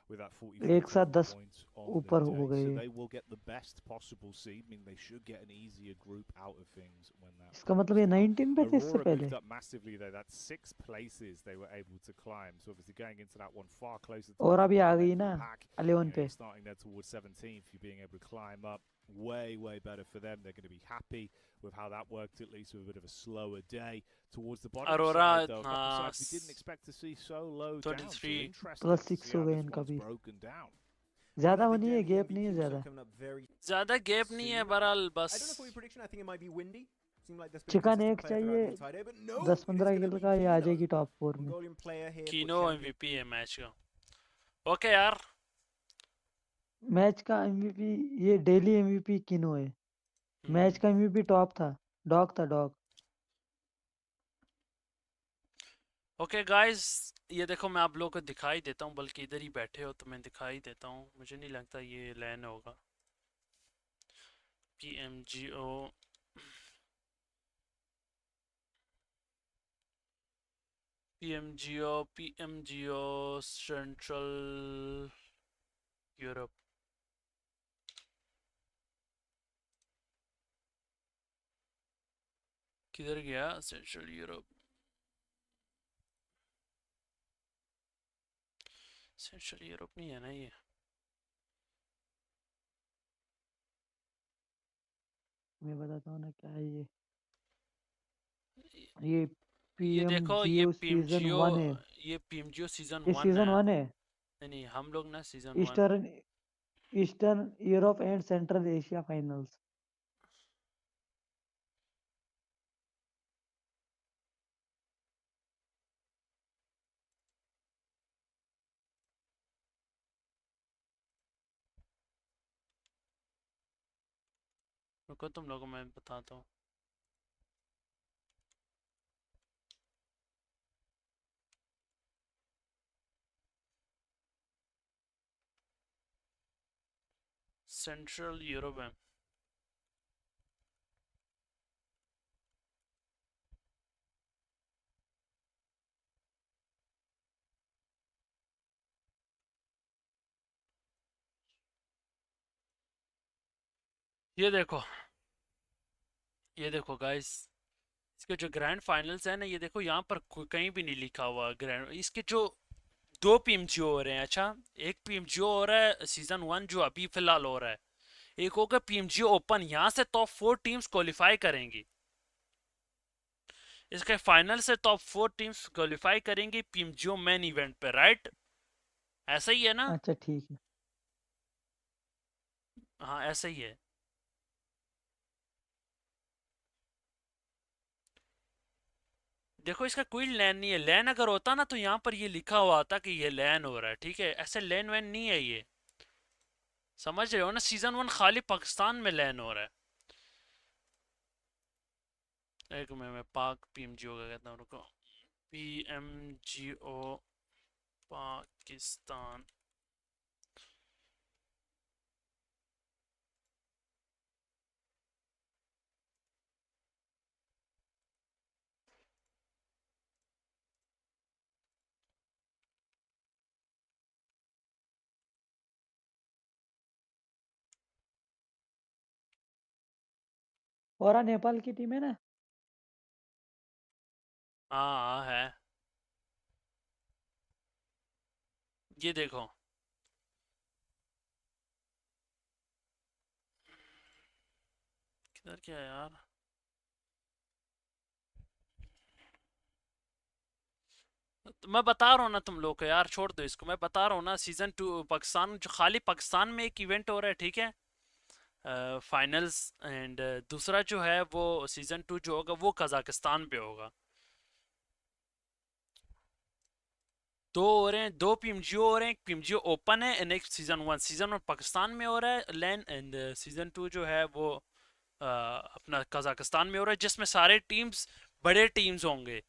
with that 44 एक साथ 10 points on the ऊपर day. हो गए। So they will get the best possible seed, meaning they should get an easier group out of things when that. इसका मतलब ये 19 पे थे इससे Aurora पहले। moved up massively though. That's 6 places they were able to climb. So obviously going into that one far closer to और the अभी आ top गई end of ना the pack, 11 पे। starting there towards 17th, you being able to climb up, way better for them. They're going to be happy with how that worked, at least with a bit of a slower day towards the bottom Aurora, side though. A couple sides we didn't expect to see so low down. So 23 interesting plus to 6 see हो how गए this इनका one's भी। broken down. ज्यादा नहीं है, gap नहीं है ज्यादा। ज्यादा गैप नहीं है, बहरहाल बस। I don't know for your prediction. I think it might be windy. Seemed like there's been chicken consistent एक play throughout चाहिए the entire day, but no, 10-15 it is kill gonna का, be ये आ Kino. जाएगी top 4 में। Mongolian player here Keanu for MVP है match का। Okay यार, match का एमवीपी ये डेली एमवीपी किनो है। मैच का एमवीपी टॉप था, डॉग था, डॉग। ओके गाइस, ये देखो मैं आप लोगों को दिखाई देता हूँ, बल्कि इधर ही बैठे हो तो मैं दिखाई देता हूँ। मुझे नहीं लगता ये लैन होगा। PMGO central Europe. किधर गया सेंट्रल यूरोप? सेंट्रल यूरोप नहीं है ना ये। मैं बताता हूँ ना क्या है ये ये देखो, ये सीजन 1 है। ये PMGO सीजन ये 1 सीजन है। 1 है। नहीं, हम लोग ना season 1। Eastern Europe and central Asia finals. रुको तुम लोगों को मैं बताता हूँ। सेंट्रल यूरोप है। ये देखो गाइस, इसके जो ग्रैंड फाइनल्स है ना, ये देखो यहाँ पर कहीं भी नहीं लिखा हुआ ग्रैंड। इसके जो 2 PMGO हो रहे हैं। अच्छा, एक PMGO हो रहा है सीजन 1 जो अभी फिलहाल हो रहा है, एक होगा PMGO ओपन। यहाँ से टॉप 4 टीम्स क्वालिफाई करेंगी। इसके फाइनल से टॉप 4 टीम्स क्वालिफाई करेंगी PMGO मेन इवेंट पे, राइट? ऐसा ही है ना? अच्छा ठीक है। हाँ ऐसा ही है। देखो इसका कोई लैन नहीं है। लैन अगर होता ना तो यहाँ पर ये लिखा हुआ था कि ये लैन हो रहा है, ठीक है? ऐसे लैन वैन नहीं है ये, समझ रहे हो ना? सीजन 1 खाली पाकिस्तान में लैन हो रहा है। एक मैं पाक PMGO का कहता हूँ, रुको। PMGO पाकिस्तान। और नेपाल की टीम है ना? हाँ है। ये देखो, किधर क्या है यार? तो मैं बता रहा हूँ ना तुम लोग को यार, छोड़ दो इसको। मैं बता रहा हूँ ना, सीजन 2 पाकिस्तान, जो खाली पाकिस्तान में एक इवेंट हो रहा है, ठीक है? फाइनल्स। एंड दूसरा जो है वो सीजन 2 जो होगा वो कजाकिस्तान पे होगा। 2 हो रहे हैं, 2 PMGO हो रहे हैं। एक PMGO ओपन है एंड एक सीजन 1। सीजन 1 पाकिस्तान में हो रहा है लैन, एंड सीजन 2 जो है वो अपना कजाकिस्तान में हो रहा है, जिसमें सारे टीम्स बड़े टीम्स होंगे,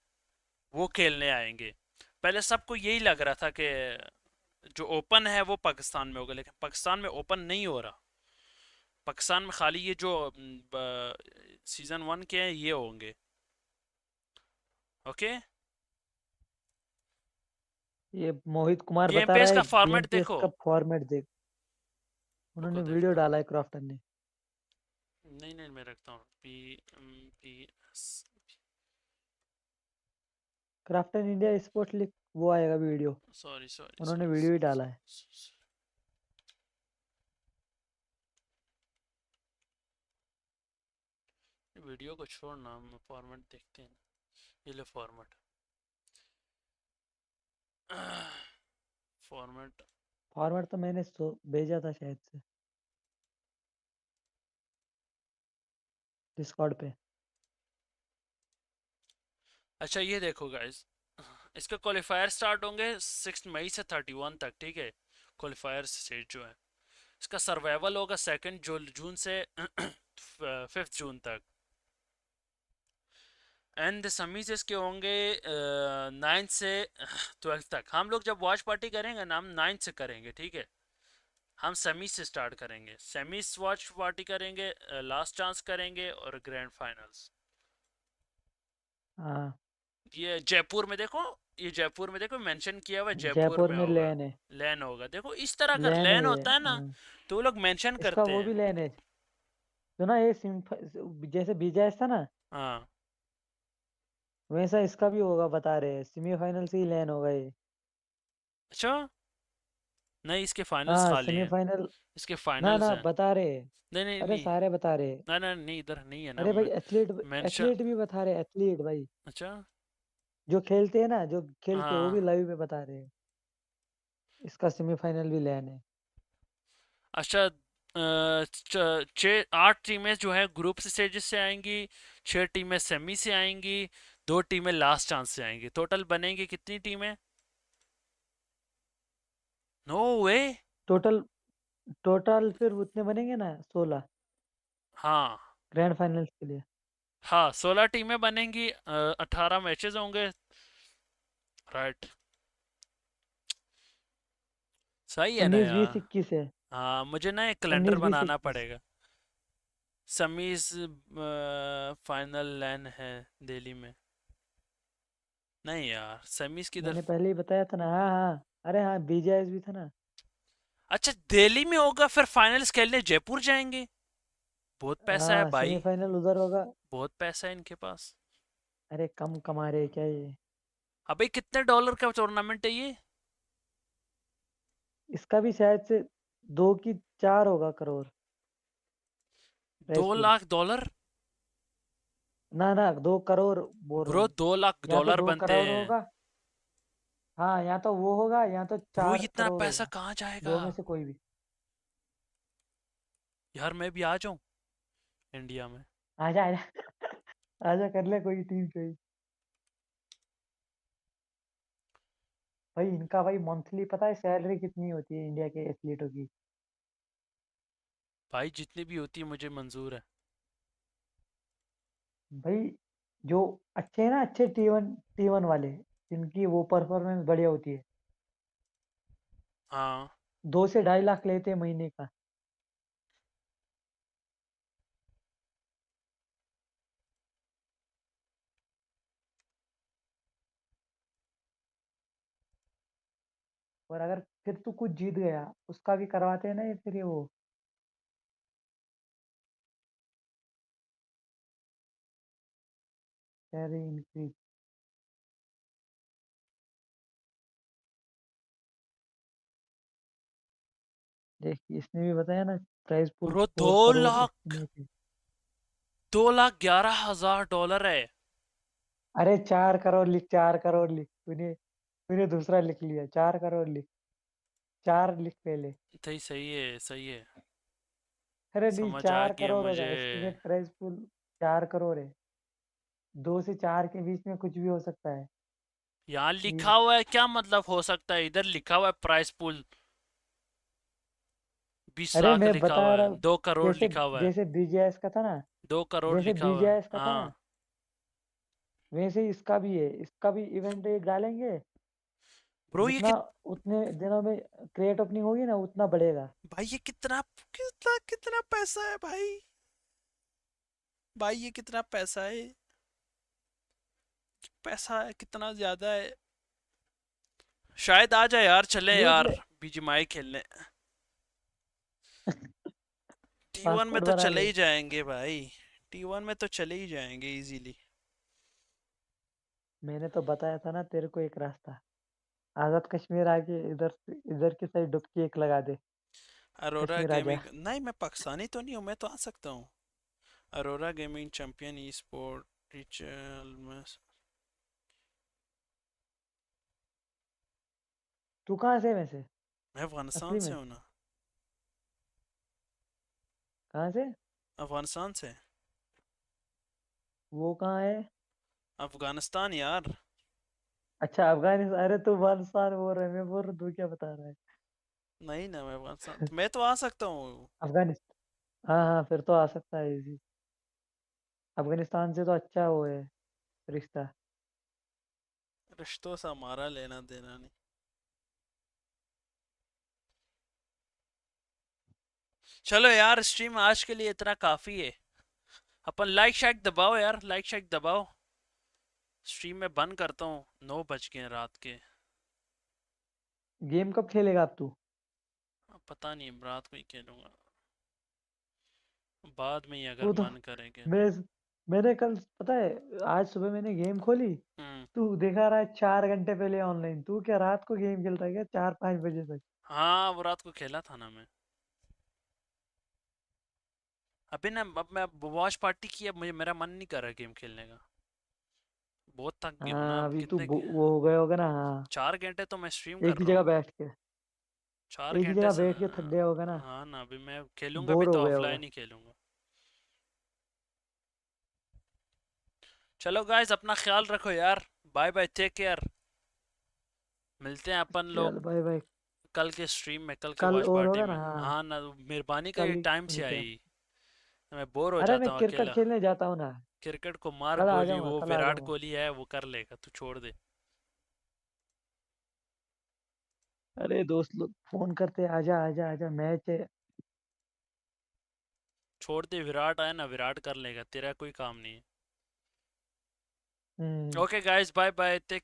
वो खेलने आएंगे। पहले सबको यही लग रहा था कि जो ओपन है वो पाकिस्तान में होगा, लेकिन पाकिस्तान में ओपन नहीं हो रहा। पाकिस्तान में खाली ये जो सीजन 1 के हैं ये होंगे। ओके, ये मोहित कुमार गेम बता रहा पेस है का फॉर्मेट गेम पेस देखो। का फॉर्मेट देख। उन्होंने वीडियो डाला है क्रॉफ्टन ने। नहीं मैं रखता हूँ PMPS। Krafton India sports league वो आएगा वीडियो। सॉरी उन्होंने वीडियो ही डाला है। वीडियो को छोड़ना, हम फॉर्मेट देखते हैं। ये ले फॉर्मेट फॉर्मेट तो मैंने भेजा था शायद से डिस्कॉर्ड पे। अच्छा ये देखो गाइस, इसका क्वालिफायर स्टार्ट होंगे 6 मई से 31 तक, ठीक है। क्वालिफायर स्टेज जो है इसका सर्वाइवल होगा 2 जून से 5 जून तक। एंड समीज इसके होंगे 9 से 12 तक। हम लोग जब वॉच पार्टी करेंगे ना, हम 9 से करेंगे, ठीक है। हम सेमी से स्टार्ट करेंगे, सेमी वॉच पार्टी करेंगे, लास्ट चांस करेंगे और ग्रैंड फाइनल्स। हाँ ये जयपुर में देखो, ये जयपुर में देखो मेंशन किया हुआ है, जयपुर जयपुर में में होगा। लैन है। लैन होगा, देखो इस तरह का लैन है लैन ये, होता है ना, हाँ। तो वो लोग मेंशन इसका करते वो हैं। भी लैन है जो ना ये जैसे बीजाएस था ना, हाँ वैसा इसका भी होगा बता रहे हैं। सेमीफाइनल से ही लैन होगा ये। अच्छा, नहीं इसके फाइनल्स हाँ खाली हैं, सेमीफाइनल। इसके ना फाइनल्स ना हैं। बता रहे हैं। नहीं नहीं अरे नहीं सारे बता रहे हैं। ना ना नहीं, इधर नहीं है ना अरे भाई एथलीट मेंशन। एथलीट भी बता रहे हैं, एथलीट भाई अच्छा जो खेलते हैं ना, जो खेलते हैं वो भी हाँ लाइव में बता रहे हैं इसका सेमीफाइनल भी लैन है। अच्छा 8 टीमें जो है ग्रुप स्टेज से आएंगी, 6 टीमें सेमी से आएंगी, 2 टीमें लास्ट चांस से आएंगी। टोटल बनेंगी कितनी टीमें? नो वे। टोटल टोटल फिर उतने बनेंगे ना 16 हाँ ग्रैंड फाइनल्स के लिए। हाँ 16 टीमें बनेंगी, 18 मैचेस होंगे, राइट। सही है ना 19 20 यार। 21 है। हाँ मुझे ना एक कैलेंडर 19 20 बनाना 21 पड़ेगा। समीज फाइनल लैन है दिल्ली में। नहीं यार समीज किधर? मैंने पहले ही बताया था ना। हाँ हाँ अरे हाँ बीजेएस भी था ना। अच्छा दिल्ली में होगा, फिर फाइनल्स खेलने जयपुर जाएंगे। बहुत पैसा है हाँ भाई, सेमीफाइनल उधर होगा। बहुत पैसा है इनके पास। अरे कम कमा रहे हैं क्या ये। अबे कितने डॉलर का टूर्नामेंट है ये? इसका भी शायद से 2 की 4 होगा crore 2 price pool. Lakh dollar? ना ना 2 करोड़ बोल रहा ब्रो हूँ। 2 लाख या तो डॉलर 2 बनते करोड़ हैं। होगा। हाँ या तो वो होगा या तो ब्रो 4 इतना करोड़ पैसा होगा। कहाँ जाएगा? 2 में से कोई भी। यार मैं भी आ जाऊं इंडिया में। आजा आजा आजा कर ले कोई टीम कोई। भाई इनका भाई मंथली पता है सैलरी कितनी होती है इंडिया के एथलीटों की? भाई जितनी भी होती है मुझे मंजूर है। भाई जो अच्छे हैं ना, अच्छे टी वन वाले जिनकी वो परफॉर्मेंस बढ़िया होती है, हाँ 2 से 2.5 लाख लेते हैं महीने का। और अगर फिर तू कुछ जीत गया उसका भी करवाते हैं ना ये फिर ये वो। Salary increase. देख इसने भी बताया ना price pool bro 2 4 crore lakh, estimate है। 2,11,000 है। अरे 4 करोड़ लिख, 4 करोड़ लिख। तूने तूने दूसरा लिख लिया। 4 करोड़ लिख, 4 लिख पहले। सही सही है सही है। अरे नहीं समझ आ 4 गया करोड़ होगा मुझे। Estimate price pool. 4 करोड़ है। 2 से 4 के बीच में कुछ भी हो सकता है। यहाँ ये- लिखा हुआ है, क्या मतलब हो सकता है? इधर लिखा हुआ है प्राइस पूल 20 अरे लाख मैं लिखा बता हुआ रहा है, हूँ 2 करोड़ जैसे लिखा हुआ है, जैसे बीजेएस का था ना, 2 करोड़ जैसे लिखा हुआ है। बीजेएस का था ना हाँ वैसे ही इसका भी है। इसका भी इवेंट एक डालेंगे। ब्रो ये जितना उतने दिनों में क्रिएट ओपनिंग होगी ना उतना बढ़ेगा। भाई ये कितना कितना कितना पैसा है भाई? भाई ये कितना पैसा है? पैसा है कितना ज्यादा है। शायद आ जाए यार, चले देख यार ले बीजीएमआई खेलने। T1 में पासपोर्ट तो बना चले ले। ही जाएंगे भाई, T1 में तो चले ही जाएंगे इजीली। मैंने तो बताया था ना तेरे को एक रास्ता, आजाद कश्मीर आके इधर की साइड डुबकी एक लगा दे, अरोरा कश्मीर आ जा। गेमिंग नहीं, मैं पाकिस्तानी तो नहीं हूँ, मैं तो आ सकता हूँ। अरोरा गेमिंग चैंपियन ई स्पोर्ट रिचल में। तू कहाँ से है वैसे? मैं अफगानिस्तान असली से में हूँ ना। कहाँ से? अफगानिस्तान से। वो कहाँ है? अफगानिस्तान यार। अच्छा अफगानिस्तान, अरे तू अफगानिस्तान बोल रहा है, मैं बोल रहा हूँ तू क्या बता रहा है। नहीं ना, मैं अफगानिस्तान तो मैं तो आ सकता हूँ। अफगानिस्तान, हाँ हाँ फिर तो आ सकता है इजी। अफगानिस्तान से तो अच्छा वो है रिश्ता। रिश्तों से हमारा लेना देना नहीं। चलो यार, स्ट्रीम आज के लिए इतना काफी है। अपन लाइक शाइक दबाओ यार, लाइक शाइक दबाओ। स्ट्रीम में बंद करता हूँ, 9 बज गए रात के। गेम कब खेलेगा अब तू? अब पता नहीं, रात को ही खेलूंगा, बाद में ही अगर तू तो मन करेंगे। मैं मैंने कल पता है आज सुबह मैंने गेम खोली, हम्म। तू दिखा रहा है 4 घंटे पहले ऑनलाइन। तू क्या रात को गेम खेलता है क्या 4-5 बजे तक? हाँ वो रात को खेला था ना मैं। अभी ना, अब मैं वॉच पार्टी की, अब मुझे मेरा मन नहीं कर रहा गेम खेलने का। बहुत थक गया हूँ ना, हाँ अब अभी तू कितने वो हो गया होगा ना, हाँ 4 घंटे तो मैं स्ट्रीम कर एक ही रहा जगह हूँ। बैठ के, चार एक ही घंटे जगह से बैठ के थक गया होगा ना, हाँ ना, अभी मैं खेलूंगा भी बोर हो तो गया होगा। ऑफलाइन ही खेलूंगा। चलो गाइस, अपना ख्याल रखो यार। Bye bye, take care. मिलते हैं अपन लोग चल बाय बाय। कल के स्ट्रीम में, कल के कल वॉच और पार्टी होगा में। ना, हाँ हाँ ना, मेहरबानी का कल ये ही टाइम से मिलते हैं। आई। मैं बोर हो अरे जाता मैं हूँ क्रिकेट अकेला। खेलने जाता हूँ ना, क्रिकेट को मार कल आ गोली, जाऊंगा, वो कल आ विराट जाऊंगा। कोहली है, वो कर लेगा, तू छोड़ दे। अरे दोस्त लोग फोन करते आजा आजा आजा मैच है। छोड़ दे, विराट आया ना, विराट कर लेगा, तेरा कोई काम नहीं है। Hmm okay guys, bye bye, take